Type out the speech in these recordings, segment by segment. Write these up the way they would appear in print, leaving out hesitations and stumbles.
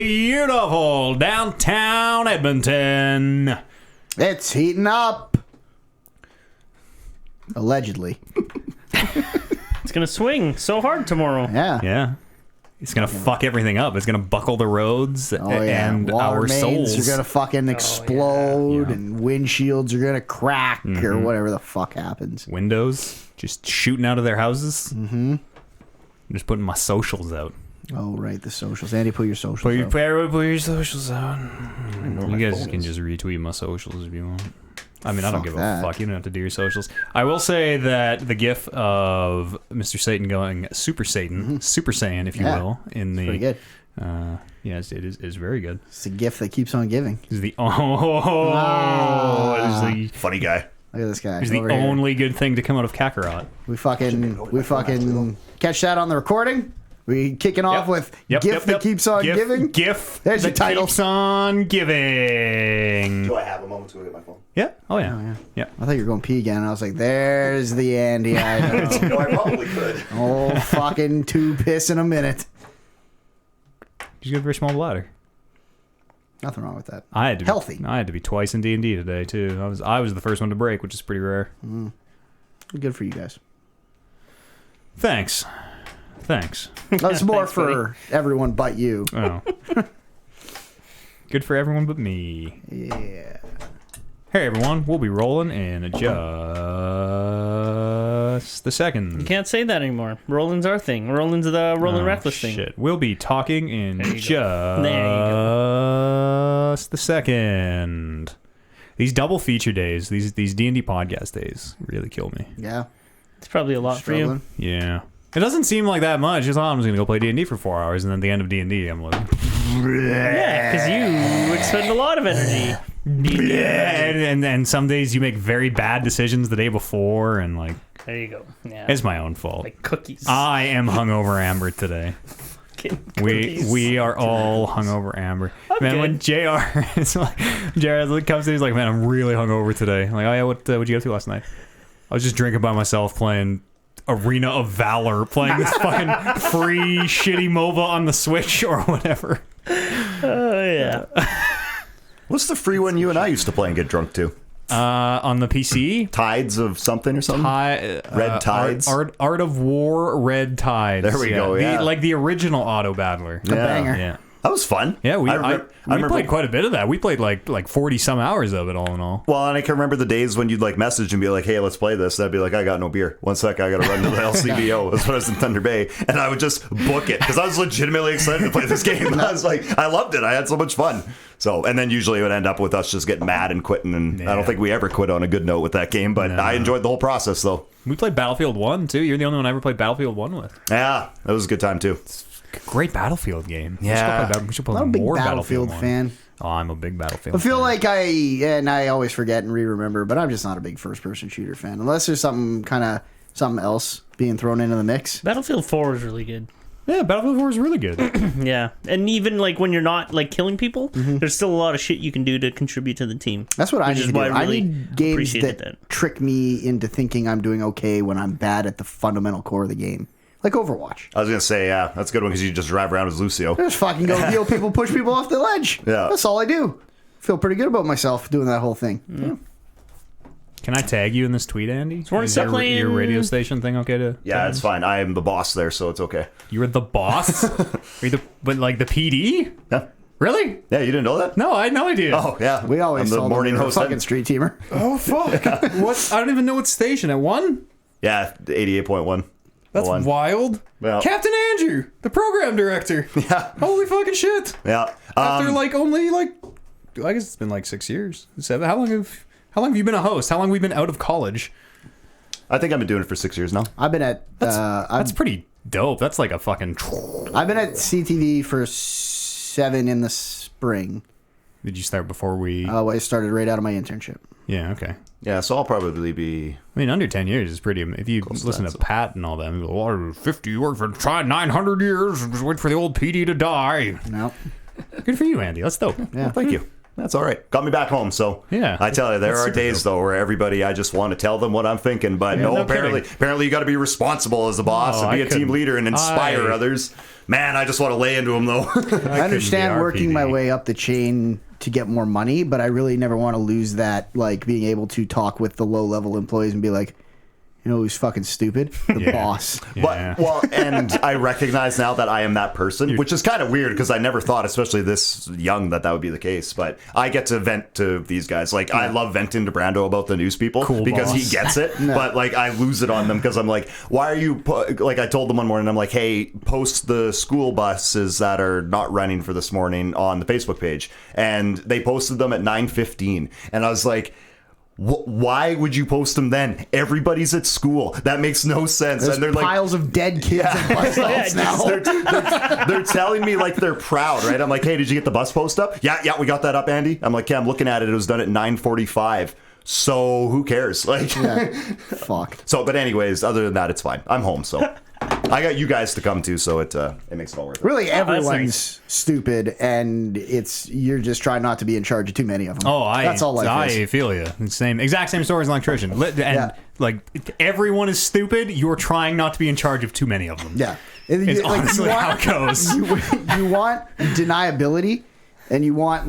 Beautiful downtown Edmonton. It's heating up. Allegedly. It's going to swing so hard tomorrow. Yeah. It's going to fuck everything up. It's going to buckle the roads and Water our mains souls. are going to fucking explode and windshields are going to crack or whatever the fuck happens. Windows just shooting out of their houses. Mm-hmm. I'm just putting my socials out. Oh, right, the socials. Andy, put your socials Put out. your socials out. You guys can just retweet my socials if you want. I mean, I don't give a fuck. You don't have to do your socials. I will say that the gif of Mr. Satan going Super Satan, Super Saiyan, if you will, in the... Pretty good. Yes, it is very good. It's the gift that keeps on giving. Is the funny guy. Look at this guy. Is the only good thing to come out of Kakarot. We fucking catch that on the recording. We kicking off with gift that keeps on giving. Gift There's your title. Keeps on giving. Do I have a moment to go get my phone? Yeah. Oh yeah. Yeah. I thought you were going pee again, and I was like, "There's the Andy I know." No, I probably could. Oh, fucking 2 piss in a minute. You got a very small bladder. Nothing wrong with that. I had to Healthy. I had to be twice in D&D today too. I was the first one to break, which is pretty rare. Good for you guys. Thanks. That's more for everyone but you. Oh. Good for everyone but me. Yeah. Hey everyone, we'll be rolling in just the second. You can't say that anymore. Rolling's our thing. Rolling's the Rolling Reckless thing. Shit. We'll be talking in just the second. These double feature days, these D&D podcast days really kill me. Yeah. It's probably a lot for you. Yeah. It doesn't seem like that much. Just, I'm just going to go play D&D for 4 hours, and then at the end of D&D, I'm like... Yeah, because you expend a lot of energy. And some days you make very bad decisions the day before, and like... There you go. Yeah. It's my own fault. Like cookies. I am hungover Amber today. We are all hungover Amber. Man, when JR is like, JR comes in, he's like, man, I'm really hungover today. I'm like, oh yeah, what'd you get up to last night? I was just drinking by myself playing Arena of Valor, playing this fucking free shitty MOBA on the Switch or whatever. Oh yeah. What's the free one you and I used to play and get drunk to? On the PC, Tides of something or something. Red Tides. Art of War, Red Tides. There we go. Yeah, like the original Auto Battler. A banger. Yeah. That was fun. Yeah, we remember, played quite a bit of that. We played like 40 some hours of it all in all. Well, and I can remember the days when you'd like message and be like, hey, let's play this. And I'd be like, I got no beer. One sec, I got to run to the LCBO. That's when I was in Thunder Bay. And I would just book it because I was legitimately excited to play this game. I was like, I loved it. I had so much fun. So, and then usually it would end up with us just getting mad and quitting. And I don't think we ever quit on a good note with that game. But I enjoyed the whole process, though. We played Battlefield 1, too. You're the only one I ever played Battlefield 1 with. Yeah, that was a good time, too. Great Battlefield game. Yeah. We should play I'm a big more Battlefield fan. Oh, I'm a big Battlefield I feel fan. like I always forget and re-remember, but I'm just not a big first-person shooter fan. Unless there's something else being thrown into the mix. Battlefield 4 is really good. Yeah, Battlefield 4 is really good. Yeah, and even like when you're not like killing people, there's still a lot of shit you can do to contribute to the team. That's what I need to do. I really need games appreciated that trick me into thinking I'm doing okay when I'm bad at the fundamental core of the game. Like Overwatch. I was going to say, yeah, that's a good one because you just drive around as Lucio. Just fucking go heal people, push people off the ledge. Yeah. That's all I do. Feel pretty good about myself doing that whole thing. Yeah. Can I tag you in this tweet, Andy? we're Is still your playing- radio station thing okay to... Yeah, it's fine. I am the boss there, so it's okay. You're the boss? But like the PD? Yeah. Really? Yeah, you didn't know that? No, I had no idea. Oh, yeah. We always I'm the told morning them we were a host. fucking street teamer. Oh, fuck. What? I don't even know what station. At 1? Yeah, 88.1. That's One. wild. Yeah. Captain Andrew, the program director. Yeah. Holy fucking shit. Yeah. After only I guess it's been like 6 years. 7. How long have you been a host? How long have we been out of college? I think I've been doing it for 6 years now. I've been at That's pretty dope. That's like a fucking... I've been at CTV for 7 in the spring. Did you start before we... I started right out of my internship. Yeah, okay. Yeah, so I'll probably be... I mean, under 10 years is pretty... If you listen to Pat and all that, and go, oh, 50, you worked for 900 years, just wait for the old PD to die. No. Good for you, Andy. That's dope. Yeah. Thank you. That's all right. Got me back home. So Yeah. I tell you, there That's are super days though where everybody, I just want to tell them what I'm thinking, but no apparently you got to be responsible as a boss Oh, and be I a team couldn't. leader and inspire others. Man, I just want to lay into them though. I understand be working my RPD. way up the chain to get more money, but I really never want to lose that, like being able to talk with the low level employees and be like, you know who's fucking stupid? The Yeah. boss. Yeah. But, well, and I recognize now that I am that person, which is kind of weird because I never thought, especially this young, that would be the case. But I get to vent to these guys. Like, I love venting to Brando about the news people Cool because he boss. gets it. But, like, I lose it on them because I'm like, why are you... Like, I told them one morning, I'm like, hey, post the school buses that are not running for this morning on the Facebook page. And they posted them at 9:15. And I was like... Why would you post them then? Everybody's at school. That makes no sense. There's and they're like, piles of dead kids and bus stops now. they're telling me like they're proud, right? I'm like, hey, did you get the bus post up? Yeah, we got that up, Andy. I'm like, yeah, I'm looking at it. It was done at 9:45. So who cares? Like, Fuck. so. But anyways, other than that, it's fine. I'm home, so I got you guys to come to, so it makes it all worth it. Really, that's everyone's nice. stupid, and you're just trying not to be in charge of too many of them. That's all life is. I feel you. Exact same story as an electrician. And like everyone is stupid. You're trying not to be in charge of too many of them. Yeah. It's honestly how it goes. You want deniability, and you want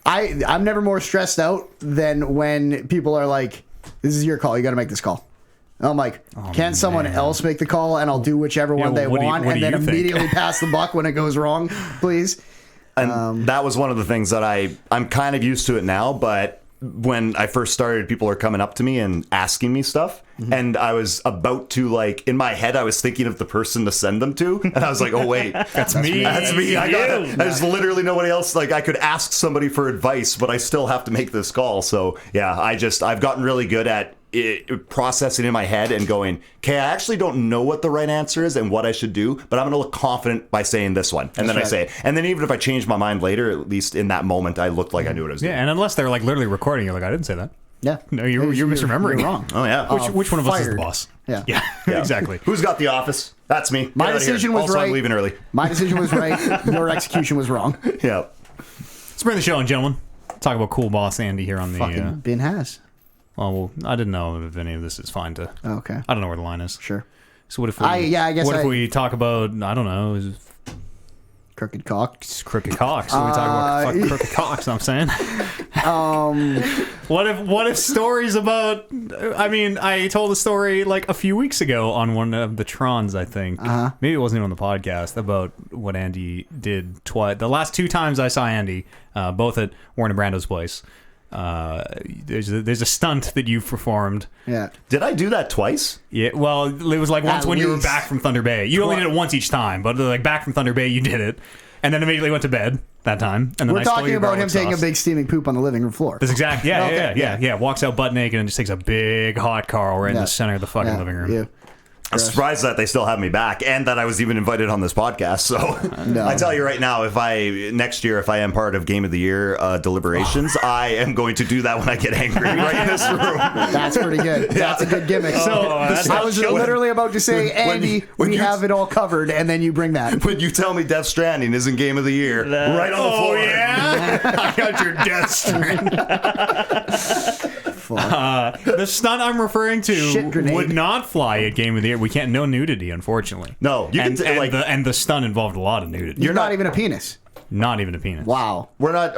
I'm never more stressed out than when people are like, "This is your call. You got to make this call." And I'm like, "Can't someone else make the call, and I'll do whichever one they what do you- want, what and do then you think? immediately pass the buck when it goes wrong, please." And that was one of the things that I'm kind of used to it now, but when I first started, people are coming up to me and asking me stuff. And I was about to, like, in my head, I was thinking of the person to send them to. And I was like, oh, wait. That's me. That's me. I got You. it. There's literally nobody else. Like, I could ask somebody for advice, but I still have to make this call. So, yeah, I've gotten really good at processing in my head and going, okay, I actually don't know what the right answer is and what I should do, but I'm going to look confident by saying this one. And then I say it. And then even if I change my mind later, at least in that moment, I looked like I knew what I was doing. Yeah, and unless they're like literally recording, you're like, I didn't say that. Yeah. No, you're misremembering. You're wrong. Oh, yeah. Which one of us is the fired. boss? Yeah. Yeah, exactly. Who's got the office? That's me. Get My out of here. decision was Also, right. I'm leaving early. My decision was right. Your execution was wrong. Yeah. Let's bring the show in, gentlemen. Talk about cool boss Andy here on the. Fucking Ben has. Well, I didn't know if any of this is fine to. Okay. I don't know where the line is. Sure. So what if we? I guess What if we talk about? I don't know. Crooked cock. It's crooked cocks. So we talk about fucking crooked cocks. I'm saying. What if stories about? I mean, I told a story like a few weeks ago on one of the Trons. I think maybe it wasn't even on the podcast about what Andy did twice. The last two times I saw Andy, both at Warner Brando's place. There's a stunt that you've performed. Yeah. Did I do that twice? Yeah, well, it was like once At when you were least. back from Thunder Bay. You only did it once each time, but like back from Thunder Bay, you did it, and then immediately went to bed that time. And then We're I stole talking your about him garlic taking a sauce. big steaming poop on the living room floor. That's exactly Okay, yeah. Walks out butt naked and just takes a big hot car right in the center of the fucking living room. Yeah. I'm surprised that they still have me back and that I was even invited on this podcast. So No. I tell you right now, next year, if I am part of Game of the Year deliberations, I am going to do that when I get angry right in this room. That's pretty good. That's a good gimmick. I was literally about to say, Andy, we have it all covered, and then you bring that. When you tell me Death Stranding isn't Game of the Year, right on the floor. yeah, I got your death string. The stunt I'm referring to Shit grenade. would not fly at Game of the Year. We can't no nudity, unfortunately. No, you and, can and like the stunt involved a lot of nudity. You're not even a penis. Not even a penis. Wow. we're not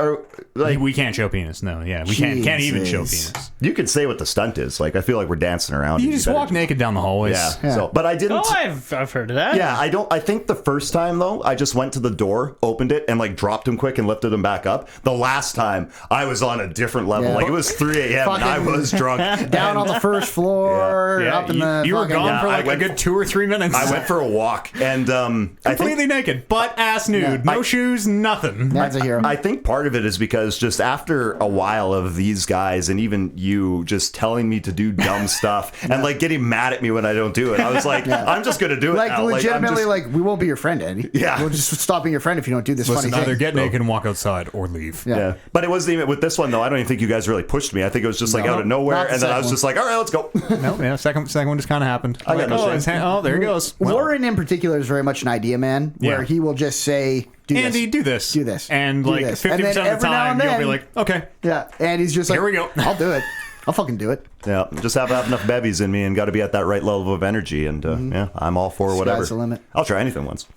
like We can't show penis. No, yeah, we can't even show Jesus. penis. you could say what the stunt is. Like I feel like we're dancing around. You and just better- walk naked down the hallways. Yeah. So, but I didn't. Oh, I've heard of that. Yeah, I think the first time though, I just went to the door, opened it, and like dropped him quick and lifted him back up. The last time, I was on a different level. Yeah. Like it was 3 a.m. and I Fucking- was drunk. Down on the first floor, Yeah, up in the. you were fucking- gone Yeah, for I like a went- good 2 or 3 minutes. I went for a walk, and I completely think naked, butt ass nude, no shoes, nothing. That's a hero. I think part of it is because just after a while of these guys and even you just telling me to do dumb stuff and like getting mad at me when I don't do it, I was like, I'm just gonna do it Like, now. legitimately, I'm just- we won't be your friend, Andy. Yeah. We'll just stop being your friend if you don't do this Listen, funny either thing. get naked and walk outside or leave. Yeah, but it wasn't even with this one though. I don't even think you guys really pushed me. I think it was just like No, out of nowhere, not the and then I was second just like, all right, let's go. No, yeah, second one just kind of happened. I got no shame. there he goes. Well, Warren in particular is very much an idea man, where Yeah. he will just say, Andy, do this. Do this. And Do like this. 50% And then of the every now time, and you'll be then- like, okay. Yeah, and he's just like, Here we go. I'll do it. I'll fucking do it. Yeah, just have enough bevies in me and got to be at that right level of energy. And yeah, I'm all for whatever. Sky's the limit. I'll try anything once.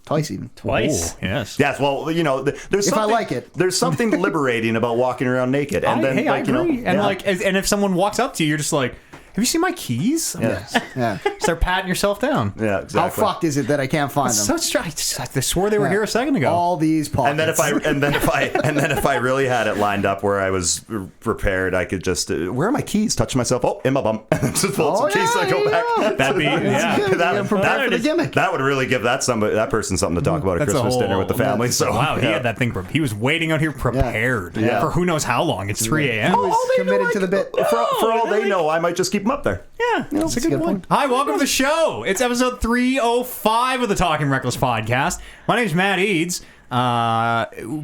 Twice even. Twice. Ooh, yes. Yes, well, you know, there's If I something, like it. There's something liberating about walking around naked. And then, I like, you know, agree. And yeah. like, and if someone walks up to you, you're just like, have you seen my keys? Yes. Yeah. Start patting yourself down. Yeah, How exactly. fucked is it that I can't find them? So strange. I swore they were here a second ago. All these pockets. And then if I really had it lined up where I was prepared, I could just where are my keys? Touch myself. Oh, in my bum. Just pull some keys and go back. That'd be yeah. Good. You're prepared for the gimmick. That would really give that person something to talk about at That's a Christmas dinner with the whole- family. So Wow, he yeah. had that thing. He was waiting out here prepared Yeah. for who knows how long. It's 3 a.m. Committed to the bit. For all they know, I might just keep them up there. Yeah. That's a good point. Hi, welcome to the show. It's episode 305 of the Talking Reckless podcast. My name is Matt Eads.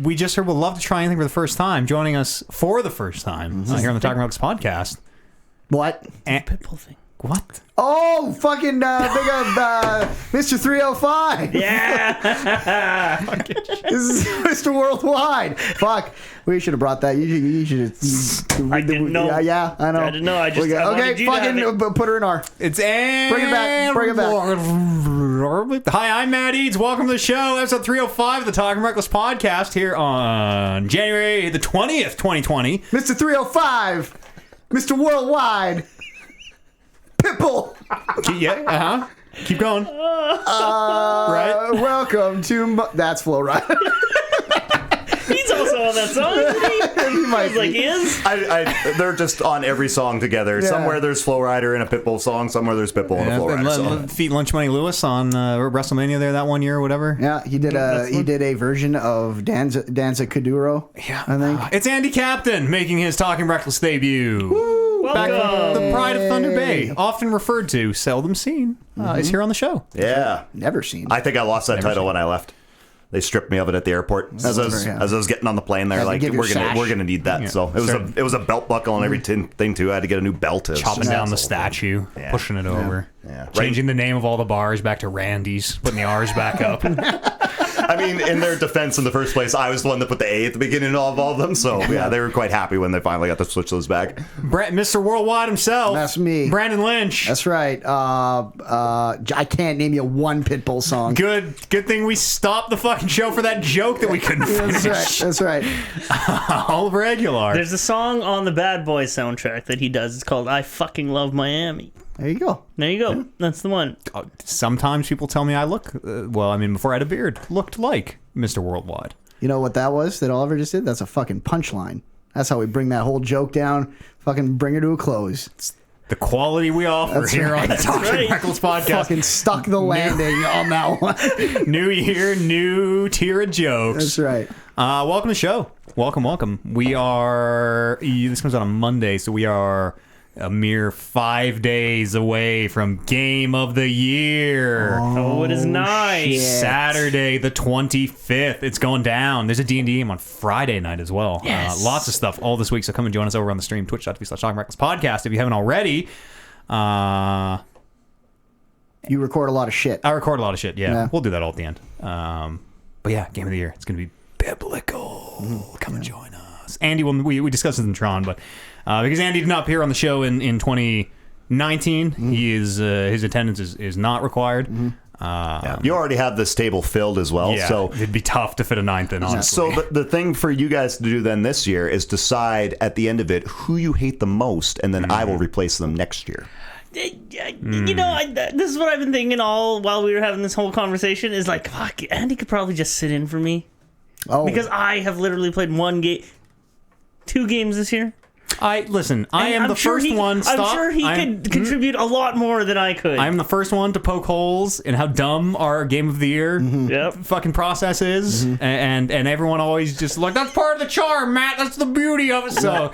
We just heard we'll love to try anything for the first time. Joining us for the first time here on the Talking Reckless podcast. What? Pitbull thing. What? Oh, fucking big up Mr. 305. Yeah. This is Mr. Worldwide. Fuck. We should have brought that. You should. I didn't know. Yeah, I know. I didn't know. I just- I okay, wanted you to have fucking put her in R. It's Bring it back. Bring it back. Hi, I'm Matt Eads. Welcome to the show. Episode 305 of the Talking Reckless podcast here on January the 20th, 2020. Mr. 305. Mr. Worldwide. Pitbull. Yeah, Keep going. Right? Welcome to. That's Flow Ride. He's also on that song, isn't he? He might He's like, be. is? They're just on every song together. Yeah. Somewhere there's Flow Rider in a Pitbull song. Somewhere there's Pitbull in a Flow Rider song. Feet Lunch Money Lewis on WrestleMania there that one year or whatever. Yeah, he did a version of Danza Kuduro. Yeah. I think. It's Andy Captain making his Talking Reckless debut. Back Welcome. from the Pride of Thunder Bay, often referred to, seldom seen, is here on the show. Yeah. Never seen. I think I lost that title when I left. They stripped me of it at the airport as I was getting on the plane. They're Had to like, give your we're gonna need that. Yeah. So it was a belt buckle and every thing too. I had to get a new belt. Chopping down the statue, pushing it over, Yeah. changing the name of all the bars back to Randy's, putting the R's back up. I mean, in their defense, in the first place, I was the one that put the A at the beginning of all of them. So yeah, they were quite happy when they finally got to switch those back. Mr. Worldwide himself. That's me. Brandon Lynch. That's right. I can't name you one Pitbull song. Good thing we stopped the fucking show for that joke that we couldn't finish. That's right. All regular. There's a song on the Bad Boys soundtrack that he does. It's called I Fucking Love Miami. There you go. There you go. That's the one. Sometimes people tell me I look, before I had a beard, looked like Mr. Worldwide. You know what that was that Oliver just did? That's a fucking punchline. That's how we bring that whole joke down. Fucking bring her to a close. The quality we offer That's here right. on the Talking right. Reckless podcast. Fucking stuck the landing on that one. New year, new tier of jokes. That's right. Welcome to the show. Welcome. We are, this comes out on Monday, so we are a mere 5 days away from Game of the Year. Oh, it is nice. shit. Saturday the 25th. It's going down. There's a D&D game on Friday night as well. Yes. Lots of stuff all this week, so come and join us over on the stream, twitch.tv/talkingrecklesspodcast if you haven't already. You record a lot of shit. I record a lot of shit, yeah. Yeah. We'll do that all at the end. But yeah, Game of the Year. It's going to be biblical. Come and join us. Andy, we discussed this in Tron, but because Andy did not appear on the show in 2019, he is his attendance is not required. You already have this table filled as well. Yeah, So it'd be tough to fit a ninth in, honestly. So the thing for you guys to do then this year is decide at the end of it who you hate the most, and then I will replace them next year. You know, this is what I've been thinking all while we were having this whole conversation is like, fuck, Andy could probably just sit in for me. Oh, Because I have literally played 2 games this year. I am I'm the sure first one. Stop. I'm sure he could contribute a lot more than I could. I'm the first one to poke holes in how dumb our Game of the Year Yep. fucking process is, and everyone always just like, that's part of the charm, Matt. That's the beauty of it. So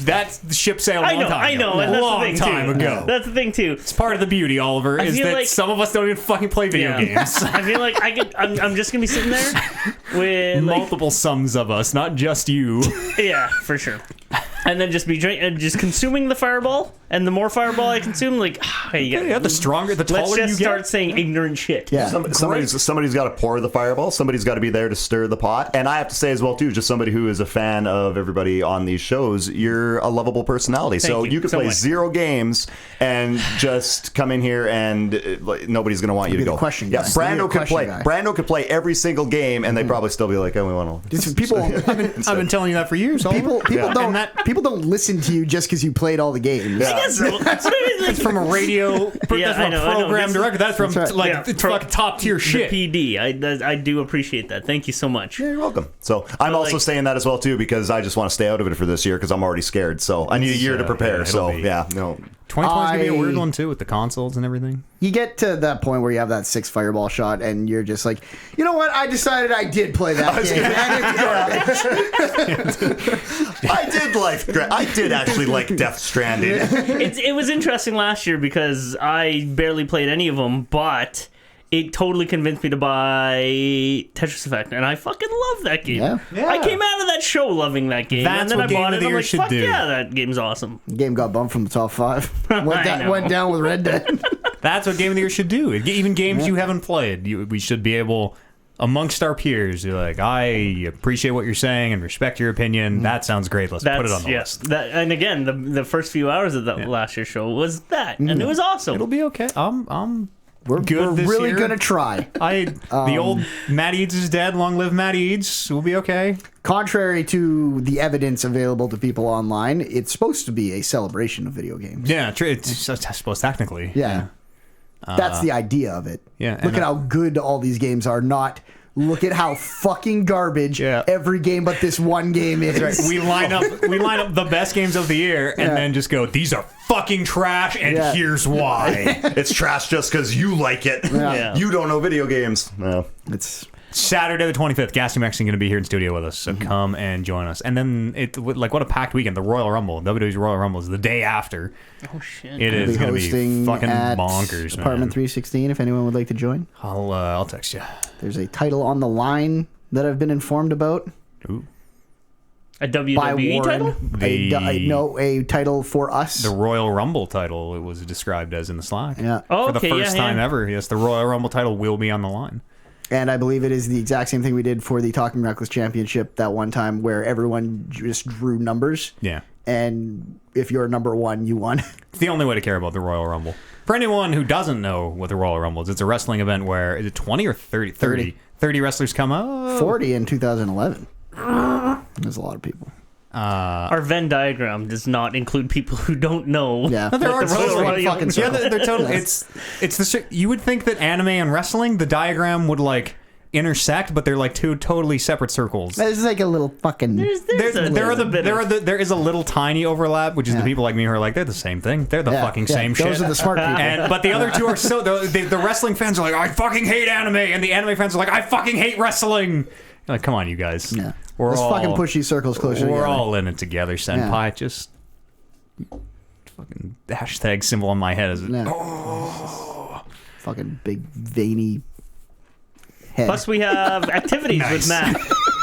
that's the ship sailed a long time ago. and that's long the thing time too. ago. That's the thing too. It's part of the beauty, Oliver, is feel that like- some of us don't even fucking play video games. I feel like I'm just gonna be sitting there with like, Multiple sums of us, not just you. yeah, for sure. and then just be just consuming the fireball, and the more fireball I consume, like the stronger, the taller let's just you start get. saying ignorant shit. Yeah. Somebody's got to pour the fireball. Somebody's got to be there to stir the pot. And I have to say as well too, just somebody who is a fan of everybody on these shows, you're a lovable personality. So you could play 0 games and just come in here and nobody's going to want you to go. Question Yeah, guy. Brando could play. Guy. Brando could play every single game, and they'd probably still be like, "Oh, we want to." People, I've been telling you that for years. people don't listen to you just because you played all the games. I guess so. That's from a radio. That's from I know. a program director. That's from That's fucking top tier shit. The PD. I do appreciate that. Thank you so much. Yeah, you're welcome. So I'm also saying that as well too because I just want to stay out of it for this year because I'm already scared. So I need a year to prepare. So yeah, no. 2020 is gonna be a weird one too with the consoles and everything. You get to that point where you have that 6 fireball shot, and you're just like, you know what? I decided I did play that game. I did actually like Death Stranding. It was interesting last year because I barely played any of them, but it totally convinced me to buy Tetris Effect, and I fucking love that game. Yeah. I came out of that show loving that game, That's and then what I Game bought of it, the and I'm Year like, should fuck do. yeah, that game's awesome. Game got bumped from the top 5. I know. Went down with Red Dead. That's what Game of the Year should do. Even games you haven't played, we should be able, amongst our peers, you're like, I appreciate what you're saying and respect your opinion. That sounds great. Let's put it on the list. And again, the first few hours of the last year's show was that, and it was awesome. It'll be okay. We're good this really year. gonna try. The old Matt Eads is dead. Long live Matt Eads. We'll be okay. Contrary to the evidence available to people online, it's supposed to be a celebration of video games. Yeah, it's, I suppose technically. Yeah. That's the idea of it. Yeah, Look at how good all these games are. Not look at how fucking garbage every game but this one game is. Right. We line up the best games of the year and then just go, these are fucking trash and here's why. It's trash just because you like it. Yeah. You don't know video games. No. It's Saturday the 25th, Gassy Mexican going to be here in studio with us, so come and join us. And then what a packed weekend. The Royal Rumble, WWE's Royal Rumble is the day after. Oh shit! It is going to be hosting fucking at bonkers, man. Apartment 316. If anyone would like to join, I'll text you. there's a title on the line that I've been informed about. Ooh. A By WWE Warren. title? A title for us. The Royal Rumble title, it was described as in the Slack. Yeah. Oh, For the okay, first yeah, time yeah. ever, yes, the Royal Rumble title will be on the line. And I believe it is the exact same thing we did for the Talking Reckless Championship that one time where everyone just drew numbers. Yeah. And if you're number 1, you won. It's the only way to care about the Royal Rumble. For anyone who doesn't know what the Royal Rumble is, it's a wrestling event where, is it 20 or 30? 30 wrestlers come out. 40 in 2011. There's a lot of people. Our Venn diagram does not include people who don't know. Yeah. There are the Royal totally Rumble- fucking Yeah, circle. they're totally. It's the shit. You would think that anime and wrestling, the diagram would like intersect, but they're like two totally separate circles. There's like a little fucking... There is a little tiny overlap, which is the people like me who are like, they're the same thing. They're the fucking same shit. Those are the smart people. But the other two are so the wrestling fans are like, I fucking hate anime, and the anime fans are like, I fucking hate wrestling. You're like, come on, you guys. Yeah. We're Let's all, fucking push these circles closer We're together. all in it together, senpai. Yeah. Just fucking hashtag symbol on my head is Yeah. Fucking big veiny head. Plus, we have activities with Matt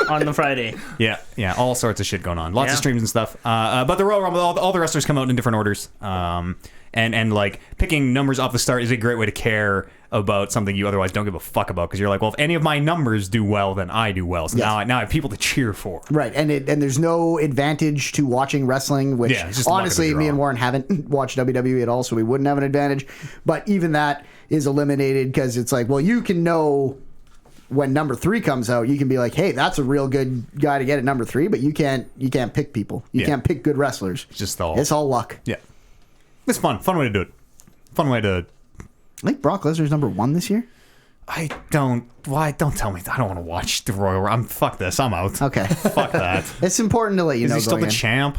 on the Friday. Yeah, all sorts of shit going on. Lots Yeah. of streams and stuff. But the Royal Rumble, all the wrestlers come out in different orders. And like picking numbers off the start is a great way to care about something you otherwise don't give a fuck about, because you're like, well, if any of my numbers do well, then I do well. So Yes. now I have people to cheer for. Right, and there's no advantage to watching wrestling, which Yeah, it's just luck of honestly, the me draw. and Warren haven't watched WWE at all, so we wouldn't have an advantage. But even that is eliminated because it's like, well, you can know when number 3 comes out, you can be like, hey, that's a real good guy to get at number 3, but you can't pick people. You Yeah. can't pick good wrestlers. Just It's all luck. Yeah. It's fun way to do it. Fun way to. I think Brock Lesnar's number 1 this year. Don't tell me. I don't want to watch the Royal Rumble. Fuck this. I'm out. Okay. Fuck that. It's important to let you Is know. he still going the in. champ?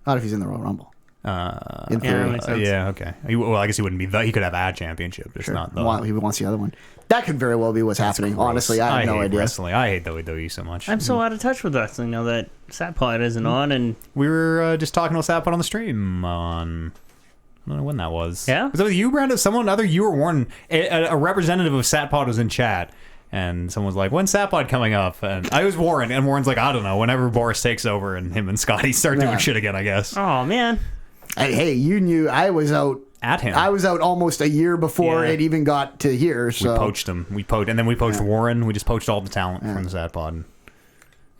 Not if he's in the Royal Rumble. In theory. that makes sense. Yeah, okay. Well, I guess he wouldn't be. He could have a championship, just not the. He wants the other one. That could very well be what's happening. Gross. Honestly, I have no hate idea. Wrestling. I hate WWE so much. I'm so out of touch with wrestling now that Satpod isn't on, and We were just talking about Sapot on the stream on. I don't know when that was. Yeah? Was that with you, Brandon? Someone other you or Warren? A representative of Satpod was in chat, And someone was like, "When's Sapod coming up?" And I was Warren, and Warren's like, "I don't know. Whenever Boris takes over, and him and Scotty start doing shit again, I guess." Oh man. Hey, you knew I was out At him, I was out almost a year before Yeah. it even got to here. So we poached him. And then we poached Warren. We just poached all the talent from the Sapod.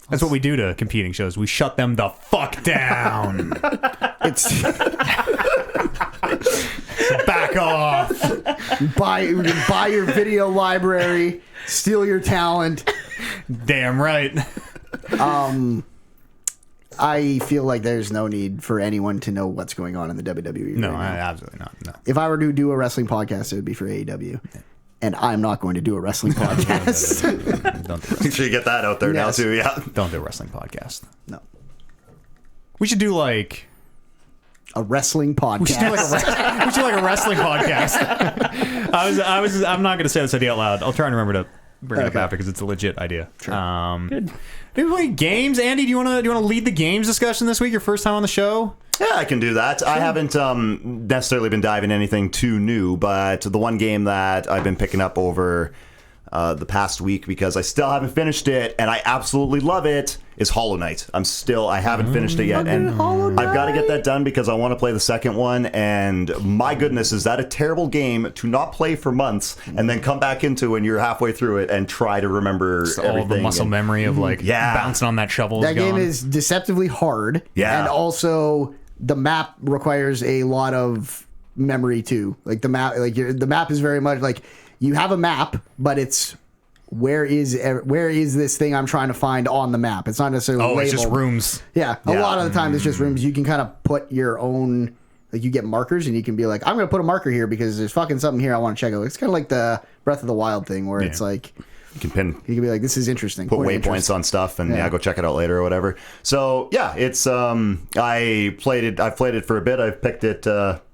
That's what we do to competing shows. We shut them the fuck down. it's Back off. buy your video library, steal your talent. Damn right. I feel like there's no need for anyone to know what's going on in the WWE. No, right now. absolutely not. No. If I were to do a wrestling podcast, it would be for AEW. And I'm not going to do a wrestling podcast. Don't do Make sure you get that out there Yes. now too. Yeah. Don't do a wrestling podcast. No. We should do like A wrestling podcast. we should do like a wrestling podcast. I'm not going to say this idea out loud. I'll try and remember to bring it up Okay. after because it's a legit idea. Sure. Good. Maybe play games. Andy, do you want to lead the games discussion this week? Your first time on the show? Yeah, I can do that. I haven't necessarily been diving anything too new, but the one game that I've been picking up over the past week because I still haven't finished it and I absolutely love it is Hollow Knight. I haven't finished it yet, and I've got to get that done because I want to play the second one. And my goodness, is that a terrible game to not play for months and then come back into when you're halfway through it and try to remember All everything. the muscle memory of like Yeah. bouncing on that shovel. That is game gone. is deceptively hard. Yeah. And also, the map requires a lot of memory too. Like the map is very much like you have a map, but it's where is this thing I'm trying to find on the map? It's not necessarily labeled. It's just rooms. Yeah, a Yeah. lot of the time it's just rooms. You can kind of put your own, like you get markers and you can be like, I'm going to put a marker here because there's fucking something here I want to check out. It's kind of like the Breath of the Wild thing where it's like, You can you can be like, this is interesting. put Point of waypoints interest. on stuff and Yeah. go check it out later or whatever. So yeah, it's I've played it for a bit. I've picked it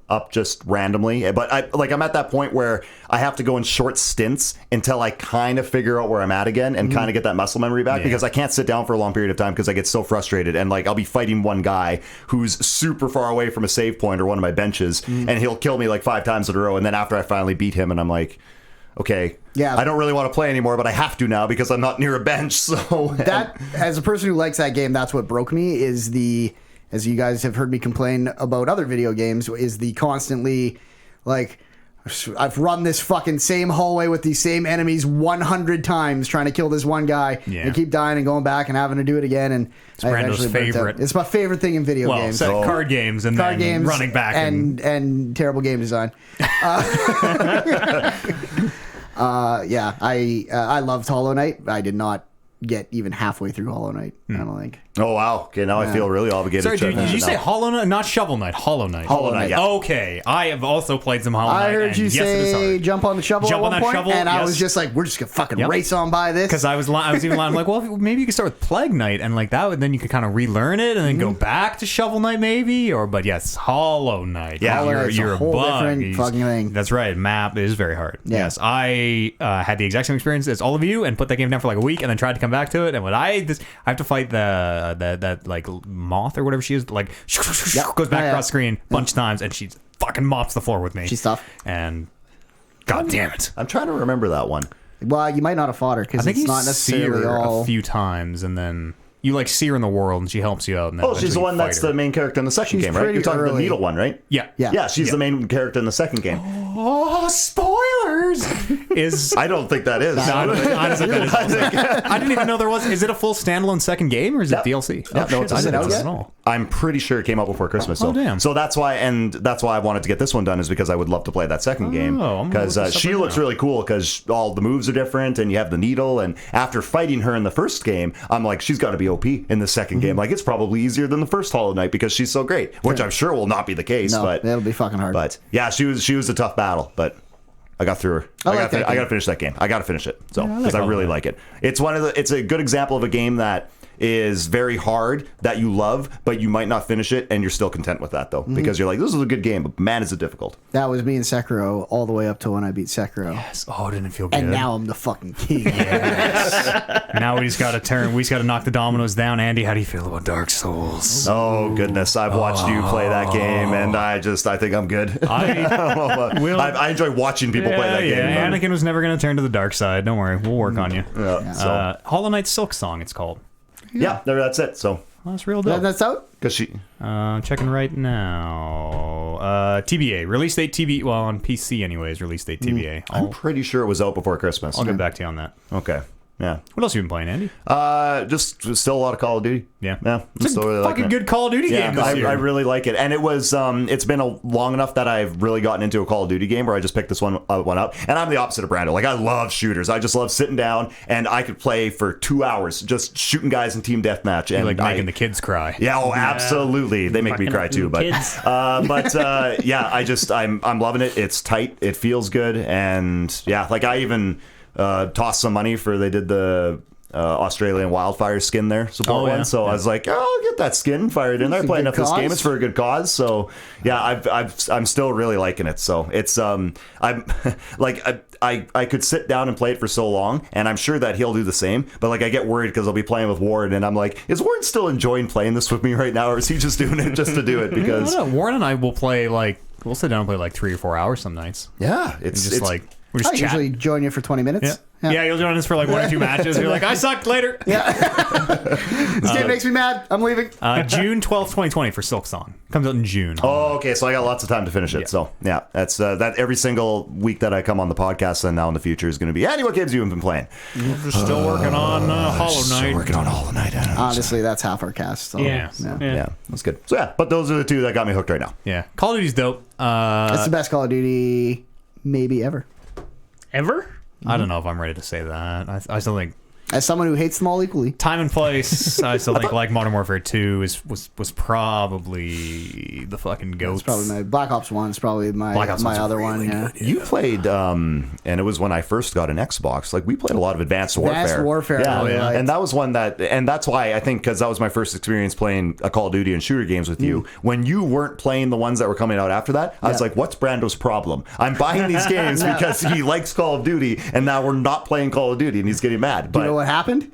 up just randomly, but I'm at that point where I have to go in short stints until I kind of figure out where I'm at again and kind of get that muscle memory back because I can't sit down for a long period of time because I get so frustrated and like I'll be fighting one guy who's super far away from a save point or one of my benches and he'll kill me like 5 times in a row, and then after I finally beat him and I'm like, okay, Yeah. I don't really want to play anymore, but I have to now because I'm not near a bench. So That, as a person who likes that game, that's what broke me is as you guys have heard me complain about other video games, is the constantly, like, I've run this fucking same hallway with these same enemies 100 times trying to kill this one guy and keep dying and going back and having to do it again. And it's Brando's favorite. It's my favorite thing in video games. Card games and Card then games running back and terrible game design. Yeah, I loved Hollow Knight. I did not get even halfway through Hollow Knight. I don't think. Oh wow! Okay, now I feel really obligated. Sorry, to check did that you say out. Hollow Knight? Not Shovel Knight, Hollow Knight. Hollow Knight, yeah. Okay, I have also played some Hollow Knight. I heard and you yes, it is say hard. jump on the shovel Jump at on one that point, shovel, and I yes. was just like, we're just gonna fucking Yep. race on by this. Because I was even I'm like, well, maybe you could start with Plague Knight and like that, then you could kind of relearn it and then go back to Shovel Knight maybe, but yes, Hollow Knight. Yeah, Hollow Knight's you're a a whole bug. different fucking thing. That's right. Map is very hard. Yeah. Yes, I had the exact same experience as all of you and put that game down for like a week and then tried to come back to it. And I have to fight that like moth or whatever she is, like goes back across the screen a bunch of times and she fucking mops the floor with me. She's tough. And god damn it. I'm trying to remember that one. Well, you might not have fought her I because think it's you not see necessarily her all. a few times, and then you like see her in the world, and she helps you out. And then Oh, she's the eventually one you fight that's her. the main character in the second She's game, right? pretty You're talking the early. needle one, right? Yeah. Yeah. She's the main character in the second game. Oh, spoilers! Is I don't think that is. honestly, that is also- I didn't even know there was. Is it a full standalone second game, or is it DLC? Yeah, no, it's I a didn't know single this game. at all. I'm pretty sure it came out before Christmas. So, Oh, damn. So that's why I wanted to get this one done, is because I would love to play that second game. I'm gonna Because look this up she right looks now. really cool because all the moves are different and you have the needle. And after fighting her in the first game, I'm like, she's got to be OP in the second game. Like, it's probably easier than the first Hollow Knight because she's so great, which I'm sure will not be the case. No, but that'll be fucking hard. But yeah, she was a tough battle, but I got through her. I like that I game. got to finish that game. I got to finish it. So I like because I Hollow really Knight. like it. It's a good example of a game that is very hard that you love, but you might not finish it, and you're still content with that though, because you're like, this is a good game, but man, is it difficult. That was me in Sekiro all the way up to when I beat Sekiro. Yes. Oh, didn't it feel good? And now I'm the fucking king. Now we just got to turn. We just got to knock the dominoes down. Andy, how do you feel about Dark Souls? Oh goodness, I've watched you play that game, and I think I'm good. I enjoy watching people play that game. Yeah, Anakin was never going to turn to the dark side. Don't worry, we'll work on you. Yeah, so. Hollow Knight Silk Song, it's called. Yeah, that's it. So that's real dope. That's out? because she. Checking right now. TBA release date TBA. Well, on PC anyways. Release date TBA. I'm pretty sure it was out before Christmas. I'll get back to you on that. Okay. Yeah. What else have you been playing, Andy? Just still a lot of Call of Duty. Yeah. Yeah. It's a really fucking good Call of Duty game this year. I really like it, and it was. It's been long enough that I've really gotten into a Call of Duty game where I just picked this one up. And I'm the opposite of Brando. Like, I love shooters. I just love sitting down, and I could play for 2 hours just shooting guys in team deathmatch. And like making the kids cry. Yeah. Oh, absolutely. They make me cry too. But yeah, I'm loving it. It's tight. It feels good, and yeah, like I even tossed some money for. They did the Australian wildfire skin there support one, so I was like, I'll get that skin fired in there. Playing enough this game, it's for a good cause. So yeah, I'm still really liking it. So it's I'm like I could sit down and play it for so long, and I'm sure that he'll do the same. But like I get worried because I'll be playing with Warren, and I'm like, is Warren still enjoying playing this with me right now, or is he just doing it just to do it? Because Warren and I will play we'll sit down and play like 3 or 4 hours some nights. Yeah, it's just like we're just I usually join you for 20 minutes. Yeah, you'll join us for like 1 or 2 matches. You're like, I sucked later. Yeah. This game makes me mad. I'm leaving. June 12th, 2020 for Silk Song. Comes out in June. Oh, okay. So I got lots of time to finish it. Yeah. So yeah, that's that. Every single week that I come on the podcast, and now in the future is going to be, Andy, what games have you been playing? We're still working on Hollow Knight. Still working on Hollow Knight. Honestly, that's half our cast. So, Yeah, that's good. So yeah, but those are the two that got me hooked right now. Yeah, Call of Duty's dope. That's the best Call of Duty maybe ever. Ever? I don't know if I'm ready to say that. I still think As someone who hates them all equally. time and place. I still think like Modern Warfare 2 was probably the fucking goat. It's probably my Black Ops 1 is probably my Ops my 1's other really one. Yeah. You played, and it was when I first got an Xbox. Like, we played a lot of Advanced Warfare. Advanced Warfare. Yeah, I really liked. and that was one that, and that's why I think, because that was my first experience playing a Call of Duty and shooter games with you. When you weren't playing the ones that were coming out after that, I was like, what's Brando's problem? I'm buying these games because he likes Call of Duty, and now we're not playing Call of Duty, and he's getting mad. But You know what happened?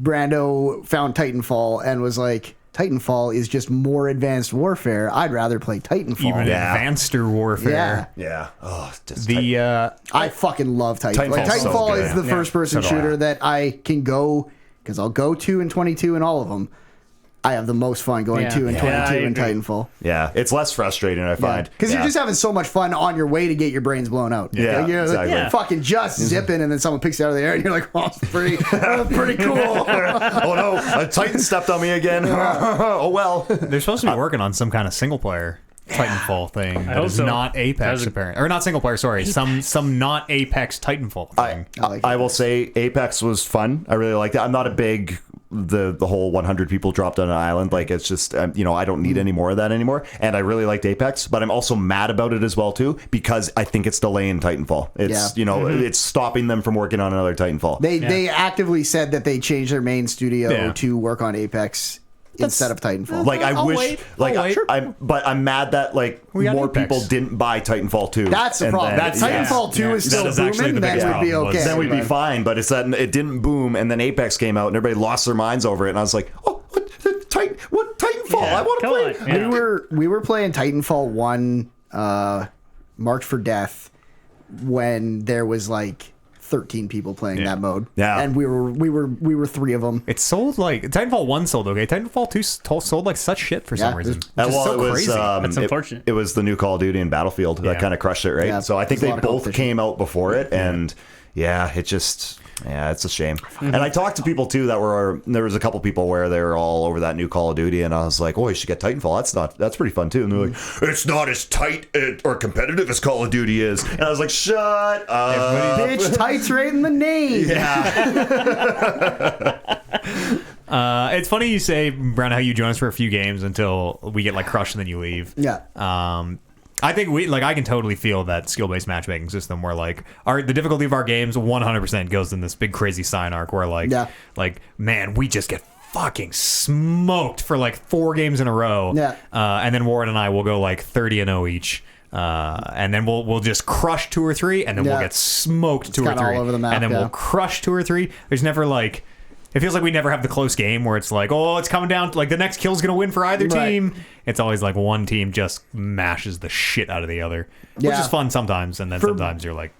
Brando found Titanfall and was like, Titanfall is just more Advanced Warfare. I'd rather play Titanfall. Even advanced warfare. Yeah. Oh, just I fucking love Titanfall. Like, Titanfall's so Titanfall good. is the first-person So do I. shooter that I can go, because I'll go 2 and 22 in all of them. I have the most fun going 2 and 22 in Titanfall. Yeah, it's less frustrating, I find. Because you're just having so much fun on your way to get your brains blown out. Yeah, Like, you're exactly. like, fucking just zipping, and then someone picks you out of the air, and you're like, oh, it's pretty cool. Oh no, a Titan stepped on me again. Oh well. They're supposed to be working on some kind of single player Titanfall thing that hope is so. not Apex apparently, or not single player. Sorry, some not Apex Titanfall thing. I will say Apex was fun. I really liked it. I'm not a big the whole 100 people dropped on an island. Like, it's just I don't need any more of that anymore. And I really liked Apex, but I'm also mad about it as well too, because I think it's delaying Titanfall. It's it's stopping them from working on another Titanfall. They actively said that they changed their main studio to work on Apex instead of Titanfall. Like, I I'll wish, wait. like, I'll wait. I'm mad that like We got more Apex. people didn't buy Titanfall 2. That's the And problem. then- Titanfall 2 is That still is actually booming, the then biggest would be problem was- okay. Then we'd be but- fine, but it's that it didn't boom, and then Apex came out, and everybody lost their minds over it, and I was like, oh, what Titanfall? I want to come play. on. Yeah. We were playing Titanfall 1 Marked for Death when there was like 13 people playing that mode. Yeah. And we were 3 of them. It sold like Titanfall 1 sold okay. Titanfall 2 sold like such shit for some reason. it's- It's just so it was, crazy. That's unfortunate. It was the new Call of Duty and Battlefield that kind of crushed it, right? Yeah, So I think there's a they lot of both competition. came out before it, and it's a shame. And I talked to people too there was a couple people where they were all over that new Call of Duty, and I was like, oh, you should get Titanfall. That's pretty fun too. And they're like, it's not as tight or competitive as Call of Duty is. And I was like, shut up. Bitch, tights right in the name. It's funny you say, Brown, how you join us for a few games until we get like crushed and then you leave. Yeah. I think I can totally feel that skill-based matchmaking system where like the difficulty of our games 100% goes in this big crazy sine arc where like man, we just get fucking smoked for like 4 games in a row. Yeah. And then Warren and I will go like 30-0 each. And then we'll just crush 2 or 3, and then we'll get smoked 2 or 3, all over the map, and then we'll crush 2 or 3. There's never like, it feels like we never have the close game where it's like, oh, it's coming down to like the next kill's gonna win for either team. It's always like one team just mashes the shit out of the other, which is fun sometimes, and then sometimes you're like,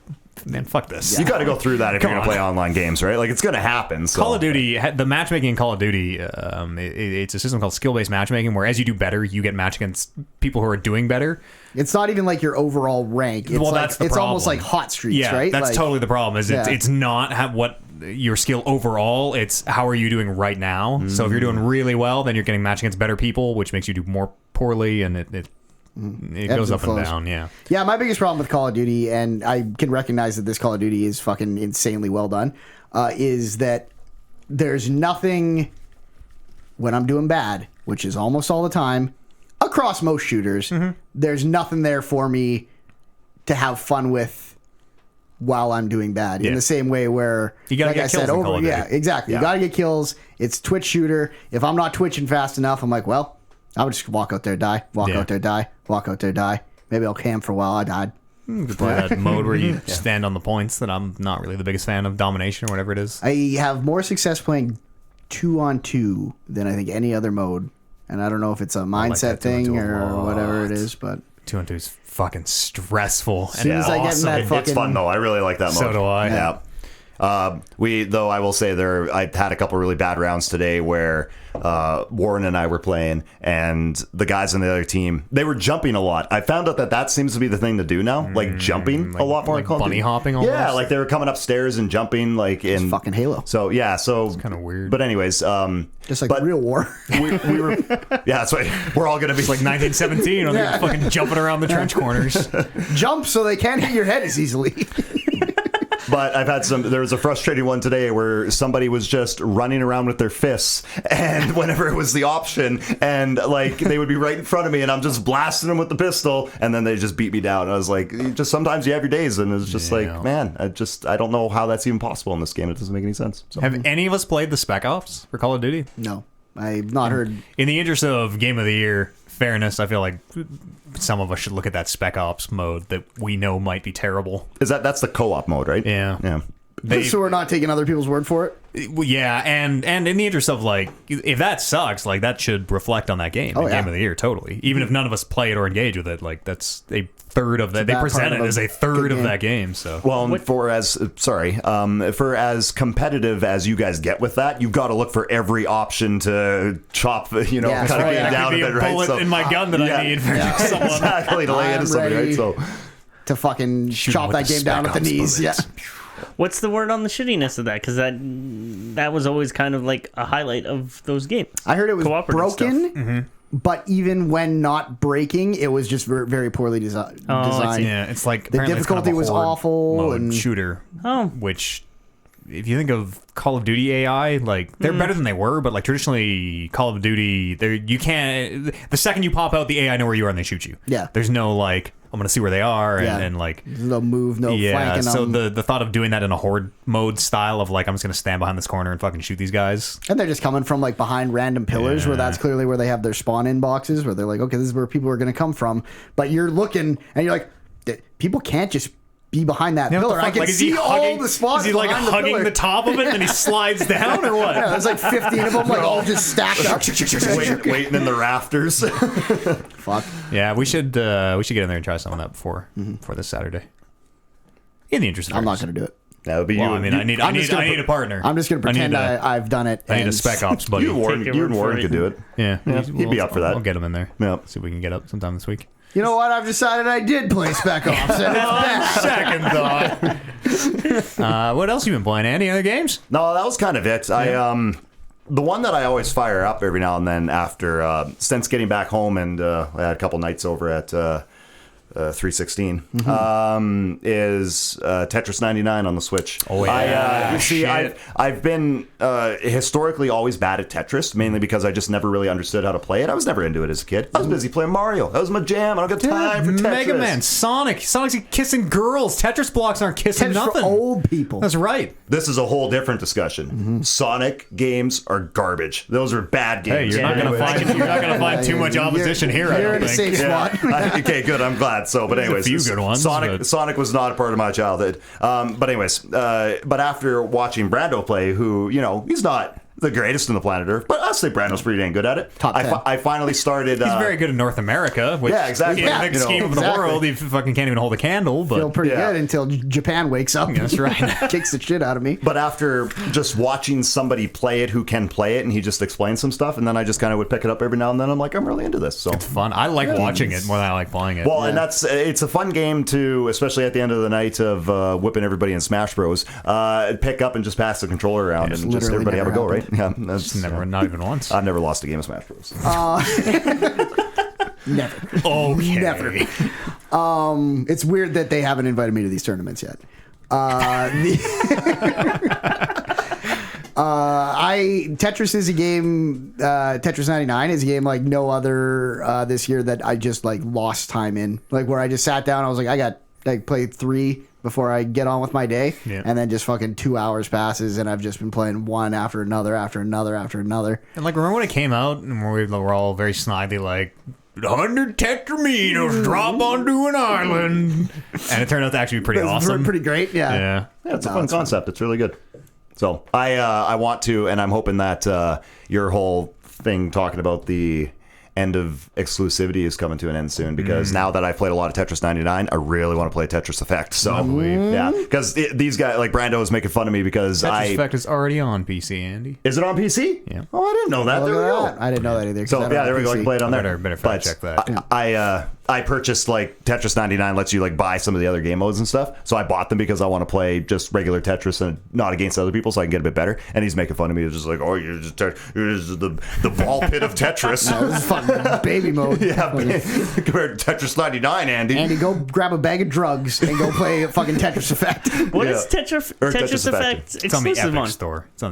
man, fuck this. You got to go through that if you're going to play online games, right? Like, it's going to happen. So. Call of Duty, the matchmaking in Call of Duty, it's a system called skill-based matchmaking, where as you do better, you get matched against people who are doing better. It's not even like your overall rank. It's Well, like, that's the it's problem. almost like hot streaks, Yeah, right? that's like, totally the problem. It's not what your skill overall. It's how are you doing right now. So if you're doing really well, then you're getting matched against better people, which makes you do more poorly, and it goes up and down. Yeah, my biggest problem with Call of Duty, and I can recognize that this Call of Duty is fucking insanely well done, is that there's nothing when I'm doing bad, which is almost all the time across most shooters. There's nothing there for me to have fun with while I'm doing bad. In the same way where, you gotta like get I kills said, in Call of Duty. exactly. You gotta get kills. It's Twitch shooter. If I'm not twitching fast enough, I'm like, well, I would just walk out there, die, walk out there, die, walk out there, die. Maybe I'll camp for a while. I died. You could play that mode where you stand on the points that I'm not really the biggest fan of, domination or whatever it is. I have more success playing 2-on-2 than I think any other mode. And I don't know if it's a mindset that 2-on-2 thing a or whatever it lot. is, but 2-on-2 is fucking stressful. soon as I get in that It's fucking... fun, though. I really like that mode. So do I. Yeah. Though I will say I had a couple really bad rounds today where Warren and I were playing, and the guys on the other team, they were jumping a lot. I found out that seems to be the thing to do now, like jumping a lot more. Like bunny hopping almost? Yeah, like they were coming upstairs and jumping like in fucking Halo. So yeah, it's kind of weird. But anyways, Just like real war. we were that's right. We're all gonna be like 1917 when they're fucking jumping around the trench corners. Jump so they can't hit your head as easily. But I've had there was a frustrating one today where somebody was just running around with their fists, and whenever it was the option, and like they would be right in front of me, and I'm just blasting them with the pistol, and then they just beat me down. And I was like, just sometimes you have your days, and it's just like, man, I don't know how that's even possible in this game. It doesn't make any sense. So. Have any of us played the Spec Ops for Call of Duty? No, I've not heard. In the interest of Game of the Year fairness, I feel like some of us should look at that Spec Ops mode that we know might be terrible. That's the co-op mode, right? Yeah. So we're not taking other people's word for it? Well, yeah, and in the interest of like, if that sucks, like that should reflect on that game, the Game of the Year, totally. Even if none of us play it or engage with it, like that's a third of that. They present it as a third of that game. So well, for as competitive as you guys get with that, you've got to look for every option to chop, kind of get down a bit, right? Bullet in my gun that I need for someone exactly to lay into somebody, right? So to fucking chop that game down at the knees. Yeah. What's the word on the shittiness of that? Because that was always kind of like a highlight of those games. I heard it was broken, Mm-hmm. but even when not breaking, it was just very, very poorly designed. Yeah, it's like the difficulty was awful and shooter. Oh, which if you think of Call of Duty AI, like they're better than they were, but like traditionally Call of Duty, you can't. The second you pop out, the AI know where you are and they shoot you. Yeah, there's no like I'm gonna see where they are and like no move, no flanking. So the thought of doing that in a horde mode style of like I'm just gonna stand behind this corner and fucking shoot these guys, and they're just coming from like behind random pillars where that's clearly where they have their spawn in boxes where they're like, okay, this is where people are gonna come from, but you're looking and you're like, people can't just be behind that pillar. I can see all the spawns. Is he like hugging the top of it and then he slides down or what? Yeah, there's like 15 of them, like all just stacked up. waiting in the rafters. Fuck. Yeah, we should get in there and try some of that before this Saturday. In the interest of I'm not going to do it. That would be you. Well, I mean, I need a partner. I'm just going to pretend I've done it. I need a Spec Ops buddy. You and Warren could do it. Yeah, he'd be up for that. I'll get him in there. Yeah. See if we can get up sometime this week. You know what? I've decided I did play Spec Ops. And it's bad. Second thought. What else you been playing, Andy? Other games? No, that was kind of it. Yeah. The one that I always fire up every now and then after since getting back home, and I had a couple nights over at 316 is Tetris 99 on the Switch. Oh yeah. I've been historically always bad at Tetris, mainly because I just never really understood how to play it. I was never into it as a kid. I was busy playing Mario. That was my jam. I don't got time for Tetris. Mega Man, Sonic's kissing girls. Tetris blocks aren't kissing Tetris nothing. for old people. That's right. This is a whole different discussion. Sonic games are garbage. Those are bad Hey, games. you're not gonna find too much opposition here. I You're don't in a think. safe spot. Okay, good. I'm glad. So, but anyways, There's a few good ones, but- Sonic was not a part of my childhood. But anyways, but after watching Brando play, who he's not the greatest in the planet Earth, but I'll say Brando's pretty dang good at it. Top 10. I finally started. He's very good in North America. Which, Yeah, exactly. In the Yeah, big scheme of the exactly. world, he fucking can't even hold a candle. But Feel pretty Yeah. good until Japan wakes up. That's right. Kicks the shit out of me. But after just watching somebody play it who can play it, and he just explains some stuff, and then I just kind of would pick it up every now and then. I'm like, I'm really into this. So fun. I like watching it more than I like playing it. well, and it's a fun game to, especially at the end of the night of whipping everybody in Smash Bros. Pick up and just pass the controller around and just literally everybody have a go, never right? Yeah, that's Never, not even once. I've never lost a game of Smash Bros. Never. Okay. Never. It's weird that they haven't invited me to these tournaments yet. Tetris is a game. Tetris 99 is a game like no other this year that I just like lost time in. Like where I just sat down, I was like, I got like played 3 before I get on with my day, and then just fucking 2 hours passes, and I've just been playing one after another, after another, after another. And like, remember when it came out and we were all very snidely like, 100 tetraminos drop onto an island, and it turned out to actually be pretty awesome. Pretty great, yeah. Yeah. Yeah, it's a fun concept. It's really good. So I want to, and I'm hoping that your whole thing talking about the end of exclusivity is coming to an end soon, because now that I've played a lot of Tetris 99, I really want to play Tetris Effect. So yeah, because these guys like Brando is making fun of me because Tetris Effect is already on PC, Andy. Is it on PC? Yeah. Oh, I didn't know that. Look There we at go. that. I didn't know that either. 'cause I So don't yeah, have there we go. I PC. can play it on there. Better fact check that. I purchased like Tetris 99 lets you like buy some of the other game modes and stuff. So I bought them because I want to play just regular Tetris and not against other people, so I can get a bit better. And he's making fun of me. He's just like, oh, you're just the ball pit of Tetris. This is fun baby mode. Yeah, compared to Tetris 99, Andy. Andy, go grab a bag of drugs and go play fucking Tetris Effect. What Yeah. is Or Tetris Effect It's on the exclusive Epic on? Store. It's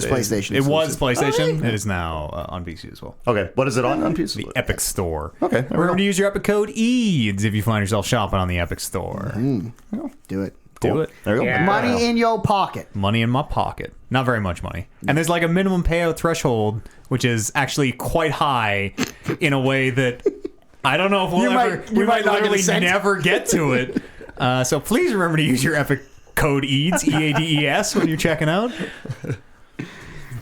PlayStation It was exclusive. PlayStation. It is now on PC as well. Okay, what is it on PC? The Epic Store. Okay, there we Remember go. to use your Epic code EADS if you find yourself shopping on the Epic Store. Do it. Do it. There we go. Yeah. Money in your pocket. Money in my pocket. Not very much money. And there's like a minimum payout threshold, which is actually quite high in a way that I don't know if we'll You ever. might- we you might might not get a literally cent. never get to it. So please remember to use your Epic code EADS, EADES, when you're checking out.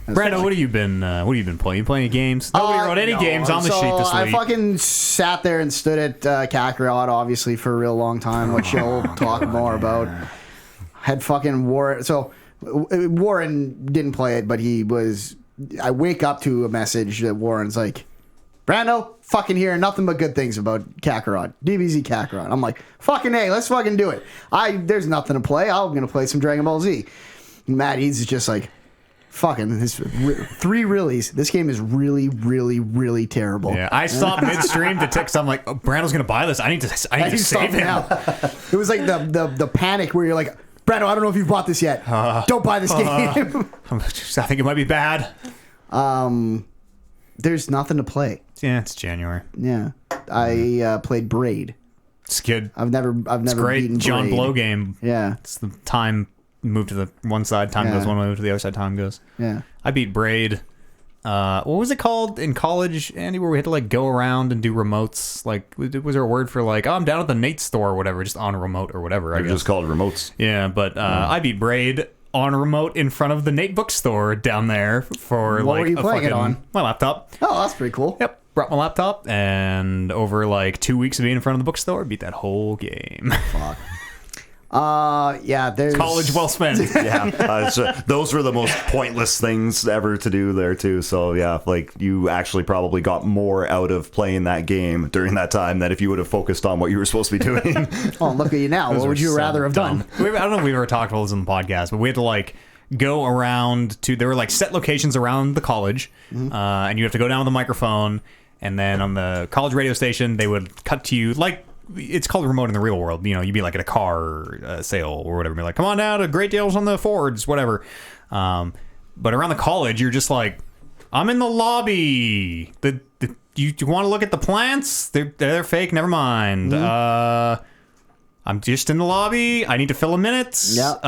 Brando, what have you been playing? You playing any games? Nobody wrote any No. games on the So sheet this I week. fucking sat there and stood at Kakarot, obviously, for a real long time, which you'll talk more about. Had fucking Warren. So Warren didn't play it, but he was. I wake up to a message that Warren's like, Brando, fucking hearing nothing but good things about Kakarot. DBZ Kakarot. I'm like, fucking A, let's fucking do it. There's nothing to play. I'm going to play some Dragon Ball Z. Matt Eads is just like, fucking, this 3 reallys. This game is really, really, really terrible. Yeah, I stopped midstream to text. I'm like, oh, Brando's gonna buy this. I need to save Stop him. now. It was like the panic where you're like, Brando, I don't know if you've bought this yet. Don't buy this game. I think it might be bad. There's nothing to play. Yeah, it's January. Yeah, I played Braid. It's good. I've never Great beaten John Braid. Blow game. Yeah, It's the time move to the one side, time goes one way, to the other side, time goes. yeah. I beat Braid. What was it called in college, Andy, where we had to like go around and do remotes? Like, was there a word for like, oh, I'm down at the Nate store or whatever, just on a remote or whatever? I They're guess. just called remotes. Yeah, but I beat Braid on a remote in front of the Nate bookstore down there for What like were you a playing it fucking- on? my laptop. Oh, that's pretty cool. Yep, brought my laptop, and over like 2 weeks of being in front of the bookstore, beat that whole game. Yeah, there's College well spent. Yeah, those were the most pointless things ever to do there too. So yeah, like you actually probably got more out of playing that game during that time than if you would have focused on what you were supposed to be doing. Oh, look at you now. Those What would were you so rather have dumb. done? I don't know if we've ever talked about this on the podcast, but we had to like go around to, there were like set locations around the college, and you have to go down with a microphone, and then on the college radio station they would cut to you like, it's called remote in the real world. You know, you'd be like at a car sale or whatever, be like, come on down to Great Deals on the Fords, whatever. But around the college, you're just like, I'm in the lobby. You want to look at the plants? They're fake. Never mind. I I'm just in the lobby. I need to fill a minute. Yep.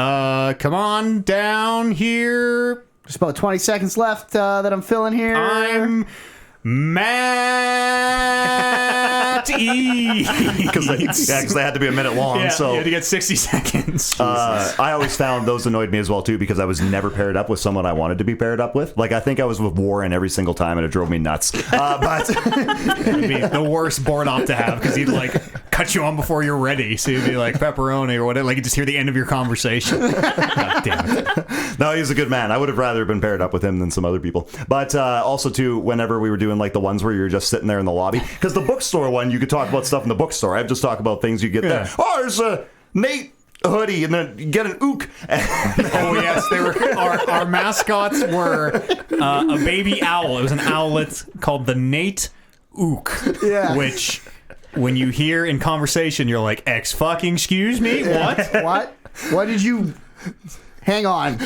Come on down here. There's about 20 seconds left that I'm filling here. I'm Matt E. Because they had to be a minute long. So you had to get 60 seconds. I always found those annoyed me as well too, because I was never paired up with someone I wanted to be paired up with. Like, I think I was with Warren every single time, and it drove me nuts. But It would be the worst board op to have, because he'd like cut you on before you're ready. So you'd be like pepperoni or whatever. Like, you just hear the end of your conversation. God damn it. no, he's a good man. I would have rather been paired up with him than some other people. But also too, whenever we were doing like the ones where you were just sitting there in the lobby, because the bookstore one, you could talk about stuff in the bookstore. I've just talked about things you get there. Oh, there's a Nate hoodie, and then you get an ook. Oh yes, they were. Our mascots were a baby owl. It was an owlet called the Nate Ook. Yeah. Which, when you hear in conversation, you're like, excuse me, what? What did you... Hang on.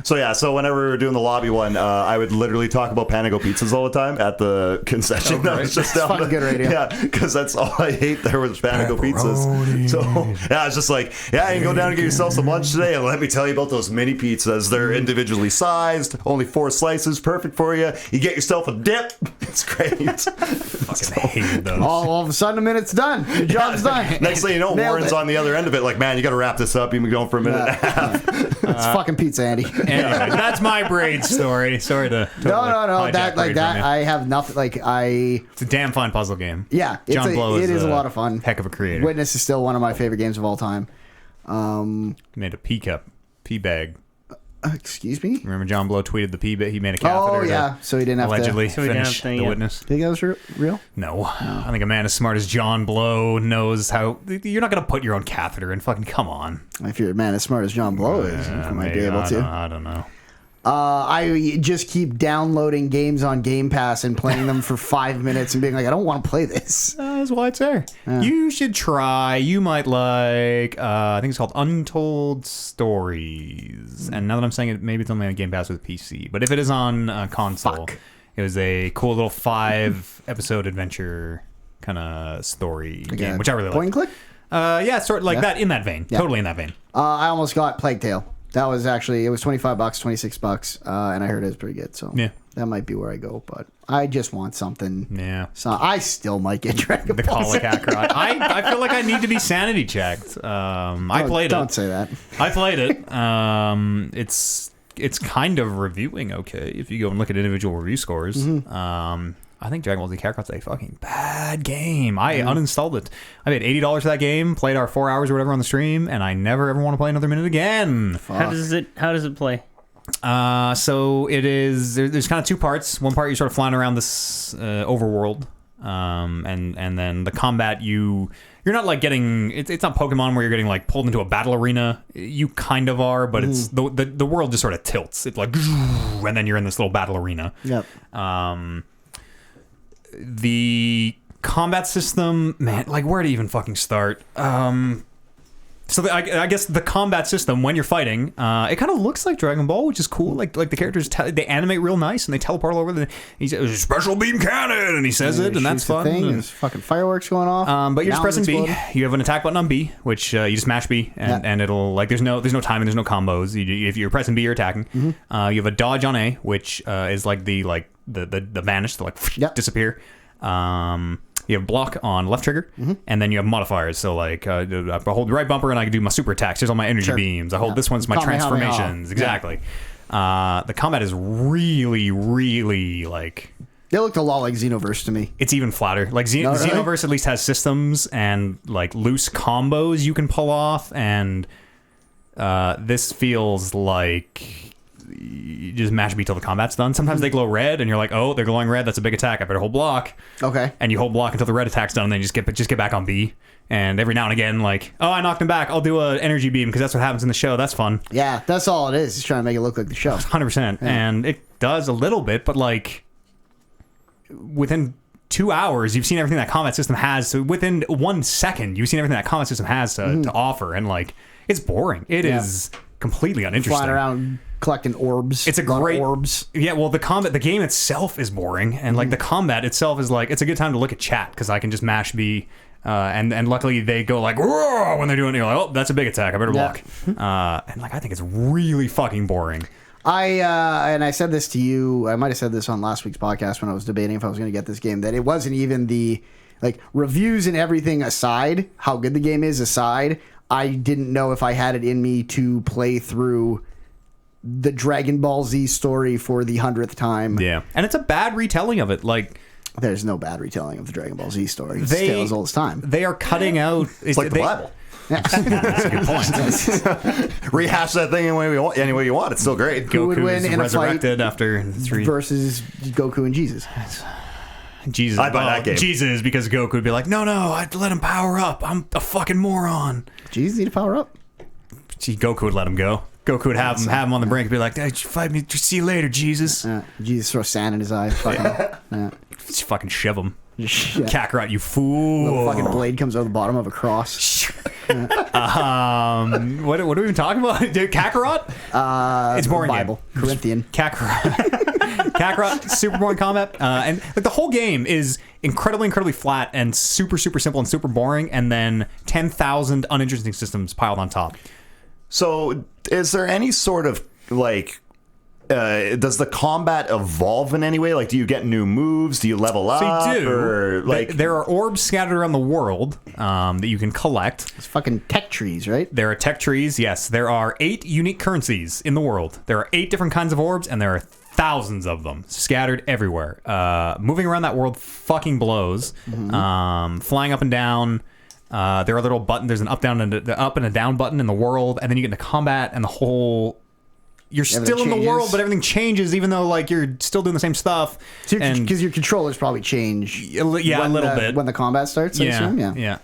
So whenever we were doing the lobby one, I would literally talk about Panago pizzas all the time at the concession. That was just down fucking good radio. Yeah, because that's all I ate there was Panago pizzas. So yeah, I was just like, yeah, you can go down and get yourself some lunch today, and let me tell you about those mini pizzas. They're individually sized, only 4 slices, perfect for you. You get yourself a dip. It's great. Fucking hated those. All of a sudden, a minute's done. Your job's done. Next thing you know, Nailed Warren's it. on the other end of it. Like, man, you got to wrap this up. You've been going for a minute and a half. It's fucking pizza, Andy. Anyway, that's my braid story. Sorry to No. hijack That like braid that. from you. I have nothing. Like It's a damn fine puzzle game. Yeah, John Blow it is is a lot of fun. Heck of a creator. Witness is still one of my favorite games of all time. Made a pee cup, pee bag. Excuse me. Remember John Blow tweeted the pee bag? He made a catheter. Oh yeah, so he didn't have Allegedly to. So he didn't finish have to, the yeah. Witness. Think that was real? No. I think a man as smart as John Blow knows how. You're not going to put your own catheter in. Fucking come on. If you're a man as smart as John Blow is, you might be Maybe. able to. I don't know. I just keep downloading games on Game Pass and playing them for 5 minutes and being like, I don't want to play this. That's why it's there. You should try. You might like. I think it's called Untold Stories. And now that I'm saying it, maybe it's only on Game Pass with PC. But if it is on console, it was a cool little 5-episode adventure kind of story game, which I really Point and like. click? Yeah, sort of like that, in that vein. Yeah. Totally in that vein. I almost got Plague Tale. That was actually, it was $25, $26, and I heard it was pretty good. So Yeah. that might be where I go. But I just want something. Yeah. So I still might get Dragon The Ball Z. colic Kakarot. I feel like I need to be sanity checked. I played Don't it. say that. I played it. It's kind of reviewing okay if you go and look at individual review scores. I think Dragon Ball Z Kakarot's a fucking bad game. I uninstalled it. I paid $80 for that game, played our 4 hours or whatever on the stream, and I never ever want to play another minute again. How does it play? So it is. There's kind of 2 parts. One part you're sort of flying around this overworld, and then the combat you're not like getting. It's not Pokemon where you're getting like pulled into a battle arena. You kind of are, but it's the world just sort of tilts. It's like, and then you're in this little battle arena. Yep. The combat system, man, like where to even fucking start? So I guess the combat system when you're fighting, it kind of looks like Dragon Ball, which is cool. Like the characters, they animate real nice and they teleport all over. He says special beam cannon, and he says it, and that's Shoots the fun. thing, And- there's fucking fireworks going off. but you're just pressing Mountains B. exploding. You have an attack button on B, which you just mash B, and it'll like there's no timing, there's no combos. If you're pressing B, you're attacking. You have a dodge on A, which is like the vanish, to like Yep. disappear. You have block on left trigger, and then you have modifiers. So like I hold the right bumper and I can do my super attacks. Here's all my energy Sure. beams. I hold Yeah. this one's my Kamehameha. transformations. Exactly. The combat is really, really like. They looked a lot like Xenoverse to me. It's even flatter. Like really? Xenoverse at least has systems and like loose combos you can pull off, and this feels like you just mash B till the combat's done. Sometimes they glow red, and you're like, oh, they're glowing red. That's a big attack. I better hold block. Okay. And you hold block until the red attack's done, and then you just get back on B. And every now and again, like, oh, I knocked him back. I'll do an energy beam because that's what happens in the show. That's fun. Yeah, that's all it is. It's trying to make it look like the show. 100%. And it does a little bit, but like within 2 hours, you've seen everything that combat system has. So within 1 second, you've seen everything that combat system has to offer. And like, it's boring. It is completely uninteresting. Flying around collecting orbs. It's a lot of great orbs. Yeah, well, the game itself is boring, and like the combat itself is like it's a good time to look at chat because I can just mash B And luckily they go like, "Whoa," when they're doing it. You're like, oh, that's a big attack. I better block. And like I think it's really fucking boring. And I said this to you. I might have said this on last week's podcast when I was debating if I was going to get this game. That it wasn't even the like reviews and everything aside, how good the game is aside. I didn't know if I had it in me to play through the Dragon Ball Z story for the 100th time. Yeah, and it's a bad retelling of it. Like, there's no bad retelling of the Dragon Ball Z story. It's still as old as time. They are cutting out. It's like the Bible. That's a good point. Rehash that thing any way you want. It's still great. Who would Goku win is in a resurrected fight after 3 versus Goku and Jesus? Jesus. I'd buy that game. Jesus, because Goku would be like, no, I'd let him power up. I'm a fucking moron. Jesus need to power up. See, Goku would let him go. Goku would have him on the brink and be like, hey, fight me. See you later, Jesus. Jesus throw sand in his eye. Just fucking shove him. Yeah. Kakarot, you fool. The fucking blade comes out the bottom of a cross. What are we even talking about? Dude, Kakarot? It's boring. Bible. Game. Corinthian. Kakarot, super boring combat. And like the whole game is incredibly flat and super simple and super boring, and then 10,000 uninteresting systems piled on top. So, is there any sort of like? Does the combat evolve in any way? Like, do you get new moves? Do you level up? So you do. Or, like, there are orbs scattered around the world that you can collect. It's fucking tech trees, right? There are tech trees, yes. There are 8 unique currencies in the world. There are 8 different kinds of orbs, and there are thousands of them scattered everywhere. Moving around that world fucking blows. Flying up and down. There are little buttons. There's an up and a down button in the world, and then you get into combat, and the whole... You're still in the world, but everything changes, even though like you're still doing the same stuff. Because your controllers probably change. Yeah, a little bit when the combat starts. I assume. Yeah.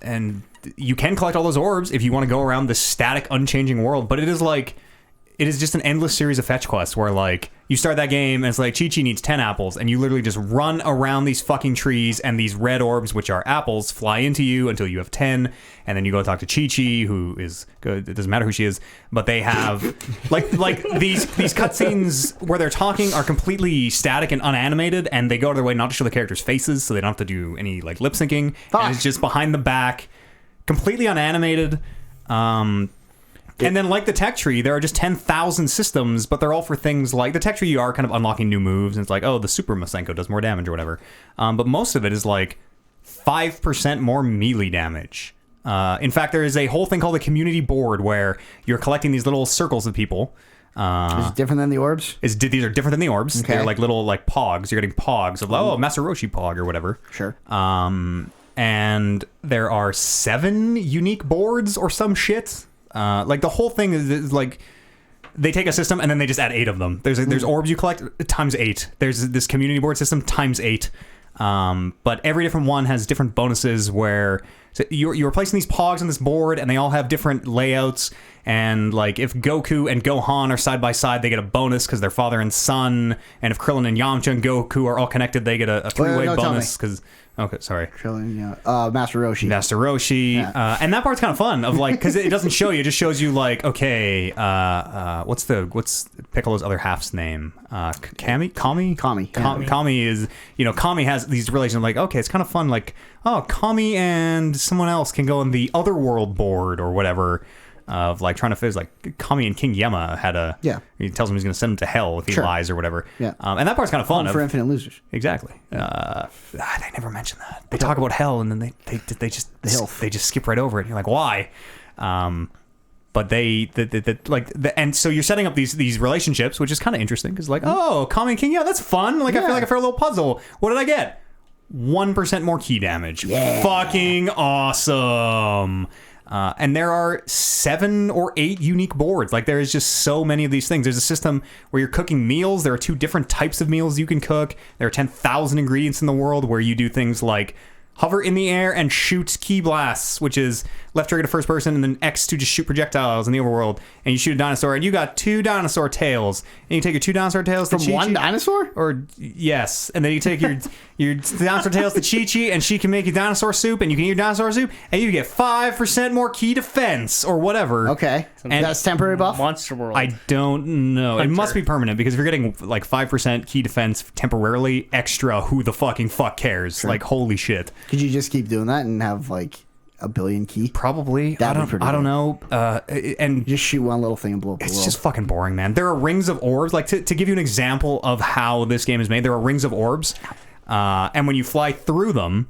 And you can collect all those orbs if you want to go around this static, unchanging world. But it is just an endless series of fetch quests where like you start that game and it's like Chi-Chi needs 10 apples, and you literally just run around these fucking trees, and these red orbs, which are apples, fly into you until you have 10, and then you go talk to Chi-Chi, who is good. It doesn't matter who she is, but they have like these cutscenes where they're talking are completely static and unanimated, and they go out of their way not to show the characters' faces, so they don't have to do any like lip syncing. And it's just behind the back, completely unanimated. And then, like the tech tree, there are just 10,000 systems, but they're all for things like the tech tree. You are kind of unlocking new moves, and it's like, oh, the Super Masenko does more damage or whatever. But most of it is like 5% more melee damage. In fact, there is a whole thing called a community board where you're collecting these little circles of people. Is it different than the orbs? These are different than the orbs. Okay. They're like little like pogs. You're getting pogs of Master Roshi pog or whatever. Sure. And there are 7 unique boards or some shit. Like the whole thing is like they take a system and then they just add 8 of them. There's orbs you collect times 8. There's this community board system times 8. But every different one has different bonuses where you're placing these pogs on this board, and they all have different layouts. And like if Goku and Gohan are side by side, they get a bonus because they're father and son. And if Krillin and Yamcha and Goku are all connected, they get a 3-way bonus because. Okay, sorry. Master Roshi. Yeah. And that part's kind of fun of like, because it doesn't show you, it just shows you like, okay, what's Piccolo's other half's name? Kami? Kami is, Kami has these relations like, okay, it's kind of fun. Like, oh, Kami and someone else can go on the other world board or whatever. Of like trying to fizz like Kami and King Yema had he tells him he's going to send him to hell if he lies or whatever. Yeah. And that part's kind of fun. For infinite losers. Exactly. They never mention that. They talk about hell and then they just skip right over it. You're like, why? But and so you're setting up these relationships, which is kind of interesting because like, oh, Kami and King, that's fun. Like I feel like a fair little puzzle. What did I get? 1% more key damage. Yeah. Fucking awesome. And there are 7 or 8 unique boards. Like there is just so many of these things. There's a system where you're cooking meals. There are 2 different types of meals you can cook. There are 10,000 ingredients in the world where you do things like hover in the air and shoot key blasts, which is left trigger to first person and then X to just shoot projectiles in the overworld. And you shoot a dinosaur and you got 2 dinosaur tails. And you take your 2 dinosaur tails from to Chi-Chi. One dinosaur? Or yes. And then you take your dinosaur tails to Chi-Chi and she can make you dinosaur soup and you can eat your dinosaur soup and you get 5% more key defense or whatever. Okay. And that's temporary buff? Monster World. I don't know. Hunter. It must be permanent because if you're getting like 5% key defense temporarily extra, who the fuck cares? Sure. Like holy shit. Could you just keep doing that and have like a billion key? Probably. That'd be pretty I don't good. know. And Just shoot one little thing and blow up the it's world. just fucking boring, man. There are rings of orbs. Like, to give you an example of how this game is made, there are rings of orbs. And when you fly through them,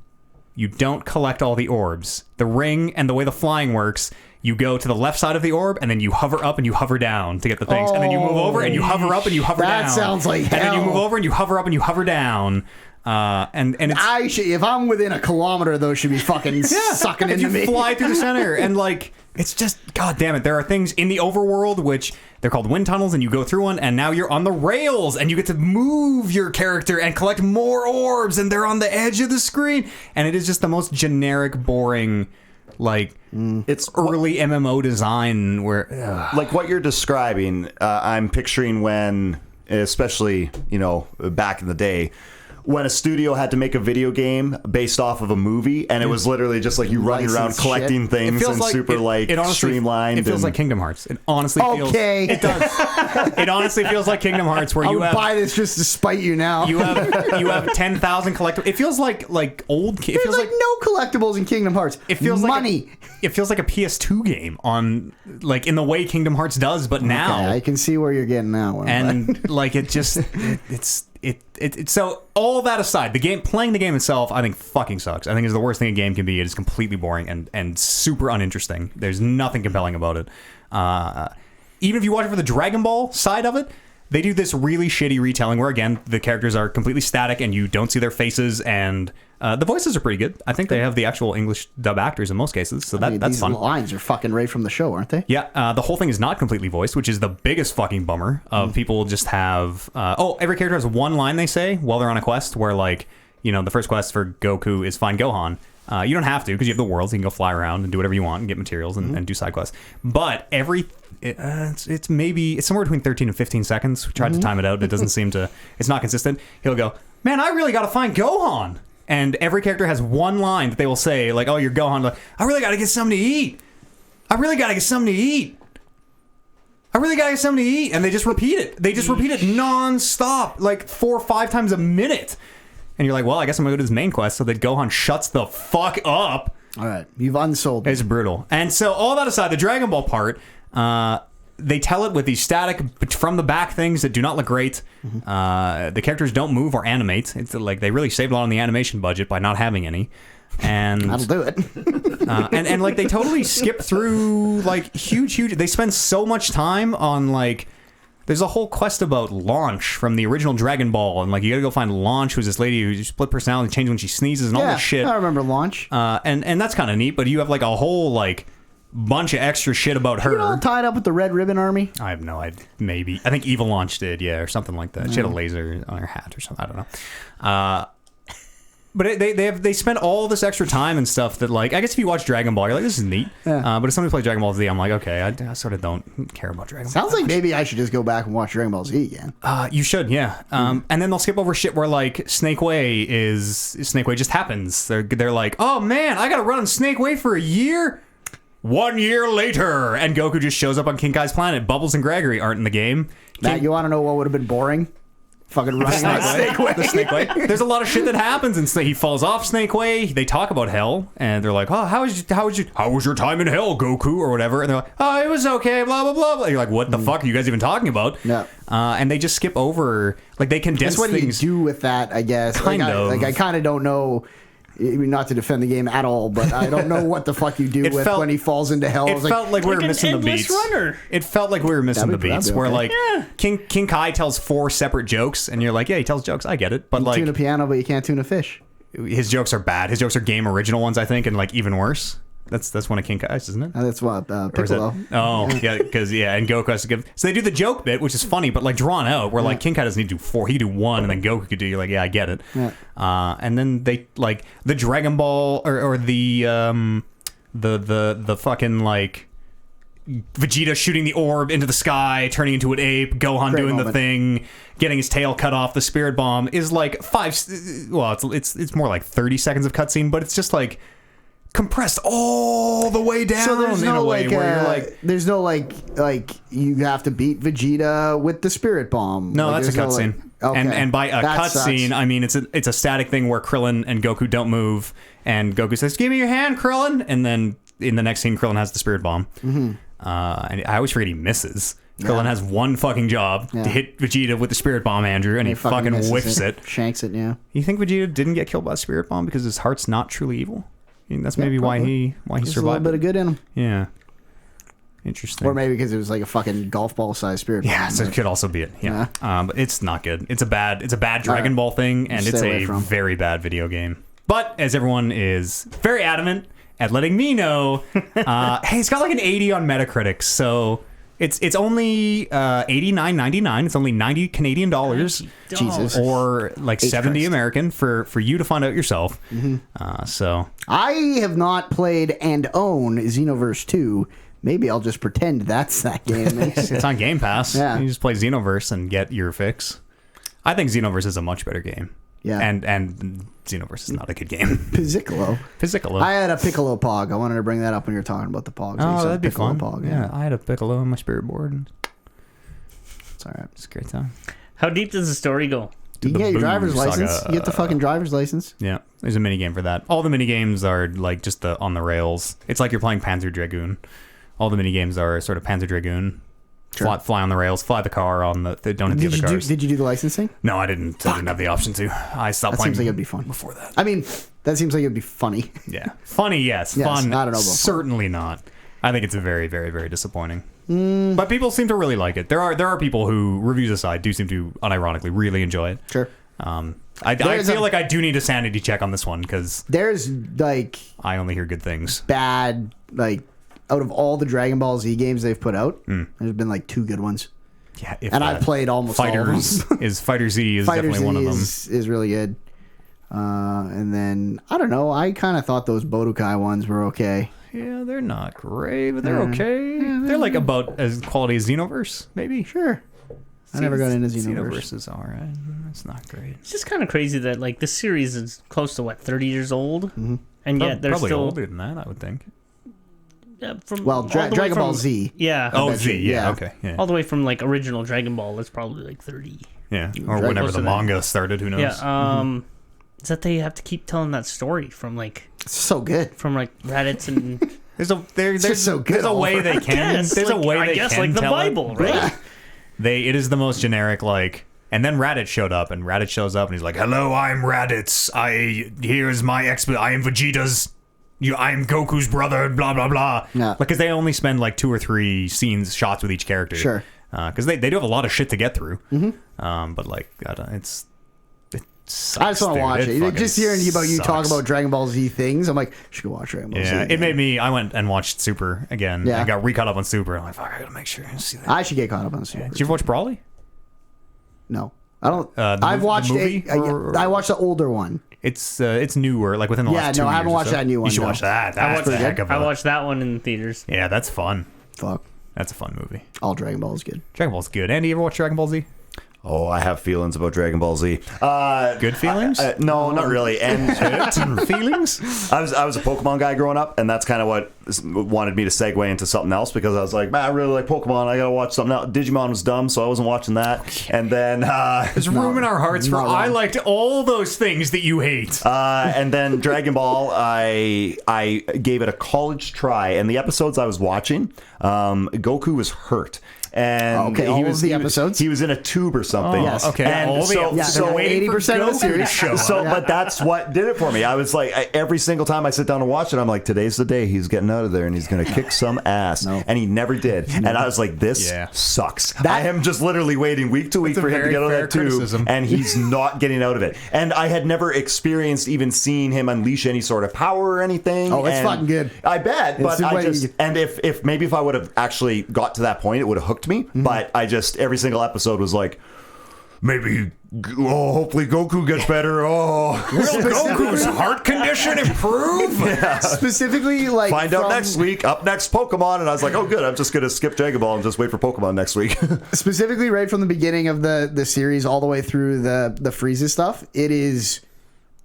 you don't collect all the orbs. The ring and the way the flying works, you go to the left side of the orb, and then you hover up and you hover down to get the things. And then you move over and you hover up and you hover down. That sounds like And then you hell. move over and you hover up and you hover down. And it's... If I'm within a kilometer, those should be fucking sucking into you me. fly through the center, and like, it's just, god damn it. There are things in the overworld which they're called wind tunnels, and you go through one, and now you're on the rails, and you get to move your character and collect more orbs, and they're on the edge of the screen, and it is just the most generic, boring, like, it's early MMO design where, Like what you're describing, I'm picturing when, especially, back in the day, when a studio had to make a video game based off of a movie, and it was literally just like you running around Licensed collecting shit. things and super it honestly, streamlined. It feels and- like Kingdom Hearts. It honestly feels. Okay. It does. It honestly feels like Kingdom Hearts, where I you would have buy this just to spite you now. you have 10,000 collectibles. It feels like old. It There's feels like no collectibles in Kingdom Hearts. It feels money. like it feels like a PS2 game on, like, in the way Kingdom Hearts does, but now. Okay, I can see where you're getting now. And like, it just it's so, all that aside, playing the game itself, I think fucking sucks. I think it's the worst thing a game can be. It is completely boring and super uninteresting. There's nothing compelling about it. Even if you watch it for the Dragon Ball side of it, they do this really shitty retelling where, again, the characters are completely static and you don't see their faces, and the voices are pretty good. I think they have the actual English dub actors in most cases, so that's these fun. lines are fucking right from the show, aren't they? Yeah, the whole thing is not completely voiced, which is the biggest fucking bummer. Of people just have every character has one line they say while they're on a quest, where, like, the first quest for Goku is find Gohan. You don't have to, because you have the worlds. You can go fly around and do whatever you want and get materials and do side quests. But it's somewhere between 13 and 15 seconds. We tried to time it out. It doesn't seem to. It's not consistent. He'll go, man, I really got to find Gohan. And every character has one line that they will say, like, oh, you're Gohan. Like, I really got to get something to eat. I really got to get something to eat. I really got to get something to eat. And they just repeat it. They just repeat it nonstop, like 4 or 5 times a minute. And you're like, well, I guess I'm going to go to this main quest so that Gohan shuts the fuck up. All right, you've unsold me. It's brutal. And so, all that aside, the Dragon Ball part, they tell it with these static from the back things that do not look great. The characters don't move or animate. It's like they really saved a lot on the animation budget by not having any. And That'll do it. and like, they totally skip through, like, huge. They spend so much time on, like, there's a whole quest about Launch from the original Dragon Ball, and, like, you gotta go find Launch, who's this lady who split personality, changes when she sneezes, and all this shit. I remember Launch. And that's kind of neat, but you have, like, a whole, like, bunch of extra shit about her. You all tied up with the Red Ribbon Army. I have no idea. Maybe. I think Eva Launch did, or something like that. She had a laser on her hat or something. I don't know. But they spend all this extra time and stuff that, like, I guess if you watch Dragon Ball, you're like, this is neat. Yeah. But if somebody plays Dragon Ball Z, I'm like, okay, I sort of don't care about Dragon Ball. Sounds like maybe I should just go back and watch Dragon Ball Z again. You should, yeah. And then they'll skip over shit where, like, Snake Way just happens. They're like, oh man, I gotta run on Snake Way for a year. 1 year later, and Goku just shows up on King Kai's planet. Bubbles and Gregory aren't in the game. Matt, you want to know what would have been boring? Fucking running on Snake Way. The Snake Way. There's a lot of shit that happens, and he falls off Snake Way. They talk about hell, and they're like, "Oh, how was your time in hell, Goku, or whatever?" And they're like, "Oh, it was okay." Blah blah blah. You're like, "What the fuck are you guys even talking about?" Yeah. And they just skip over, like, they condense That's what things. you do with that, I guess. Kind of. I kind of don't know. Not to defend the game at all, but I don't know what the fuck you do when he falls into hell. It felt like we were an missing the endless beats. runner. It felt like we were missing the beats. that'd be Where, okay. like, King Kai tells 4 separate jokes, and you're like, yeah, he tells jokes. I get it, but, you like, tune a piano, but you can't tune a fish. his jokes are bad. His jokes are game original ones, I think, and, like, even worse. That's one of King Kai's, isn't it? That's what Or is it- Piccolo. Oh, yeah, because, and Goku has to give. So they do the joke bit, which is funny, but, like, drawn out, where, like, King Kai doesn't need to do 4. He could do 1, and then Goku could do, you're like, yeah, I get it. Yeah. And then they, like, the Dragon Ball, or the fucking, like, Vegeta shooting the orb into the sky, turning into an ape, Gohan Great doing the moment. thing, getting his tail cut off, the spirit bomb is like 5. Well, it's more like 30 seconds of cutscene, but it's just like compressed all the way down. So there's in no a way like, where you're like, there's no like you have to beat Vegeta with the spirit bomb. no, Like, that's a there's no, cutscene. like- Okay. And by a That sucks. cutscene, I mean it's a static thing where Krillin and Goku don't move, and Goku says, "Give me your hand, Krillin," and then in the next scene, Krillin has the spirit bomb. Mm-hmm. And I always forget he misses. Krillin has one fucking job to hit Vegeta with the spirit bomb, Andrew, and he fucking whiffs it. Shanks it, yeah. You think Vegeta didn't get killed by the spirit bomb because his heart's not truly evil? I mean, that's maybe why he There's survived. a little bit of good in him. Yeah. Interesting. Or maybe because it was like a fucking golf ball sized spirit bomb. Yeah, so it could also be it. Yeah. But it's not good. It's a bad Dragon Ball thing, and it's a very bad video game. But as everyone is very adamant at letting me know, hey, it's got like an 80 on Metacritic, so it's only $89.99. It's only 90 Canadian dollars. Jesus. Or like 70 Christ. American for you to find out yourself. So I have not played and own Xenoverse 2. Maybe I'll just pretend that's that game. it's on Game Pass. Yeah. You just play Xenoverse and get your fix. I think Xenoverse is a much better game. Yeah. And Xenoverse is not a good game. Piccolo. Piccolo. I had a Piccolo Pog. I wanted to bring that up when you were talking about the Pogs. Oh, that'd be Piccolo fun. Pog, yeah, I had a Piccolo on my spirit board. It's all right. It's a great time. How deep does the story go? You can get your driver's Boo Saga. license. You get the fucking driver's license. Yeah, there's a mini game for that. All the mini games are like just on the rails. It's like you're playing Panzer Dragoon. All the mini games are sort of Panzer Dragoon. Sure. Fly on the rails, fly the car on the. They don't hit the other cars. Did you do the licensing? No, I didn't. I didn't have the option to. I stopped That playing. seems like it'd be fun before that. I mean, that seems like it'd be funny. Yeah, funny, yes. Yes, Fun, I don't know about fun. certainly not. I think it's a very, very, very disappointing. But people seem to really like it. There are people who, reviews aside, do seem to unironically really enjoy it. Sure. I feel like I do need a sanity check on this one because There's like I only hear good things. bad, like out of all the Dragon Ball Z games they've put out, there's been like 2 good ones. Yeah, And I've played almost all of Fighters them. Fighter Z is Fighter definitely Z one of them. is really good. And then I don't know. I kind of thought those Budokai ones were okay. Yeah, they're not great, but they're okay. They're like about as quality as Xenoverse, maybe. Sure. I never got into Xenoverse. Xenoverse is all right. It's not great. It's just kind of crazy that like this series is close to 30 years old, and yet they're Probably still older than that, I would think. from Well, all the way Dragon Ball from- Z. Yeah. Oh, bet Z, you, yeah, yeah. okay. Yeah. All the way from like original Dragon Ball, it's probably like 30. Yeah, or whenever Close the to that. manga started, who knows? Yeah. Is that they have to keep telling that story from like It's so good. Raditz and There's just so good there's a all way they can. Yes, There's a like, way I they guess can like the tell it. Bible, right? It is the most generic, like, and then Raditz showed up, and Raditz shows up, and he's like, "Hello, I'm Raditz. Here's my I am Vegeta's. I am Goku's brother. Blah blah blah." Yeah. Because they only spend like 2 or 3 shots with each character. Sure. Because they do have a lot of shit to get through. But like, it sucks, I just want to dude. watch it. fucking Just hearing about you talk sucks. about Dragon Ball Z things, I'm like, should go watch Dragon Ball Z. Yeah, again. it made me. I went and watched Super again. Yeah. I got re-caught up on Super. I'm like, fuck, I gotta make sure I see that. I should get caught up on Super. Did you ever watch Brawly? No, I don't. The I've watched the movie? I watched the older one. It's newer, like within the Yeah, last 2 no, years. I haven't or watched so. that new one, You should no. watch that. That's a pretty heck good. of a. I watched that one in the theaters. Yeah, that's fun. Fuck, That's a fun movie. all Dragon Ball is good. Dragon Ball's good. Andy, you ever watch Dragon Ball Z? Oh, I have feelings about Dragon Ball Z. Good feelings? No, not really. And Feelings? I was a Pokemon guy growing up, and that's kind of what wanted me to segue into something else because I was like, man, I really like Pokemon. I gotta watch something else. Digimon was dumb, so I wasn't watching that. And then There's room in our hearts for not I wrong. liked all those things that you hate. and then Dragon Ball, I gave it a college try, and the episodes I was watching, Goku was hurt. And Okay, all of the episodes? He was in a tube or something. Yes. Okay, And all the so, Yeah, so waiting for 80% of the Goku to series. show up. So, but that's what did it for me. I was like, every single time I sit down and watch it, I'm like, today's the day he's getting out of there and he's going to kick some ass. No. And he never did. And I was like, this Yeah. sucks. I am just literally waiting week to week That's a for him to very get out of fair that tube. criticism. And he's not getting out of it. And I had never experienced even seeing him unleash any sort of power or anything. Oh, it's And fucking good. I bet. But the I way just, you- and if maybe if I would have actually got to that point, it would have hooked me. But I just, every single episode was like, maybe, hopefully Goku gets better. Oh, Will Goku's heart condition improve? Specifically, like find out from- next week. Up next, Pokemon. And I was like, oh, good. I'm just going to skip Dragon Ball and just wait for Pokemon next week. Specifically, right from the beginning of the series all the way through the Frieza stuff, it is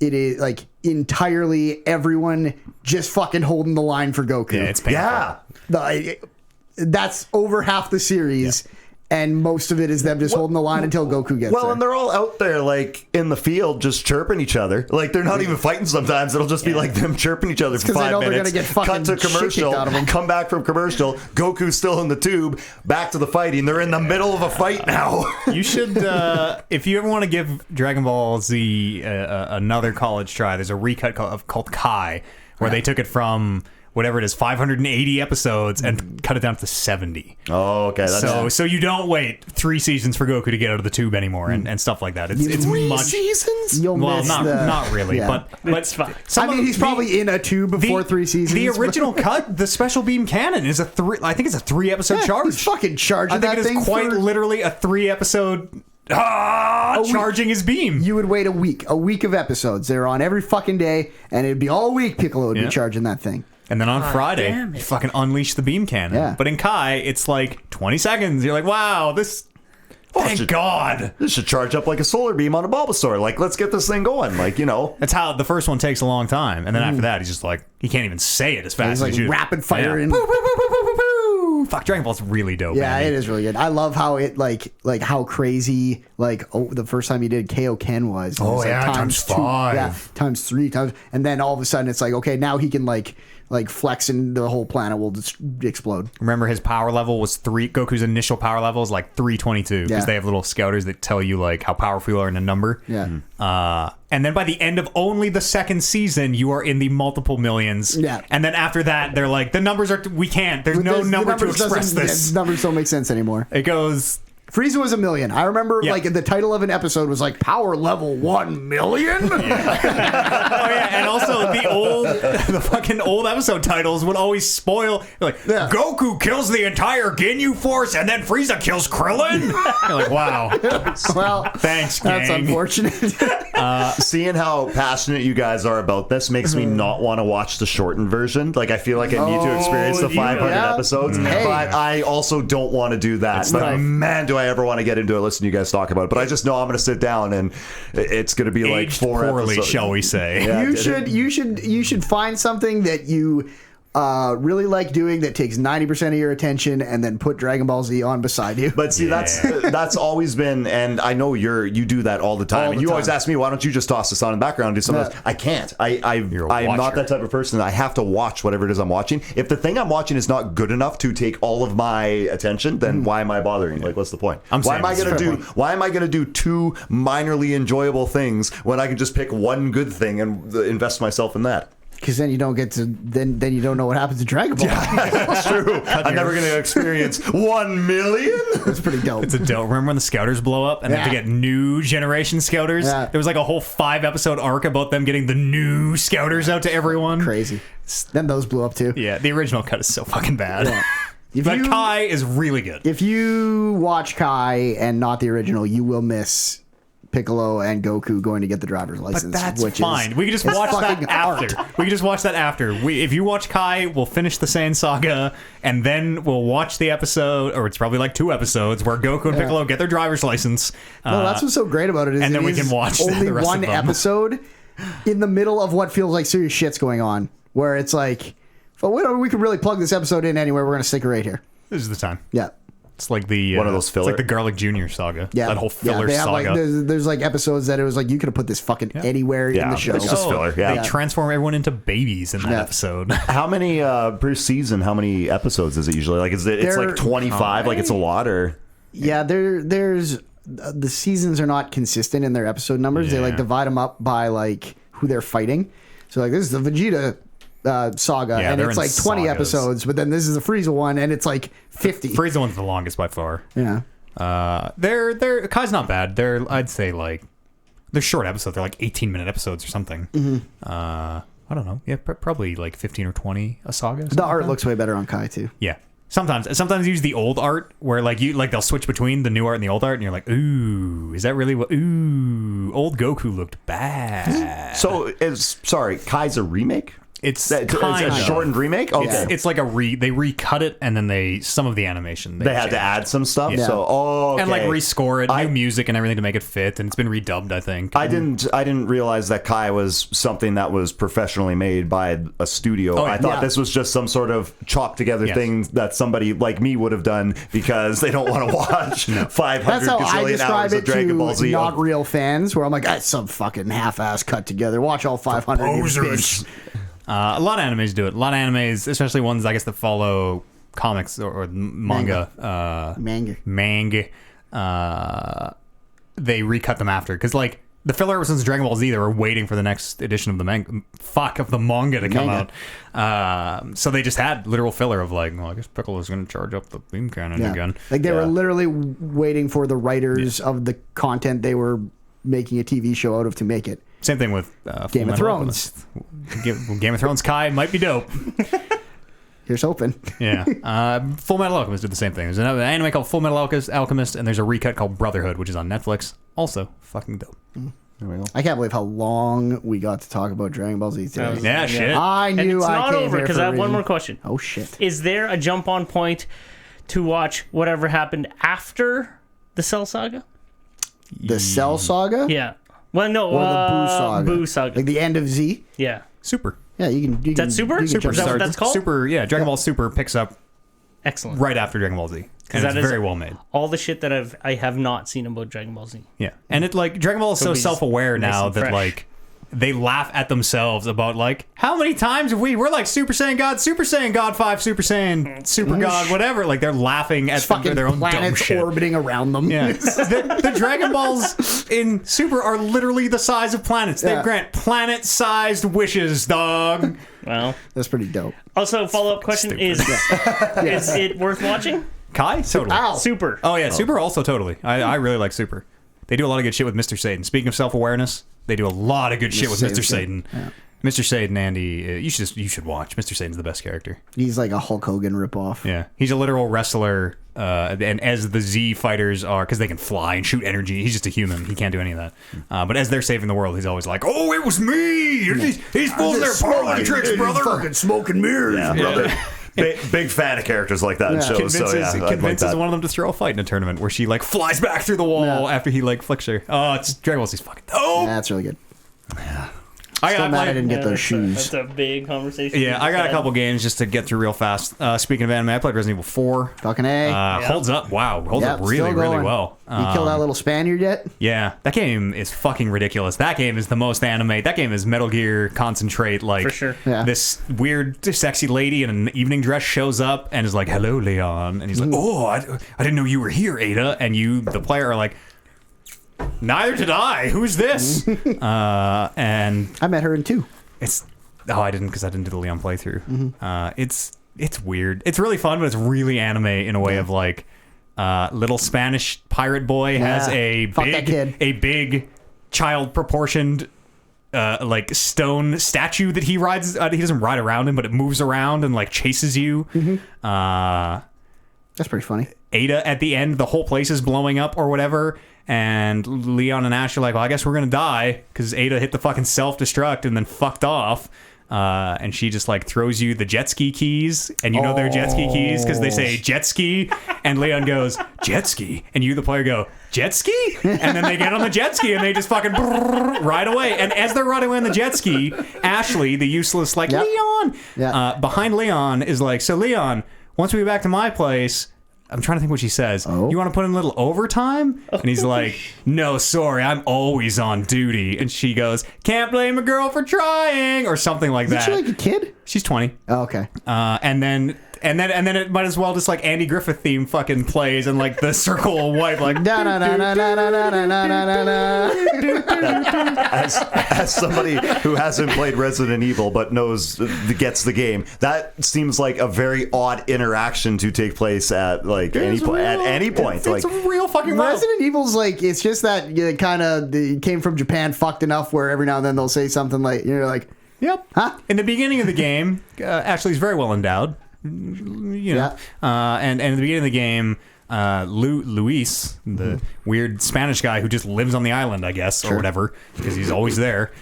like entirely everyone just fucking holding the line for Goku. Yeah, it's painful. yeah. That's over half the series. and most of it is them just holding the line until Goku gets Well, there. and they're all out there, like, in the field, just chirping each other. Like, they're not even fighting sometimes. It'll just be, like, them chirping each other for 'cause they 5 know they're minutes. gonna get fucking Cut to shit kicked commercial, out of them. come back from commercial, Goku's still in the tube, back to the fighting. They're in the middle of a fight now. You should, if you ever want to give Dragon Ball Z another college try, there's a recut called Kai, where they took it from whatever it is, 580 episodes and cut it down to 70. Oh, okay. So you don't wait 3 seasons for Goku to get out of the tube anymore and stuff like that. It's 3 much seasons? You'll well, miss not really, yeah. but It's fine. some I mean, of he's probably in a tube before 3 seasons. The original cut, the special beam cannon, is I think it's a 3-episode charge. He's fucking charging I think that it thing is quite for- literally a 3-episode charging his beam. You would wait a week of episodes. They're on every fucking day, and it'd be all week Piccolo would be Yeah. charging that thing. And then on Friday, damn it. you fucking unleash the beam cannon. Yeah. But in Kai, it's like 20 seconds. You're like, wow, this... Thank should- God. This should charge up like a solar beam on a Bulbasaur. Like, let's get this thing going. Like, you know. That's how the first one takes a long time. And then after that, he's just like, he can't even say it as fast He's as like he should. rapid fire and- Poo, poo, poo, poo, poo, poo, poo. Fuck, Dragon Ball's really dope. Yeah, man. it is really good. I love how it like how crazy the first time you did KO Ken was. It Oh, was, like, yeah, times 5. yeah, times 3 times, and then all of a sudden it's like, okay, now he can like flex and the whole planet will just explode. Remember his power level was 3. Goku's initial power level is like 322 because Yeah. they have little scouters that tell you like how powerful you are in a number. Yeah. And then by the end of only the second season, you are in the multiple millions. Yeah. And then after that, they're like, the numbers are, we can't. There's no The number to numbers express doesn't- this. yeah, numbers don't make sense anymore. It goes. Frieza was 1 million. I remember Yeah. like the title of an episode was like power level 1 million. Oh yeah, and also the fucking old episode titles would always spoil. Like Yeah. Goku kills the entire Ginyu Force, and then Frieza kills Krillin. You're like, wow, Well, thanks, that's gang. unfortunate. Seeing how passionate you guys are about this makes me not want to watch the shortened version. Like, I feel like I need to experience the 500 yeah. episodes, Hey. but I also don't want to do that. But right. man, do I ever want to get into it, listen to you guys talk about it. But I just know I'm going to sit down and it's going to be like Aged 4 poorly, episodes. shall we say? Yeah, you should find something that you really like doing that takes 90% of your attention, and then put Dragon Ball Z on beside you. But see, that's always been, and I know you do that all the time. All And the you always time. ask me, why don't you just toss this on in the background and do something else? I can't. You're a I'm not watcher. that type of person. I have to watch whatever it is I'm watching. If the thing I'm watching is not good enough to take all of my attention, then why am I bothering? Like, what's the point? Why am I going to do 2 minorly enjoyable things when I can just pick one good thing and invest myself in that? Because then you don't get to then you don't know what happens to Dragon Ball. That's true. I'm never going to experience 1 million. That's pretty dope. It's a dope. Remember when the scouters blow up and they have to Yeah. get new generation scouters? Yeah. There was like a whole 5-episode arc about them getting the new scouters out to everyone. Crazy. Then those blew up too. Yeah, the original cut is so fucking bad. Yeah. If But you- Kai is really good. If you watch Kai and not the original, you will miss Piccolo and Goku going to get the driver's license. But that's which fine. Is, We can just it's watch that fucking art. after. We can just watch that after. If you watch Kai, we'll finish the Saiyan saga, and then we'll watch the episode, or it's probably like 2 episodes, where Goku and Piccolo get their driver's license. No, that's what's so great about it. Is and then it we is can watch only the rest one of them. episode in the middle of what feels like serious shit's going on, where it's like, well, we could really plug this episode in anywhere. We're going to stick it right here. This is the time. Yeah. It's like the One of those It's filler- like the Garlic Jr. saga. Yeah, That whole filler they have saga. like there's like episodes that it was like you could have put this fucking anywhere in Yeah, the show. it's just filler. Yeah. They transform everyone into babies in that Yeah. episode. How many per season? How many episodes is it usually? Like, it's They're- like 25. Like, it's a lot, or Yeah, there's the seasons are not consistent in their episode numbers. They like Yeah. divide them up by like who they're fighting. So like this is the Vegeta saga, Yeah, and they're it's in like 20 sagas. episodes. But then this is the Frieza one, and it's like 50. Frieza one's the longest by far. Yeah. They're Kai's not bad. I'd say like they're short episodes. They're like 18-minute episodes or something. I don't know. Yeah, probably like 15 or 20 a saga. The art looks way better on Kai too. Yeah. Sometimes use the old art where like they'll switch between the new art and the old art, and you're like, ooh, is that really what? Ooh, old Goku looked bad. so? Sorry, Kai's a remake. It's It's kind a of. shortened remake. Okay, It's like they recut it and then some of the animation they had changed. to add some stuff. Yeah. So okay. And like rescore it, new music and everything to make it fit, and it's been redubbed, I think. I didn't realize that Kai was something that was professionally made by a studio. Oh, I thought yeah. this was just some sort of chopped together thing that somebody like me would have done because they don't want to watch 500 That's how I gazillion describe hours it of Dragon Ball to Z. not real fans, where I'm like, that's some fucking half-ass cut together. Watch all 500. you bitch. A lot of animes do it. A lot of animes, especially ones I guess that follow comics or manga. They recut them after because like the filler ever since Dragon Ball Z, they were waiting for the next edition of the manga to come out. So they just had literal filler of like, well, I guess Piccolo's going to charge up the beam cannon again. Like they were literally waiting for the writers of the content they were making a TV show out of to make it. Same thing with Game of Thrones. Game of Thrones Kai might be dope. Here's hoping. Yeah. Full Metal Alchemist did the same thing. There's another anime called Full Metal Alchemist, and there's a recut called Brotherhood, which is on Netflix. Also fucking dope. There we go. I can't believe how long we got to talk about Dragon Ball Z today. Yeah, shit. I And knew it's I not came over here because for I a have one reason. more question. Oh shit! Is there a jump on point to watch whatever happened after the Cell Saga? The Cell Saga, Yeah. Well, no. or the Boo Saga, Boo Saga. like the end of Z. Yeah. Super. Yeah, you can. Is that Super? You can Super jump Is that what start. that's called? Super, yeah. Dragon Ball Super picks up Excellent. right after Dragon Ball Z. And that it's is- very well made. All the shit that I have not seen about Dragon Ball Z. Yeah. And it like Dragon Ball is so be just self-aware nice now and that fresh. like they laugh at themselves about like how many times have we're like Super Saiyan God 5, Super Saiyan, Super God, whatever. Like they're laughing at Fucking their own dumb planets shit. orbiting around them. Yeah. the Dragon Balls in Super are literally the size of planets. They Yeah. grant planet-sized wishes, dog. Well. That's pretty dope. Also, follow-up question is it worth watching? Kai? Totally. Ow. Super. Oh, yeah. Super also totally. I really like Super. They do a lot of good shit with Mr. Satan. Speaking of self-awareness, they do a lot of good shit with Mr. Satan's Satan. good. Yeah. Mr. Satan, Andy, you should watch. Mr. Satan's the best character. He's like a Hulk Hogan ripoff. Yeah. He's a literal wrestler, and as the Z fighters are, because they can fly and shoot energy, he's just a human. He can't do any of that. But as they're saving the world, he's always like, oh, it was me! He's pulling their parlor tricks, brother! Fucking smoke and mirrors, brother. Big fan of characters like that in shows. So yeah, I'd like Convinces that. one of them to throw a fight in a tournament where she like flies back through the wall after he like flicks her. Oh, it's Dragon Ball Z's fucking dope. That's really good. I Still mad I didn't get those That's shoes. a big conversation. Yeah, I got a couple games just to get through real fast. Speaking of anime, I played Resident Evil 4. Fucking A. Holds up. Wow. Holds Yep, up really, still really going. well. You kill that little Spaniard yet? Yeah, that game is fucking ridiculous. That game is the most anime. That game is Metal Gear concentrate. Like, For sure. Yeah. this weird, sexy lady in an evening dress shows up and is like, hello, Leon. And he's like, oh, I didn't know you were here, Ada. And you, the player, are like, neither did I. Who's this? And I met her in 2. it's... Oh, I didn't, because I didn't do the Leon playthrough. It's weird. It's really fun, but it's really anime in a way of like... little Spanish pirate boy has a Fuck that kid. big child proportioned like stone statue that he rides. He doesn't ride around in, but it moves around and like chases you. That's pretty funny. Ada at the end, the whole place is blowing up or whatever. And Leon and Ash are like, well, I guess we're going to die because Ada hit the fucking self-destruct and then fucked off. And she just like throws you the jet ski keys, and you know they're jet ski keys because they say jet ski, and Leon goes jet ski, and you the player go jet ski, and then they get on the jet ski and they just fucking ride away. And as they're riding away on the jet ski, Ashley, the useless like Leon, behind Leon is like, so Leon, once we get back to my place. I'm trying to think what she says. You want to put in a little overtime? And he's like, no, sorry, I'm always on duty. And she goes, can't blame a girl for trying, or something like Is that. she like a kid? She's 20. Oh, okay. And then it might as well just like Andy Griffith theme fucking plays and like the circle of white like As somebody who hasn't played Resident Evil but gets the game, that seems like a very odd interaction to take place at like any point. It's Like real fucking wild. Resident Evil's like, it's just that it kind of came from Japan fucked enough where every now and then they'll say something like, you're like, Yep. Huh? In the beginning of the game, Ashley's very well endowed. You know, and in the beginning of the game, Luis, the weird Spanish guy who just lives on the island, I guess, or whatever, because he's always there.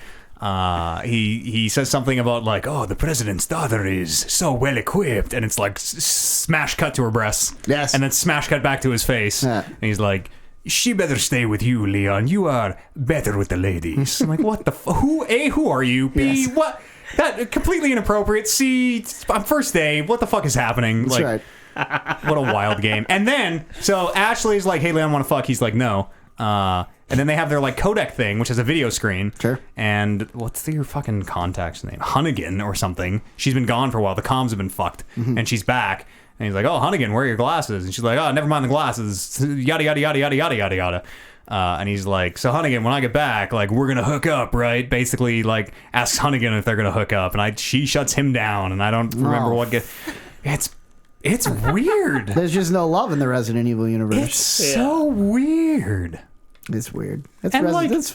he says something about like, oh, the president's daughter is so well equipped, and it's like smash cut to her breasts, Yes. and then smash cut back to his face, and he's like, she better stay with you, Leon. You are better with the ladies. I'm like, what the who are you? B, Yes. what? That completely inappropriate. C, on first day, what the fuck is happening? That's Like, right. what a wild game. And then, so Ashley's like, hey, Leon, want to fuck? He's like, no. And then they have their like codec thing, which is a video screen. Sure. And what's your fucking contact's name? Hunnigan or something. She's been gone for a while. The comms have been fucked. And she's back. And he's like, oh, Hunnigan, where are your glasses? And she's like, oh, never mind the glasses. Yada, yada, yada, yada, yada, yada, yada. And he's like, so Hunnigan, when I get back, like, we're going to hook up, right? Basically, like, asks Hunnigan if they're going to hook up. And she shuts him down. And I don't remember what It's weird. There's just no love in the Resident Evil universe. It's so weird. It's weird. That's And, like, that's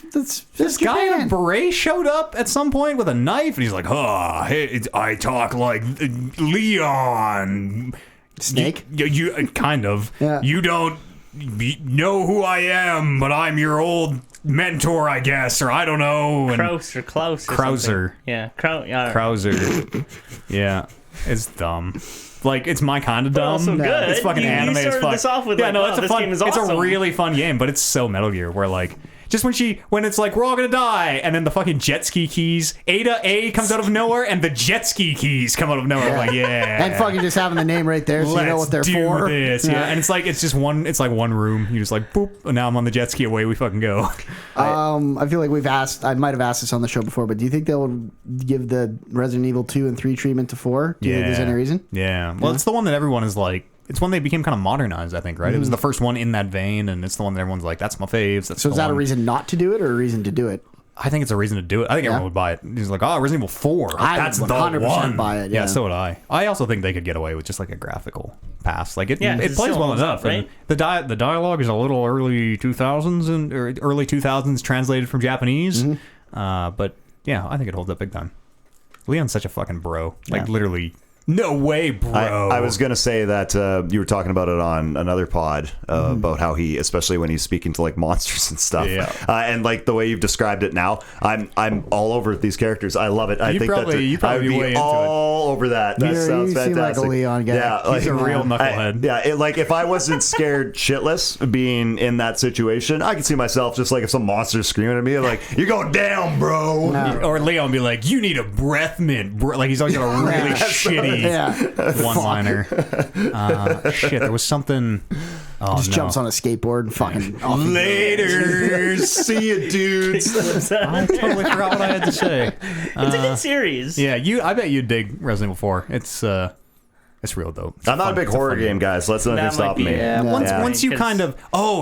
This guy in a Japan. beret showed up at some point with a knife, and he's like, "Oh, hey, I talk like Leon." Snake? You kind of. Yeah. You don't know who I am, but I'm your old mentor, I guess, or I don't know. And Klaus. Krauser. Yeah, Krauser. Yeah, it's dumb. Like, it's my kind of dumb. also good. It's fucking You anime as started fuck. this off with, yeah, like, no, wow, it's a this fun. game is It's a awesome. really fun game, but it's so Metal Gear, where like. Just when it's like, we're all gonna die, and then the fucking jet ski keys, A comes out of nowhere, and the jet ski keys come out of nowhere. Like, yeah. And fucking just having the name right there so you know what they're do for. this. Yeah. And it's like, it's like one room. You just like, boop, and now I'm on the jet ski, away we fucking go. I feel like I might have asked this on the show before, but do you think they'll give the Resident Evil 2 and 3 treatment to 4? Do you think there's any reason? Yeah. Well, it's the one that everyone is like, it's one they became kind of modernized, I think, right? It was the first one in that vein, and it's the one that everyone's like, that's my faves. That's So the is that a one. reason not to do it or a reason to do it? I think it's a reason to do it. I think everyone would buy it. He's like, oh, Resident Evil 4. I That's would the 100% one. buy it, Yeah, yeah. so would I. I also think they could get away with just like a graphical pass. Like, it Yeah, it it's plays still well holds enough. up, right? And the dialogue is a little early 2000s or early 2000s translated from Japanese. But yeah, I think it holds up big time. Leon's such a fucking bro. Like, literally. No way, bro. I was going to say that you were talking about it on another pod about how he, especially when he's speaking to like monsters and stuff, and like the way you've described it now, I'm all over these characters. I love it. I You think probably that I would be way be into all over that. That sounds you fantastic. seem like a Leon guy. Yeah, He's a real knucklehead. like if I wasn't scared shitless being in that situation, I could see myself just like if some monster's screaming at me, like, you're going down, bro. No. Or Leon be like, you need a breath mint. Like, he's always got a really shitty Yeah. one-liner. Shit, there was something. Oh, Just no. jumps on a skateboard and fucking off he goes. Later, see you, dudes. I totally forgot what I had to say. It's a good series. Yeah, I bet you'd dig Resident Evil 4. It's real dope. I'm not a big horror game guy, so that's nothing That stopping might be, me. yeah. Once you 'cause- kind of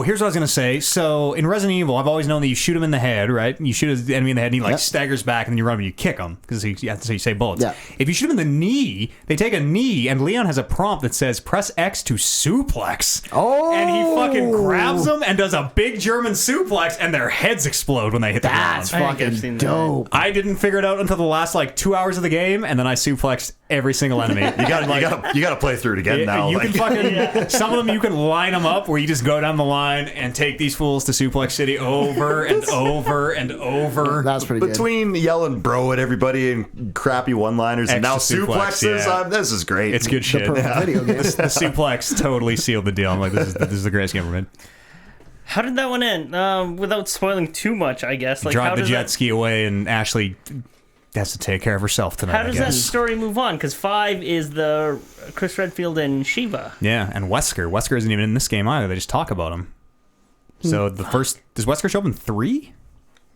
here's what I was gonna say. So in Resident Evil, I've always known that you shoot him in the head, right? You shoot the enemy in the head, and he like Yep. staggers back, and then you run him and you kick him because you have to say bullets. Yeah. If you shoot him in the knee, they take a knee, and Leon has a prompt that says press X to suplex. Oh. and he fucking grabs them and does a big German suplex, and their heads explode when they hit the That's ground. I think I've fucking seen that. dope. I didn't figure it out until the last like 2 hours of the game, and then I suplexed every single enemy. You gotta play through it again now. You like- can fucking some of them you can line them up where you just go down the line and take these fools to Suplex City over and over and over. That's pretty good. Between yelling bro at everybody and crappy one-liners and now Extra suplex, suplexes, yeah. this is great. It's good shit. Perfect video game. The suplex totally sealed the deal. I'm like, this is the greatest game ever made. How did that one end? Without spoiling too much, I guess. Like, how Drive the does jet that, ski away, and Ashley has to take care of herself tonight. how does I that guess. story move on? Because 5 is the Chris Redfield and Shiva. Yeah, and Wesker. Wesker isn't even in this game either. They just talk about him. So the first does Wesker show up in 3?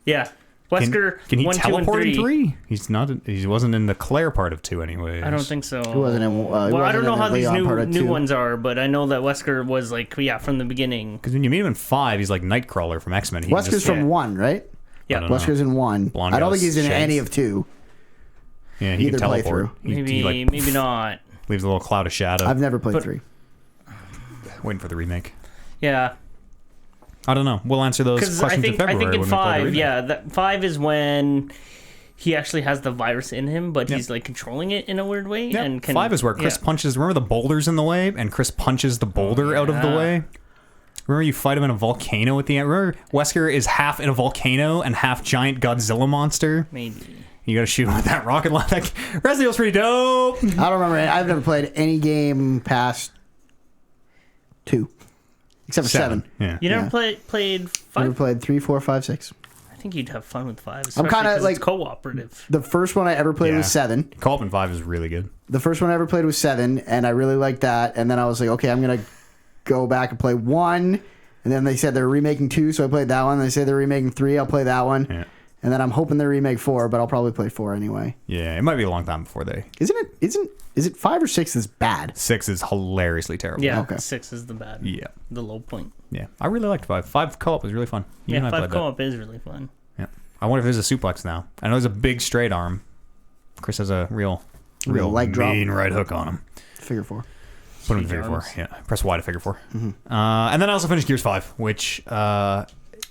Yeah. Wesker, Can he 1, 2, and teleport 3. in 3? He's not. He wasn't in the Claire part of 2, anyways. I don't think so. He wasn't in, he well, I wasn't don't know in how the these Leon part of new 2. ones are, but I know that Wesker was like, from the beginning. Because when you meet him in 5, he's like Nightcrawler from X-Men. He Wesker's just- from yeah. 1, right? Yeah. don't know. Wesker's in 1. Blonde I don't guy think he's in with any shades. of 2. Yeah, he can either teleport. playthrough. Maybe, he maybe not. leaves a little cloud of shadow. I've never played But- 3. Waiting for the remake. Yeah. I don't know. We'll answer those Because questions in I February. think in when we play the 5, remake. yeah, that 5 is when he actually has the virus in him, but he's like controlling it in a weird way. Yeah, And can, 5 is where Chris yeah. punches. Remember the boulder's in the way, and Chris punches the boulder out of the yeah. way. Remember you fight him in a volcano at the end? Remember Wesker is half in a volcano and half giant Godzilla monster? Maybe. You gotta shoot him with that rocket launcher. Resident Evil's pretty dope. I don't remember. I've never played any game past 2. Except for 7. Yeah. You never played 5? Never played 3, 4, 5, 6. I think you'd have fun with 5. I'm Especially kind of 'cause like it's cooperative. The first one I ever played was 7. Co-op in 5 is really good. The first one I ever played was 7, and I really liked that. And then I was like, okay, I'm gonna go back and play 1. And then they said they're remaking 2, so I played that one. They said they're remaking 3, I'll play that one. Yeah. And then I'm hoping they remake 4, but I'll probably play 4 anyway. Yeah, it might be a long time before they. Is it 5 or 6 that's bad? 6 is hilariously terrible. Yeah, Okay. 6 is the bad. Yeah. The low point. Yeah. I really liked 5. 5 co-op was really fun. You and Yeah, I 5 played that. co-op is really fun. Yeah. I wonder if there's a suplex now. I know there's a big straight arm. Chris has a real leg drop. mean right hook on him. Figure 4. Put him in Sweet figure 4. arms. Yeah. Press Y to figure 4. And then I also finished Gears 5, which I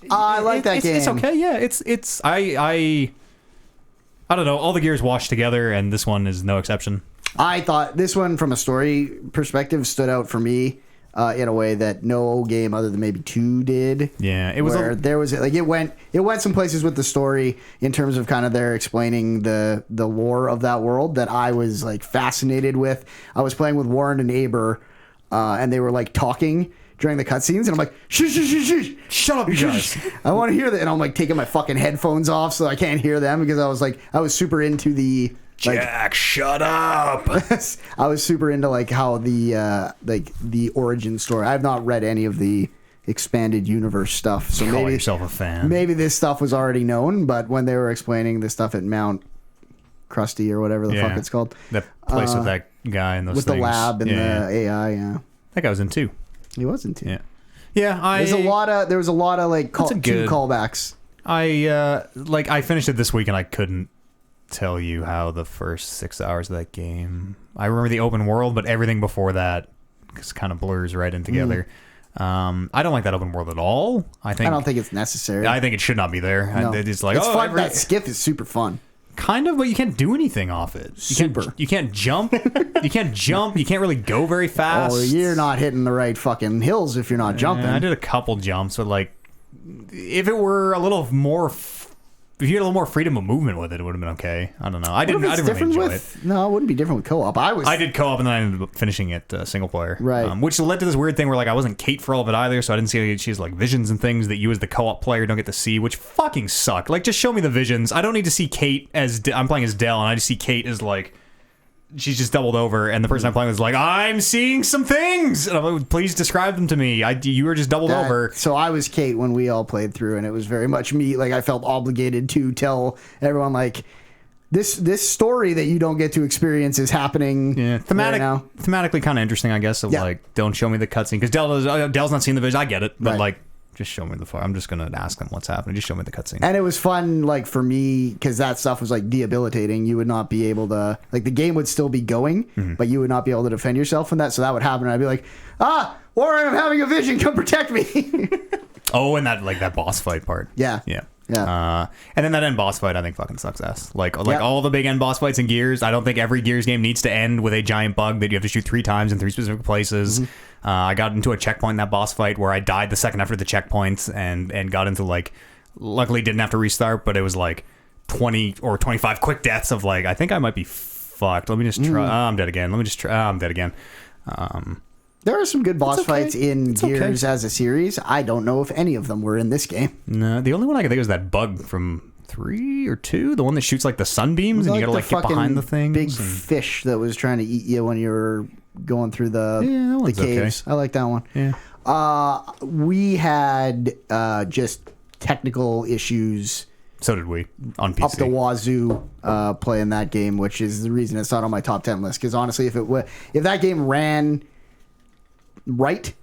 like that game. It's okay. Yeah. It's I don't know. All the Gears washed together, and this one is no exception. I thought this one, from a story perspective, stood out for me in a way that no game other than maybe 2 did. Yeah, it was where there was like it went some places with the story in terms of kind of their explaining the lore of that world that I was like fascinated with. I was playing with Warren and Aber, and they were like talking during the cutscenes, and I'm like, shh, shut up, you guys. I want to hear that, and I'm like taking my fucking headphones off so I can't hear them because I was super into the. Jack, shut up. I was super into like how the origin story. I've not read any of the expanded universe stuff, so Call maybe yourself a fan. maybe this stuff was already known. But when they were explaining the stuff at Mount Krusty or whatever the fuck it's called, That place with that guy and those with things. the lab and the AI, That guy was in 2. he wasn't. Yeah. Yeah, There was a lot of like That's a two good- callbacks. I finished it this week and I couldn't tell you how the first 6 hours of that game. I remember the open world, but everything before that just kind of blurs right in together. I don't like that open world at all. I don't think it's necessary. I think it should not be there. No. It's like it's fun. That skiff is super fun. Kind of, but you can't do anything off it. You can't jump. You can't jump. You can't really go very fast. Oh, you're not hitting the right fucking hills if you're not jumping. I did a couple jumps, but like, if it were a little more, if you had a little more freedom of movement with it, it would have been okay. I don't know. I didn't really enjoy it. No, it wouldn't be different with co-op. I did co-op and then I ended up finishing it single player. Right. Which led to this weird thing where like I wasn't Kate for all of it either, so I didn't see she's like visions and things that you as the co-op player don't get to see, which fucking suck. Like just show me the visions. I don't need to see Kate as I'm playing as Dell and I just see Kate as like she's just doubled over and the person I'm playing with is like, I'm seeing some things and I'm like, please describe them to me. You were just doubled over. So I was Kate when we all played through, and it was very much me. Like I felt obligated to tell everyone like this story that you don't get to experience is happening. Yeah, right now. Thematically kind of interesting, I guess. Of like, don't show me the cutscene because Dell's not seeing the vision. I get it, but like, just show me the fire. I'm just gonna ask them what's happening. Just show me the cutscene. And it was fun, like for me, because that stuff was like debilitating. You would not be able to, like, the game would still be going, but you would not be able to defend yourself from that. So that would happen, and I'd be like, Warren, I'm having a vision. Come protect me. Oh, and that boss fight part. Yeah. And then that end boss fight, I think, fucking sucks ass. Like all the big end boss fights in Gears, I don't think every Gears game needs to end with a giant bug that you have to shoot 3 times in 3 specific places. I got into a checkpoint in that boss fight where I died the second after the checkpoints and got into like, luckily didn't have to restart, but it was like 20 or 25 quick deaths of like, I think I might be fucked. Let me just try. I'm dead again. Let me just try. I'm dead again. There are some good boss fights in Gears as a series. I don't know if any of them were in this game. No, the only one I can think of is that bug from 3 or 2, the one that shoots like the sunbeams and you gotta like get behind the things. Big fish that was trying to eat you when you were going through the caves. Okay. I like that one. Yeah. We had just technical issues. So did we on PC. Up the wazoo playing that game, which is the reason it's not on my top 10 list. Because honestly, if that game ran right,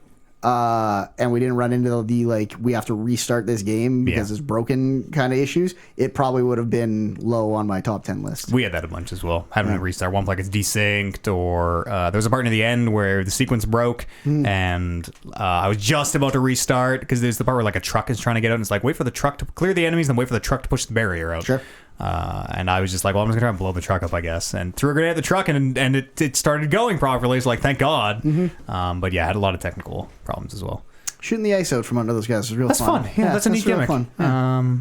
and we didn't run into the like we have to restart this game because it's broken kind of issues, it probably would have been low on my top 10 list. We had that a bunch as well. Having to restart one like it's desynced, or there was a part near the end where the sequence broke and I was just about to restart because there's the part where like a truck is trying to get out and it's like wait for the truck to clear the enemies and wait for the truck to push the barrier out. Sure. And I was just like, well, I'm just gonna try and blow the truck up, I guess, and threw a grenade at the truck, and it started going properly. So like, thank God. But yeah, I had a lot of technical problems as well. Shooting the ice out from under those guys is real That's fun. Yeah, that's a neat real gimmick. fun. Yeah.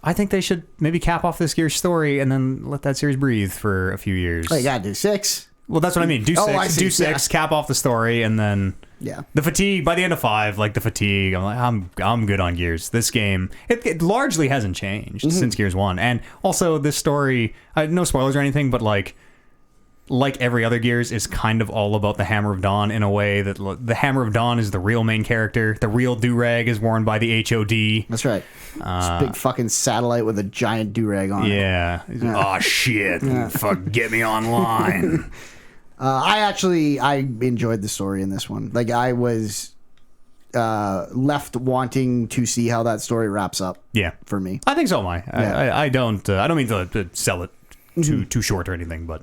I think they should maybe cap off this Gears story and then let that series breathe for a few years. Oh, you gotta do 6. Well, that's what I mean. Do Oh, 6, I see. do 6, Yeah. cap off the story, and then Yeah. the fatigue. By the end of 5, like the fatigue, I'm like, I'm good on Gears. This game, it largely hasn't changed since Gears 1, and also this story. No spoilers or anything, but like every other Gears, is kind of all about the Hammer of Dawn in a way that the Hammer of Dawn is the real main character. The real do-rag is worn by the HOD. That's right. This big fucking satellite with a giant do-rag on it. Yeah. Oh, shit. Fuck, get me online. I enjoyed the story in this one. Like, I was left wanting to see how that story wraps up. Yeah. For me. I think so, am I. Yeah. I don't mean to sell it too short or anything, but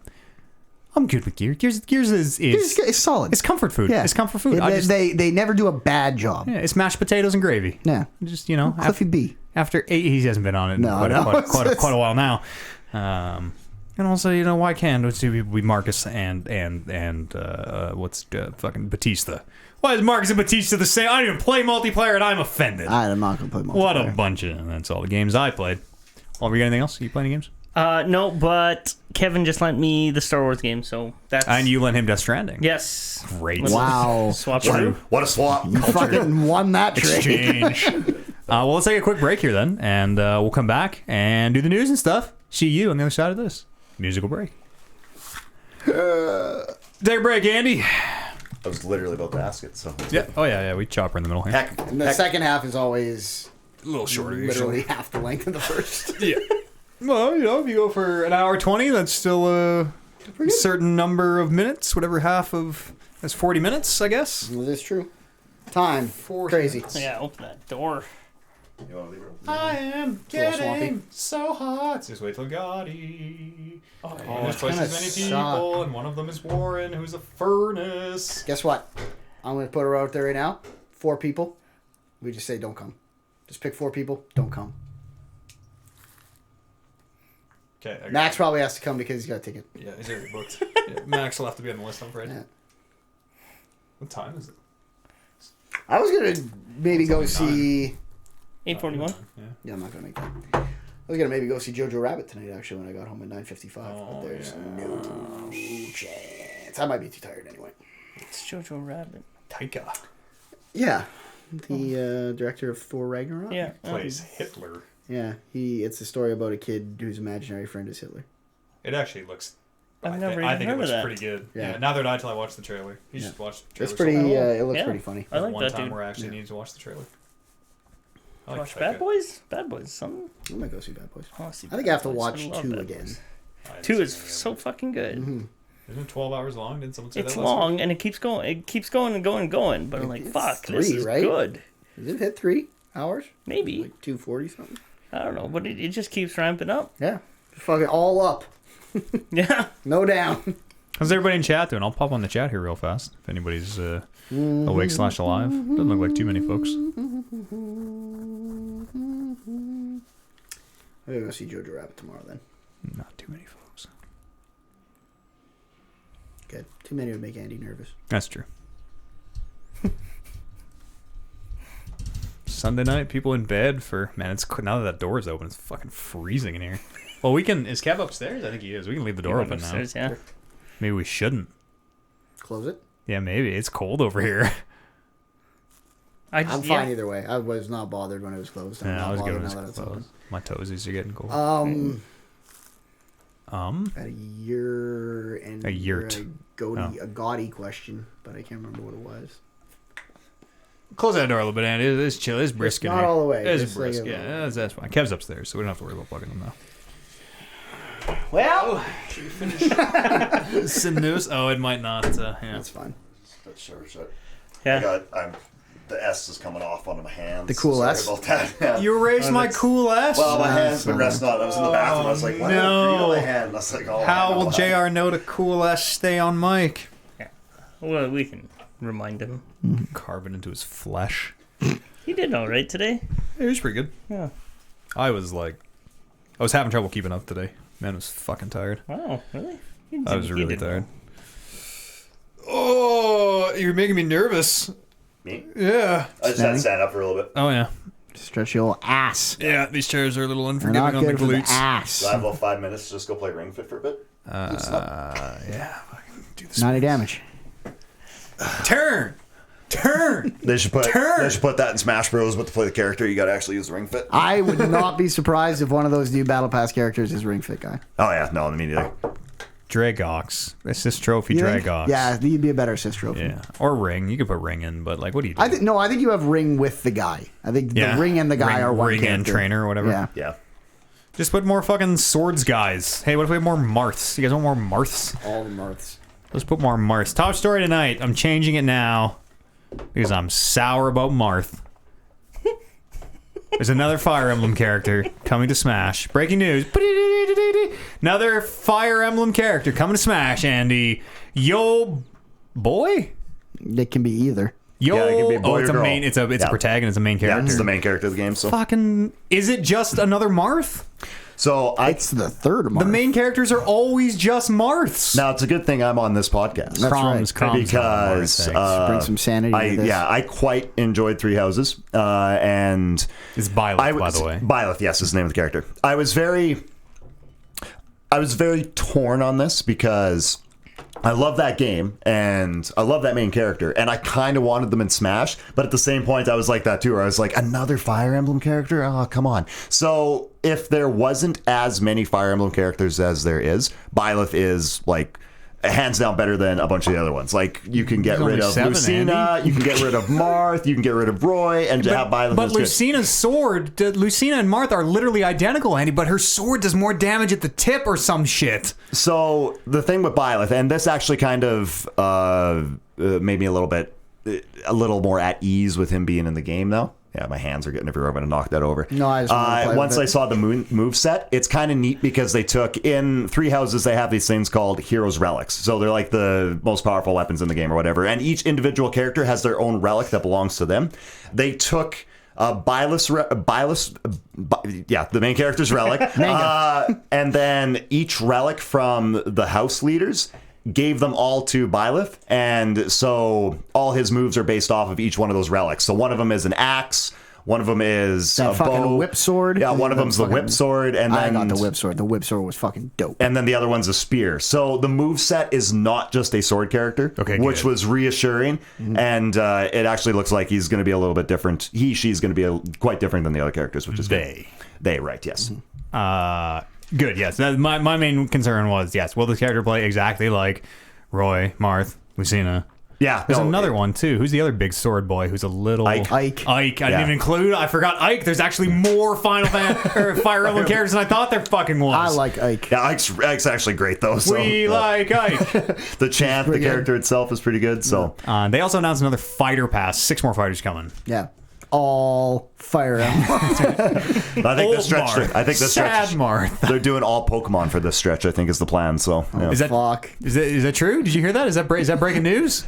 I'm good with Gears. Gears is It's solid. it's comfort food. Yeah. It's comfort food. They never do a bad job. Yeah, it's mashed potatoes and gravy. Yeah. Just Cliffy B. after 8, he hasn't been on it in No, quite no. a while now. And also, why can't those two people be Marcus and what's fucking Batista? Why is Marcus and Batista the same? I don't even play multiplayer, and I'm offended. I'm not gonna play multiplayer. What a bunch of... That's all the games I played. Well, we got anything else? You play any games? No, but Kevin just lent me the Star Wars game, so that's... And you lent him Death Stranding. Yes. Great. Wow. Swap What, through. what a swap. You fucking won that trade. Exchange. Well, let's take a quick break here then, and we'll come back and do the news and stuff. See you on the other side of this musical break. Take a break, Andy. I was literally about to ask it. So Yeah. Oh yeah. We chop her in the middle here. heck, And the second half is always A little shorter. literally half the length of the first. Yeah. Well, if you go for an hour 20, that's still a certain number of minutes. Whatever half of that's 40 minutes, I guess. Well, that's true. Time. Crazy. Yeah, open that door. you want to leave it? I am a little swampy. getting so hot. Just wait till Gotti. Oh, There's twice kinda as many people, and one of them is Warren, who's a furnace. Guess what? I'm going to put her out there right now. 4 people. We just say don't come. Just pick 4 people. Don't come. Okay. Max probably has to come because he's got a ticket. Yeah, he's already booked. Yeah, Max will have to be on the list, I'm afraid. Yeah. What time is it? I was going to maybe go see... 8:41. Yeah, I'm not going to make that. I was going to maybe go see Jojo Rabbit tonight, actually, when I got home at 9:55. But there's no chance. I might be too tired anyway. It's Jojo Rabbit. Taika Yeah. The director of Thor Ragnarok? Yeah. plays Hitler. Yeah. It's a story about a kid whose imaginary friend is Hitler. It actually looks... I've never I even think it heard looks of that. pretty good. Yeah. Yeah. Neither did I till I watched the trailer. You should watch the trailer. It's pretty, sometime. it looks Yeah. pretty funny. I like one that time dude. where I actually needed to watch the trailer. I like Watch Taika. Bad Boys? Bad Boys. Something? I might go see Bad Boys. I wanna see I think Bad I have to Boys. watch love 2 Bad again. Boys. I haven't 2 seen is any of so them. fucking good. Isn't it 12 hours long? Didn't someone say It's that last long week? and it keeps going. It keeps going and going and going. But I'm like, It's fuck, 3, this is right? good. Did it hit 3 hours? Maybe. Like 240 something? I don't know, but it just keeps ramping up. Yeah. Just fucking all up. Yeah. No down. How's everybody in chat doing? I'll pop on the chat here real fast if anybody's awake/alive. Doesn't look like too many folks. I'm gonna go see Jojo Rabbit tomorrow then. Not too many folks. Good. Too many would make Andy nervous. That's true. Sunday night, people in bed for... Man, it's now that door is open, it's fucking freezing in here. Well, we can... Is Kev upstairs? I think he is. We can leave the door open now. Upstairs, yeah. Maybe we shouldn't. Close it. Yeah, maybe. It's cold over here. I I'm just, fine yeah. either way. I was not bothered when it was closed. I'm Yeah, not I was good bothered when now that it's it's open. closed. My toesies are getting cold. Had a year and A yurt. a gaudy question, but I can't remember what it was. Close that door a little bit, Andy. It's chill. It's brisk in not here. all the way, It's just like brisk. a little Yeah, that's fine. Kev's upstairs, so we don't have to worry about plugging him now. Well, Should we finish some news? Oh, it might not. Yeah. that's fine. That's sure. Yeah. The S is coming off onto my hands. The cool Sorry S? about that. Yeah. You erased my cool ass. Well, my hand's been resting on it. I was in the bathroom. I was like, why did I breathe on my hand? I was like, oh, How man, will I'm JR know to cool ass stay on mic? Well, we can remind him. Carve it into his flesh. He did all right today. It was pretty good. Yeah. I was having trouble keeping up today. Man, I was fucking tired. Wow, really? I was really tired. Oh, you're making me nervous. Me? Yeah. I just had to stand up for a little bit. Oh, yeah. Stretch your old ass. Yeah, these chairs are a little They're unforgiving not on the good for the glutes. ass. So I have about 5 minutes to just go play Ring Fit for a bit. Yeah. Do this. 90 damage. Turn! They should put that in Smash Bros. But to play the character, you got to actually use the Ring Fit. I would not be surprised if one of those new Battle Pass characters is Ring Fit guy. Oh yeah, no, me neither. Dragox. Assist trophy You think? Dragox. Yeah, he'd be a better assist trophy. Yeah. Or ring. You could put ring in, but like, what do you do? I think you have Ring with the guy. I think Yeah. the Ring and the guy Ring- are one Ring and character. trainer or whatever. Yeah. Yeah. Just put more fucking swords guys. Hey, what if we have more Marths? You guys want more Marths? All the Marths. Let's put more Marths. Top story tonight. I'm changing it now because I'm sour about Marth. There's another Fire Emblem character coming to Smash. Breaking news. Another Fire Emblem character coming to Smash, Andy. Yo, boy? It can be either. Yo, Yeah, it can be a boy it's or a girl. main. It's a Yeah. protagonist, a main Yeah, character. it's the main character of the game. So, Fucking, is it just another Marth? so It's the third Marth. The main characters are always just Marths. now it's a good thing I'm on this podcast. That's Crumbs, right. crumbs, Because Bring some sanity to this. I quite enjoyed Three Houses, and It's Byleth, by the way. Byleth, yes, is the name of the character. I was very torn on this because I love that game and I love that main character, and I kind of wanted them in Smash, but at the same point I was like that too, where I was like, another Fire Emblem character? Oh, come on. So if there wasn't as many Fire Emblem characters as there is, Byleth is like hands down better than a bunch of the other ones. Like, you can get There's rid only of 7, Lucina, Andy. you can get rid of Marth, you can get rid of Roy, and to have Byleth But is good. Lucina's sword, Lucina and Marth are literally identical, Andy, but her sword does more damage at the tip or some shit. So the thing with Byleth, and this actually kind of made me a little more at ease with him being in the game, though. Yeah, my hands are getting everywhere. I'm going to knock that over. No, I just wanna play once with I it. saw the move set, it's kind of neat because they took in Three Houses. They have these things called Heroes Relics. So they're like the most powerful weapons in the game or whatever. And each individual character has their own relic that belongs to them. They took the main character's relic, and then each relic from the house leaders gave them all to Byleth, and so all his moves are based off of each one of those relics. So one of them is an axe, one of them is That a fucking bow. whip sword. Yeah, one of That them's the fucking- whip sword, and then I got the whip sword. The whip sword was fucking dope. and then the other one's a spear. So the move set is not just a sword character, Okay, which good. was reassuring. And it actually looks like he's going to be a little bit different. She's going to be quite different than the other characters, which is good. They, right? Yes. Good, yes. My main concern was, yes, will this character play exactly like Roy, Marth, Lucina? Yeah. There's no, another one, too. Who's the other big sword boy who's a little... Ike. Ike. I didn't even include... I forgot Ike. There's actually more Fire Emblem characters than I thought there fucking was. I like Ike. Yeah, Ike's actually great though. So, We like Ike. the chant, the pretty good. character itself is pretty good. So They also announced another fighter pass. 6 more fighters coming. Yeah. All Fire Emblem. I think this stretch. Marth. I think this Sad stretch. Marth. They're doing all Pokemon for this stretch. I think is the plan. So yeah. Is that Fuck. is that true? Did you hear that? Is that breaking news?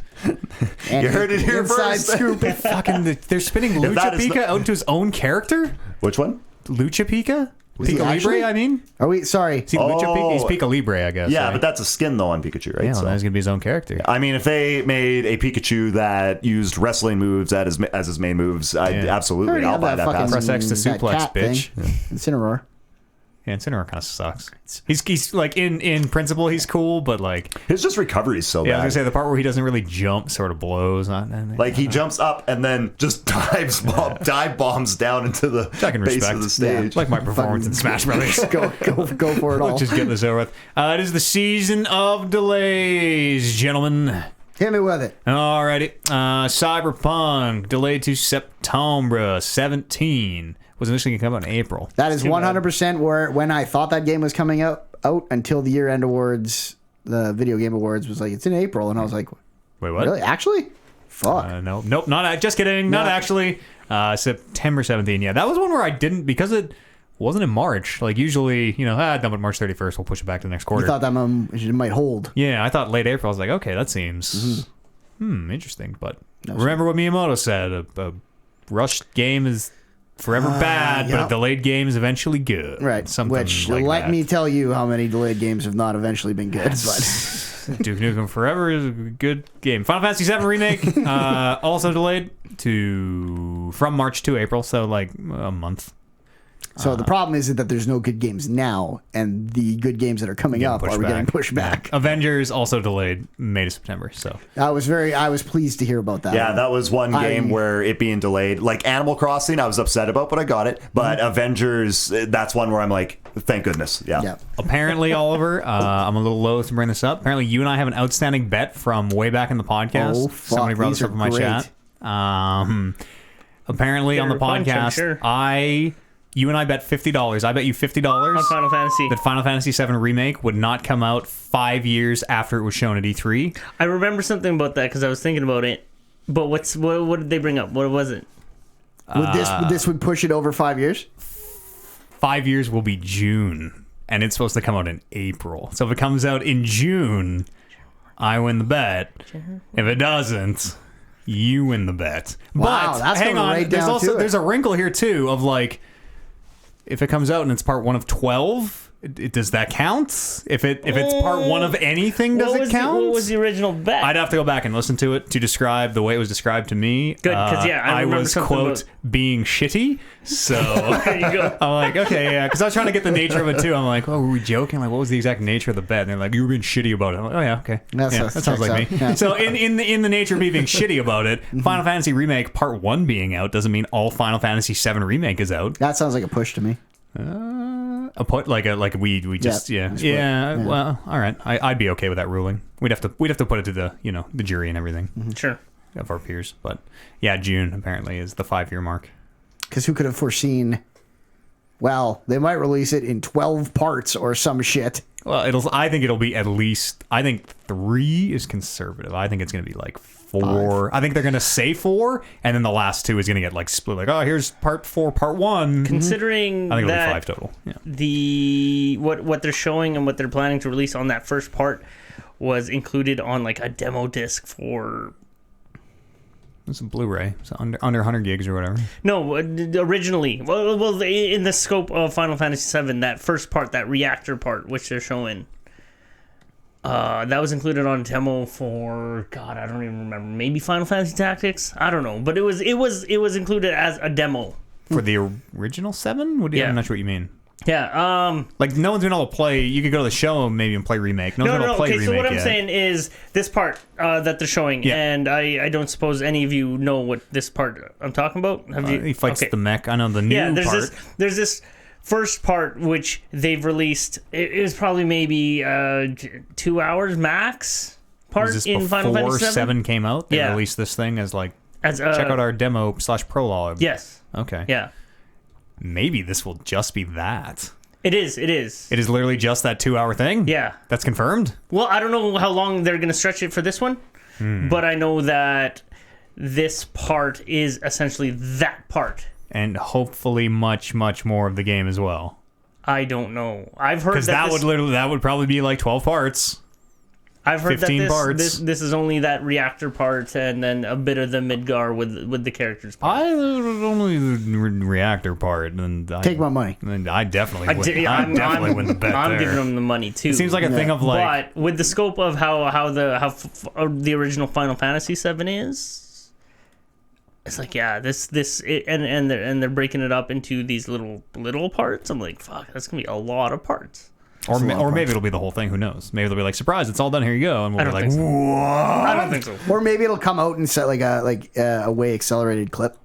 And heard it here inside first. scoop. Fucking, they're spinning If that Lucha is Pika out into his own character. Which one? Lucha Pika. he Pika actually? Libre. I mean, Are we sorry? is he Lucha Pika? He's Oh. Pika Libre, I guess. Yeah, right? but that's a skin though on Pikachu, right? yeah, So- well, that's gonna be his own character. I mean, if they made a Pikachu that used wrestling moves as his main moves, I'd Yeah. absolutely, Already I'll have buy that fucking- pass. Press X to that suplex, cat bitch. thing. Incineroar. Yeah, Incineroar kind of sucks. He's like in principle he's cool, but like His just recovery is so yeah, I was bad. gonna say the part where he doesn't really jump sort of blows. Like he jumps up and then just dive bombs down into the I can base respect. of the stage. like my performance in Smash Brothers. Go for it all. Let's just get this over with. It is the season of delays, gentlemen. Hit me with it. Alrighty. Cyberpunk delayed to September 17. Was initially going to come out in April. That is 100% where when I thought that game was coming out until the year-end awards, the Video Game Awards was like, it's in April. And I was like, Wait, what? really? Actually? Fuck. Nope, not just kidding. Not No. actually. September 17. Yeah, that was one where I didn't, because it wasn't in March. Like usually, dump it March 31st. We'll push it back to the next quarter. You thought that it might hold. Yeah, I thought late April. I was like, okay, that seems interesting. But remember what Miyamoto said: a rushed game is forever bad, but a yep. delayed game is eventually good. Right. Something Which, like let that. me tell you how many delayed games have not eventually been good. But Duke Nukem Forever is a good game. Final Fantasy VII Remake also delayed from March to April, so like a month. So the problem is that there's no good games now, and the good games that are coming up are getting pushed back. Avengers also delayed May to September. So I was pleased to hear about that. Yeah, that was one game where it being delayed. Like Animal Crossing, I was upset about, but I got it. But Avengers, that's one where I'm like, thank goodness. Yeah. Apparently, Oliver, I'm a little loath to bring this up. Apparently, you and I have an outstanding bet from way back in the podcast. Oh, fuck. Somebody brought this up in my chat. Apparently, on the podcast, you and I bet $50. I bet you $50 on Final Fantasy that Final Fantasy VII Remake would not come out 5 years after it was shown at E3. I remember something about that because I was thinking about it. But what did they bring up? What was it? This would push it over 5 years? 5 years will be June, and it's supposed to come out in April. So if it comes out in June, I win the bet. If it doesn't, you win the bet. Wow, but that's hang on, right down to it. There's a wrinkle here too of like, if it comes out and it's part 1 of 12, does that count? If it's part 1 of anything, does it count? What was the original bet? I'd have to go back and listen to it to describe the way it was described to me. Good, because I was quote being shitty. So there you go. I'm like, okay, yeah, because I was trying to get the nature of it too. I'm like, oh, were we joking? Like, what was the exact nature of the bet? And they're like, you were being shitty about it. I'm like, oh yeah, okay, that sounds like me. Yeah. So in the nature of me being shitty about it, Final Fantasy Remake Part 1 being out doesn't mean all Final Fantasy VII Remake is out. That sounds like a push to me. We just well, all right. I'd be okay with that ruling. We'd have to put it to the jury and everything. Sure. Of our peers, but yeah, June apparently is the 5-year mark. Because who could have foreseen? Well, they might release it in 12 parts or some shit. Well, I think it'll be at least. I think 3 is conservative. I think it's going to be like 4. 5. I think they're going to say 4, and then the last 2 is going to get like split. Like, oh, here's part 4, part 1. Considering I think it'll that be 5 total. Yeah. What they're showing and what they're planning to release on that first part was included on like a demo disc for. It's a Blu-ray, so under 100 gigs or whatever. No, originally, well, in the scope of Final Fantasy VII, that first part, that reactor part, which they're showing, that was included on demo for God, I don't even remember. Maybe Final Fantasy Tactics, I don't know, but it was included as a demo for the original 7. I'm not sure what you mean. Yeah, like no one's been able to play. You could go to the show maybe and play Remake. No one's been able to play Remake so what I'm yet. saying is this part that they're showing, and I don't suppose any of you know what this part I'm talking about. Have you? He fights the mech. I know the new part. There's this first part which they've released. It was probably maybe 2 hours max. Part was this in Final Fantasy VII? 7 came out. They released this thing as check out our demo / prologue. Yes. Okay. Yeah. Maybe this will just be that. It is. It is literally just that 2-hour thing? Yeah. That's confirmed? Well, I don't know how long they're going to stretch it for this one, but I know that this part is essentially that part. And hopefully much, much more of the game as well. I don't know. I've heard that that would probably be like 12 parts. I've heard 15 that parts. this is only that reactor part and then a bit of the Midgar with the characters part. Only the reactor part. And take my money. And I definitely win the bet. I'm giving them the money too. It seems like a thing of like. But with the scope of how the original Final Fantasy VII is, it's like and they're breaking it up into these little parts. I'm like, fuck, that's gonna be a lot of parts. Or maybe it'll be the whole thing. Who knows? Maybe they'll be like, surprise, it's all done. Here you go. And we'll be like, what? I don't think so. Or maybe it'll come out and set like a way accelerated clip,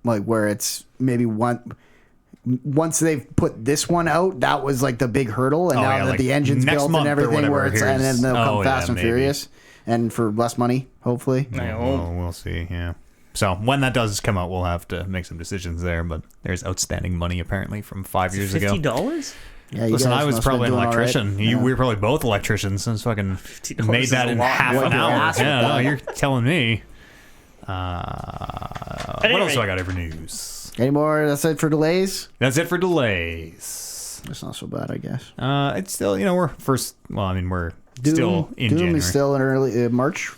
like where it's maybe once they've put this one out, that was like the big hurdle, and now that like the engine's built and everything, where it's and then they'll come Fast and Furious, and for less money, hopefully. We'll see. Yeah. So when that does come out, we'll have to make some decisions there. But there's outstanding money apparently from 5 years ago. $50? Yeah, listen, I was probably an electrician. Right. We were probably both electricians since fucking made that in half an hour. Yeah, no, you're telling me. What else do I got for news? Any more? That's it for delays? That's it for delays. That's not so bad, I guess. It's still, we're first. Well, I mean, we're still in Doom January. Is still in early March.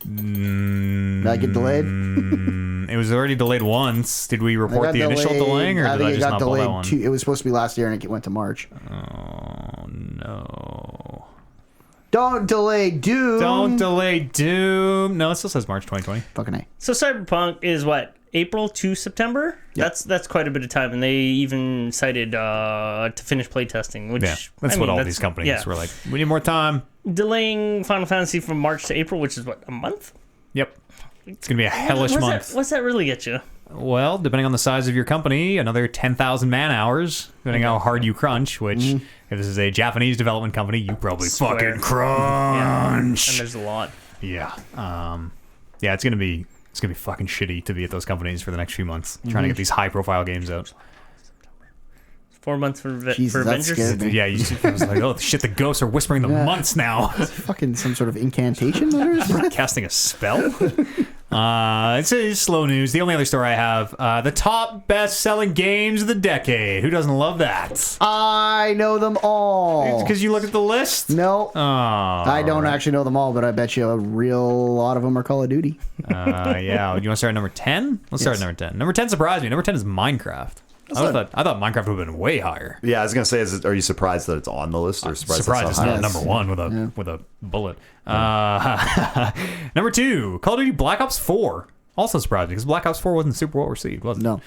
Did that get delayed? It was already delayed once. Did we report the initial delaying, or did I just not pull that one? It was supposed to be last year, and it went to March. Oh no! Don't delay Doom. Don't delay Doom. No, it still says March 2020. Fucking A. So Cyberpunk is what? April to September? Yep. That's quite a bit of time, and they even cited to finish playtesting, which That's what all these companies were like. We need more time. Delaying Final Fantasy from March to April, which is what, a month? Yep. It's gonna be a hellish month. What's that really get you? Well, depending on the size of your company, another 10,000 man hours, depending on how hard you crunch, which, if this is a Japanese development company, you probably fucking crunch. Yeah. And there's a lot. Yeah. It's going to be fucking shitty to be at those companies for the next few months, trying to get these high-profile games out. 4 months for Jesus, that Avengers. scared me. Yeah, I was like, oh, shit, the ghosts are whispering the months now. Fucking some sort of incantation letters? Casting a spell? It's slow news. The only other story I have, the top best-selling games of the decade. Who doesn't love that? I know them all. Because you look at the list? No. Oh, I don't actually know them all, but I bet you a real lot of them are Call of Duty. Yeah. You want to start at number 10? Let's start at number 10. Number 10 surprised me. Number 10 is Minecraft. I thought Minecraft would have been way higher. Yeah, I was gonna say, are you surprised that it's on the list, or Surprised it's not number one with a bullet. Number 2, Call of Duty Black Ops 4. Also surprised because Black Ops 4 wasn't super well received, was it? No.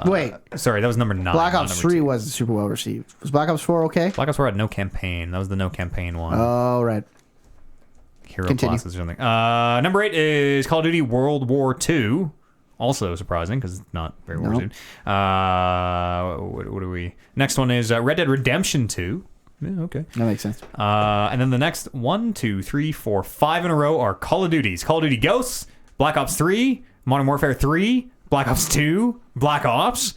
Wait. Sorry, that was number 9. Black Ops 3 wasn't super well received. Was Black Ops 4 okay? Black Ops 4 had no campaign. That was the no campaign one. Oh, right. Hero Continue. classes or something. Number 8 is Call of Duty World War II. Also surprising because it's not very well received. What are we? Next one is Red Dead Redemption 2. Yeah, okay. That makes sense. And then the next 1, 2, 3, 4, 5 in a row are Call of Duties. Call of Duty Ghosts, Black Ops 3, Modern Warfare 3, Black Ops 2, Black Ops,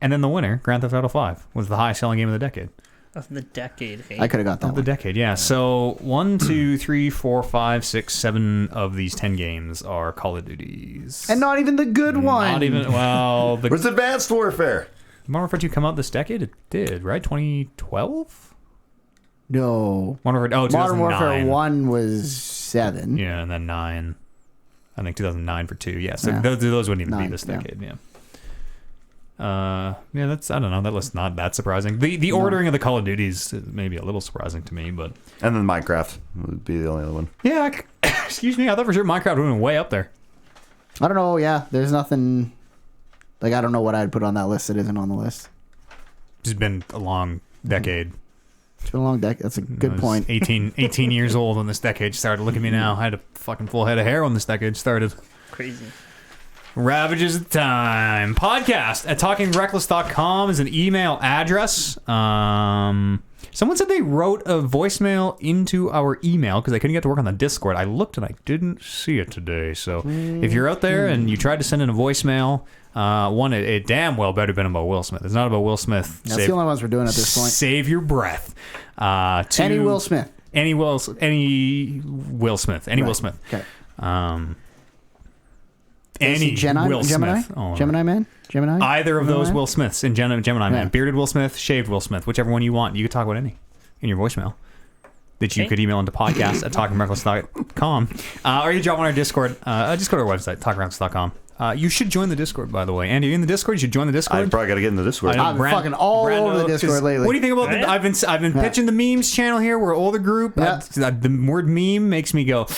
and then the winner, Grand Theft Auto 5, was the highest selling game of the decade. Of the decade, hey? I could have got that Of the one. decade, yeah. So 1, 2, 3, 4, 5, 6, 7 of these 10 games are Call of Duties. And not even the good one. Not even, well, the Where's Advanced Warfare? Modern Warfare 2 come out this decade? It did, right? 2012? No. Modern Warfare 1 was 7. Yeah, and then 9. I think 2009 for 2. Yeah, so those wouldn't even be 9, this decade. Yeah. That's, I don't know. That list's not that surprising. The ordering of the Call of Duties is maybe a little surprising to me, but And then Minecraft would be the only other one. yeah. Excuse me. I thought for sure Minecraft would have been way up there. I don't know. Yeah, there's nothing. Like, I don't know what I'd put on that list that isn't on the list. It's been a long decade. It's been a long decade. That's a good I was point. 18 years old when this decade started. Look at me now. I had a fucking full head of hair when this decade started. Crazy. Ravages of Time. Podcast at talkingreckless.com is an email address. Someone said they wrote a voicemail into our email because they couldn't get to work on the Discord. I looked and I didn't see it today. So if you're out there and you tried to send in a voicemail, it damn well better been about Will Smith. It's not about Will Smith. That's the only ones we're doing at this point. Save your breath. Any Will Smith. Any Will Smith. Any Will Smith. Okay. Any Will Smith. Oh, Gemini Man? Gemini? Either of those Man? Will Smiths in Gemini Man. Bearded Will Smith, shaved Will Smith, whichever one you want. You could talk about any in your voicemail that you could email into podcast at talkingreckless.com. Or you drop on our Discord. Just go to our website, talkingreckless.com. You should join the Discord, by the way. Andy, are you in the Discord? You should join the Discord. I probably got to get in the Discord. I'm fucking all over the Discord lately. What do you think about the, I've been pitching the memes channel here. We're an older group. Yeah. The word meme makes me go.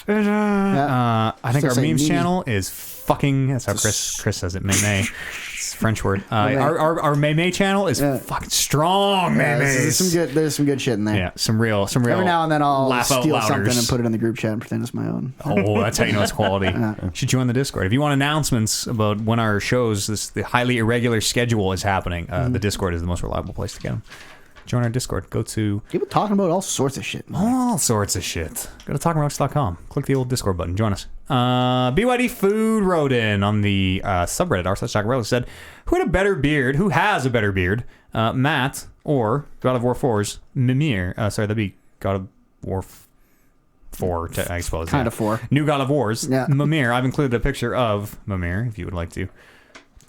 I think our memes channel is fucking. That's how Chris says it. Meme. It's a French word. Our meme channel is fucking strong. There's some good shit in there. Yeah, some real. Every now and then I'll laugh out steal louders. something and put it in the group chat and pretend it's my own. Oh, that's how you know it's quality. You should join the Discord. If you want announcements about when our shows, the highly irregular schedule is happening, the Discord is the most reliable place to get them. Join our Discord. Go to... People talking about all sorts of shit. All sorts of shit. Go to talkingrocks.com. Click the old Discord button. Join us. BYD Food wrote in on the subreddit, r/talkingreckless, said, who has a better beard, Matt or God of War 4's Mimir? Sorry, that'd be God of War 4, I suppose. Kind of 4. New God of Wars. Yeah. Mimir. I've included a picture of Mimir if you would like to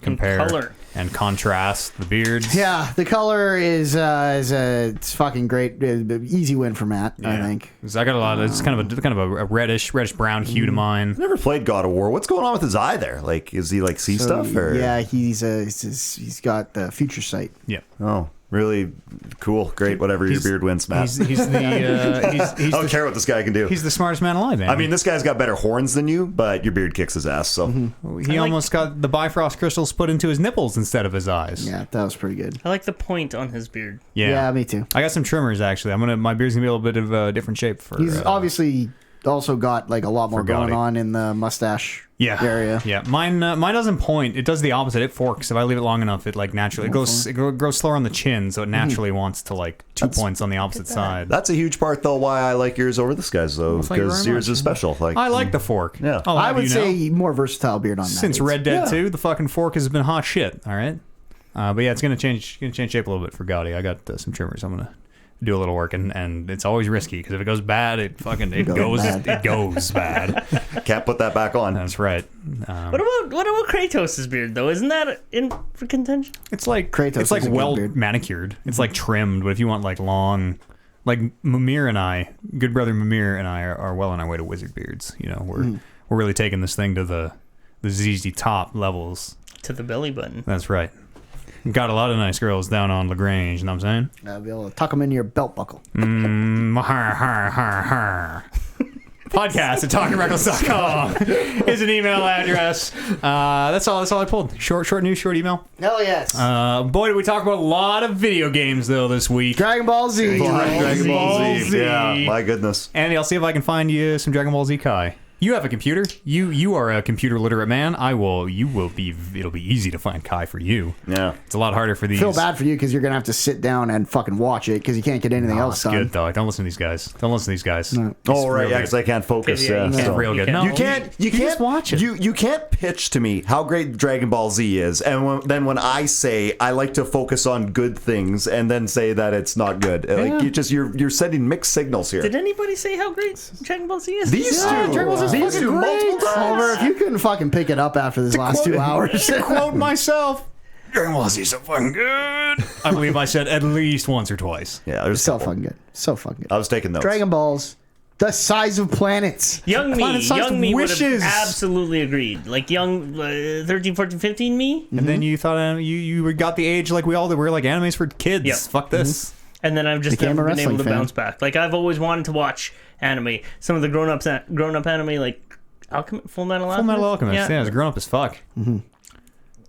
compare color and contrast the beards. Yeah, the color is it's fucking great. Easy win for Matt, I think. 'Cause I got a lot of, it's kind of a reddish brown hue to mine. I've never played God of War. What's going on with his eye there? Like, is he like see stuff or? Yeah, he's got the future sight. Yeah. Oh, really cool, great, whatever your beard wins, Matt. He's the I don't care what this guy can do. he's the smartest man alive, man. I mean, this guy's got better horns than you, but your beard kicks his ass. So he almost got the Bifrost crystals put into his nipples instead of his eyes. Yeah, that was pretty good. I like the point on his beard. Yeah, me too. I got some trimmers actually. My beard's gonna be a little bit of a different shape for. He's obviously also got like a lot more going Gotti. on in the mustache area. Yeah, mine doesn't point. It does the opposite. It forks. If I leave it long enough, it like naturally it grows slower on the chin, so it naturally wants to like two points on the opposite side. that's a huge part, though, why I like yours over this guy's, though, thank you because very yours much. is special. Like I like the fork. Yeah. I would say more versatile beard on that. Since Red Dead 2, the fucking fork has been hot shit. All right, but yeah, it's gonna change shape a little bit for Gotti. I got some trimmers. I'm gonna do a little work, and it's always risky because if it goes bad, it goes bad. Can't put that back on. That's right. What about Kratos' beard though? Isn't that in for contention? It's like Kratos it's like is a good well beard. manicured. It's like trimmed, but if you want like long, like Mimir and I, good brother Mimir and I are well on our way to wizard beards. You know, we're really taking this thing to the ZZ top levels. To the belly button. That's right. Got a lot of nice girls down on Lagrange, you know what I'm saying? I'll be able to tuck them into your belt buckle. Podcast at talkingreckless.com is an email address. That's all I pulled. Short news, short email. Hell yes. Boy, did we talk about a lot of video games though this week. Dragon Ball Z. Dragon Ball Ball Z. Z. Yeah, my goodness. Andy, I'll see if I can find you some Dragon Ball Z Kai. You have a computer. You are a computer literate man. It'll be easy to find Kai for you. Yeah. It's a lot harder for these. Feel bad for you because you're gonna have to sit down and fucking watch it because you can't get anything else It's done. good though. Don't listen to these guys. No. Oh, right, real yeah, good. because I can't focus. Yeah, Yeah, you It's can't. so. real good. You No, can't. You can't just watch it. You can't pitch to me how great Dragon Ball Z is, and then when I say I like to focus on good things, and then say that it's not good, like you're sending mixed signals here. Did anybody say how great Dragon Ball Z is? These two, Dragon Ball Z is these fucking two great. multiple times. Oliver, if you couldn't fucking pick it up after this last 2 hours. To quote myself, Dragon Ball Z is so fucking good. I believe I said at least once or twice. Yeah, there's So fucking good. So fucking good. I was taking notes. Dragon Balls, the size of planets. Young Planet-sized me would have wishes. absolutely agreed. Like young 13, 14, 15 me. And then you thought you got the age like we all did. We're like animes for kids. Yep. Fuck this. And then I've just Became never a been able to wrestling fan. bounce back. Like I've always wanted to watch anime. Some of the grown up anime, like Full Metal Alchemist. Full Metal Alchemist. Yeah, it's grown up as fuck.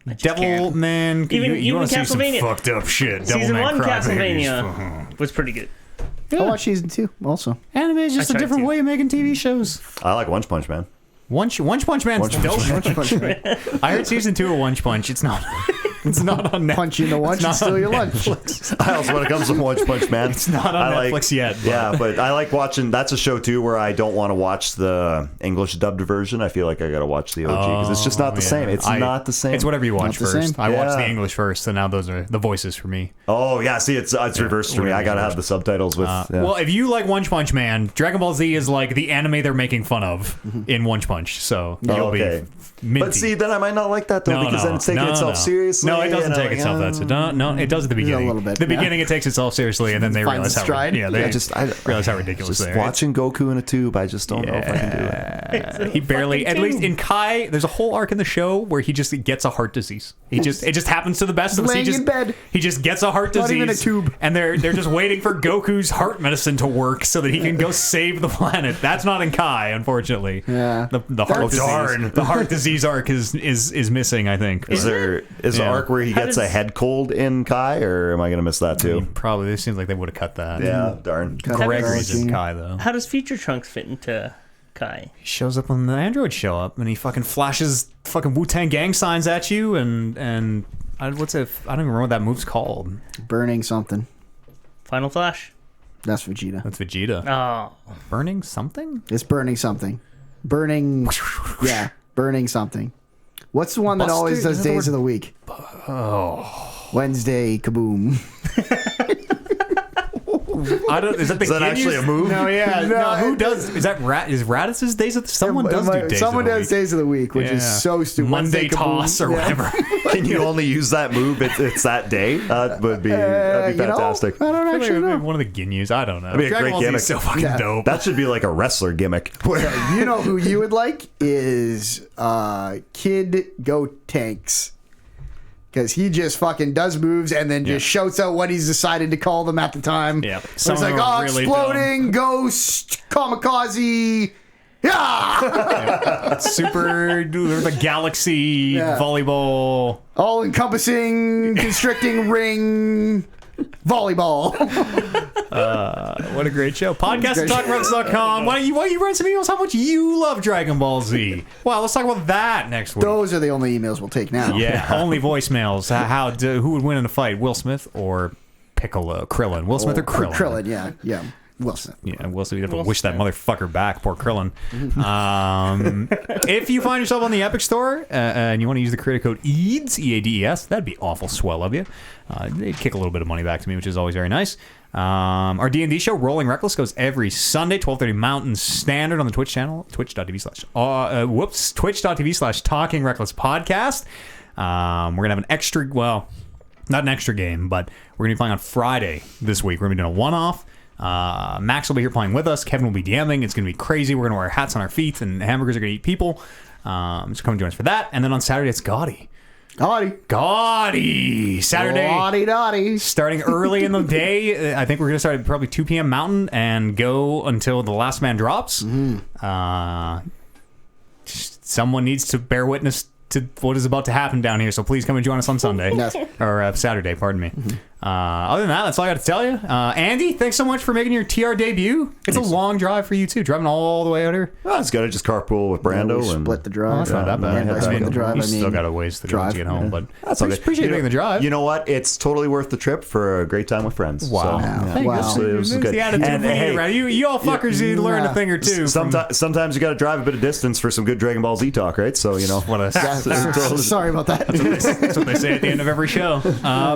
I just Devil can't. Man. Even you want to see some Castlevania. fucked up shit. Devil Season Man 1 Crybabies. Castlevania was pretty good. I watched season 2 also. Anime is just I a tried different to. way of making TV shows. I like One Punch Man. One Punch Man's dope. I heard season 2 of One Punch. It's not. It's not on Netflix. Punch you in the lunch It's and not steal on your lunch. Netflix. I also, when it comes to One Punch Man, It's not on Netflix yet. But. Yeah, but I like watching. That's a show too where I don't want to watch the English dubbed version. I feel like I got to watch the OG because it's just not the same. It's not the same. It's whatever you watch Not the first. same. I watched Yeah. the English first, so now those are the voices for me. Oh yeah, see, it's reversed for me. I gotta have the subtitles with. Yeah. Well, if you like One Punch Man, Dragon Ball Z is like the anime they're making fun of in One Punch. So you'll okay. be minty. But see, then I might not like that though because then it's taking itself seriously. No, it doesn't and I'm take like, itself that seriously. No, it does at the beginning. little bit, The yeah. beginning, it takes itself seriously, and then they Finds realize its how stride. yeah, they realize how ridiculous just they are. watching Goku in a tube. I just don't know if I can do it. He barely, fucking at least tube. in Kai, there's a whole arc in the show where he just gets a heart disease. It just happens to the best of us. Laying in bed. He just gets a heart Not disease. even a tube. And they're just waiting for Goku's heart medicine to work so that he can go save the planet. That's not in Kai, unfortunately. Yeah. The heart disease. darn. The heart disease arc is missing, I think. Is the Yeah. arc where he How gets a does- head cold in Kai, or am I going to miss that too? Probably. It seems like they would have cut that. Yeah, darn. Gregory's in Jr. Kai, though. How does Future Trunks fit into Kai? He shows up when the androids show up, and he fucking flashes fucking Wu-Tang Gang signs at you, and I don't even remember what that move's called. Burning something. Final Flash? That's Vegeta. That's Vegeta. Oh. Burning something? It's burning something. Burning. Yeah, burning something. What's the one that Buster? always does Is that the days word? of the week? Oh. Wednesday, kaboom. I don't. Is that the Is that actually a move? No, yeah. No, No, who does? Is that Is Radis's days of someone does do days Someone of the does week. days of the week, which is Yeah. so stupid. Monday Wednesday, kaboom. toss or Yeah. whatever. Can you only use that move? It's that day. That'd be fantastic. I don't I actually feel like know. one of the Ginus. I don't know. That'd be a Dragon great Ball Z gimmick. is so fucking Yeah. dope. That should be like a wrestler gimmick. You know who you would like is Kid Go Tanks. because he just fucking does moves and then just shouts out what he's decided to call them at the time. Yeah. So it's like, oh, really exploding, ghost, kamikaze. Yeah. Super the galaxy volleyball. All encompassing, constricting ring volleyball. What a great show. Podcast@talkruns.com. Why don't you write some emails how much you love Dragon Ball Z? Well, let's talk about that next week. Those are the only emails we'll take now. Yeah, only voicemails. Who would win in a fight, Will Smith or Piccolo? Krillin. Will Smith or Krillin? Krillin, yeah. Wilson. Yeah, Wilson. You'd have to wish that motherfucker back. Poor Krillin. If you find yourself on the Epic Store and you want to use the creator code EADS, EADES, that'd be awful swell of you. They'd kick a little bit of money back to me, which is always very nice. Our D&D show, Rolling Reckless, goes every Sunday, 12:30 Mountain Standard on the Twitch channel, twitch.tv/Talking Reckless Podcast. We're going to have an extra, well, not an extra game, but we're going to be playing on Friday this week. We're going to be doing a one-off. Max will be here playing with us. Kevin will be DMing. It's going to be crazy. We're going to wear hats on our feet, and hamburgers are going to eat people. So come and join us for that. And then on Saturday, it's Gaudy. Saturday. Gaudy. Starting early in the day. I think we're going to start at probably 2 p.m. Mountain and go until the last man drops. Someone needs to bear witness to what is about to happen down here, so please come and join us on Sunday. Yes. Or Saturday, pardon me. Other than that, that's all I got to tell you. Andy, thanks so much for making your TR debut. It's a long drive for you too, driving all the way out here. Well, it's got to just carpool with Brando and split the drive. That's not that bad. I split the drive. You still got a ways to go to get home, but that's okay. Appreciate making the drive. You know what? It's totally worth the trip for a great time with friends. Wow. So, Thank you. It was good. The attitude And, hey, around. You all fuckers need to learn a thing or two. Sometimes you got to drive a bit of distance for some good Dragon Ball Z talk, right? So, you know. Sorry about that. That's what they say at the end of every show.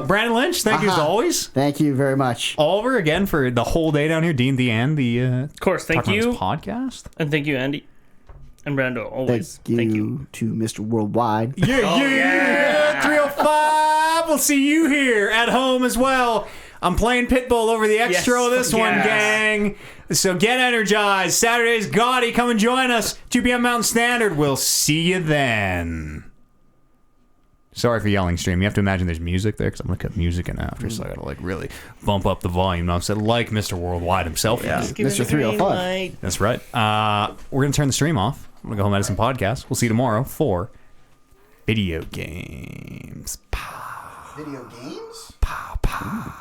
Brandon Lynch, thank you as always. Thank you very much. Oliver, again, for the whole day down here. D&D and the of course, thank Talk you. Runs podcast. And thank you, Andy. And Brando, always. Thank you to Mr. Worldwide. Yeah. 305. We'll see you here at home as well. I'm playing Pitbull over the extra this one, gang. So get energized. Saturday's Gaudy. Come and join us. 2 p.m. Mountain Standard. We'll see you then. Sorry for yelling, stream. You have to imagine there's music there because I'm going to cut music in after, so I got to really bump up the volume. Now I'm saying like Mr. Worldwide himself. Yeah. Mr. 305. That's right. We're going to turn the stream off. I'm going to go home and edit some podcasts. We'll see you tomorrow for video games. Video games? Pow, pow.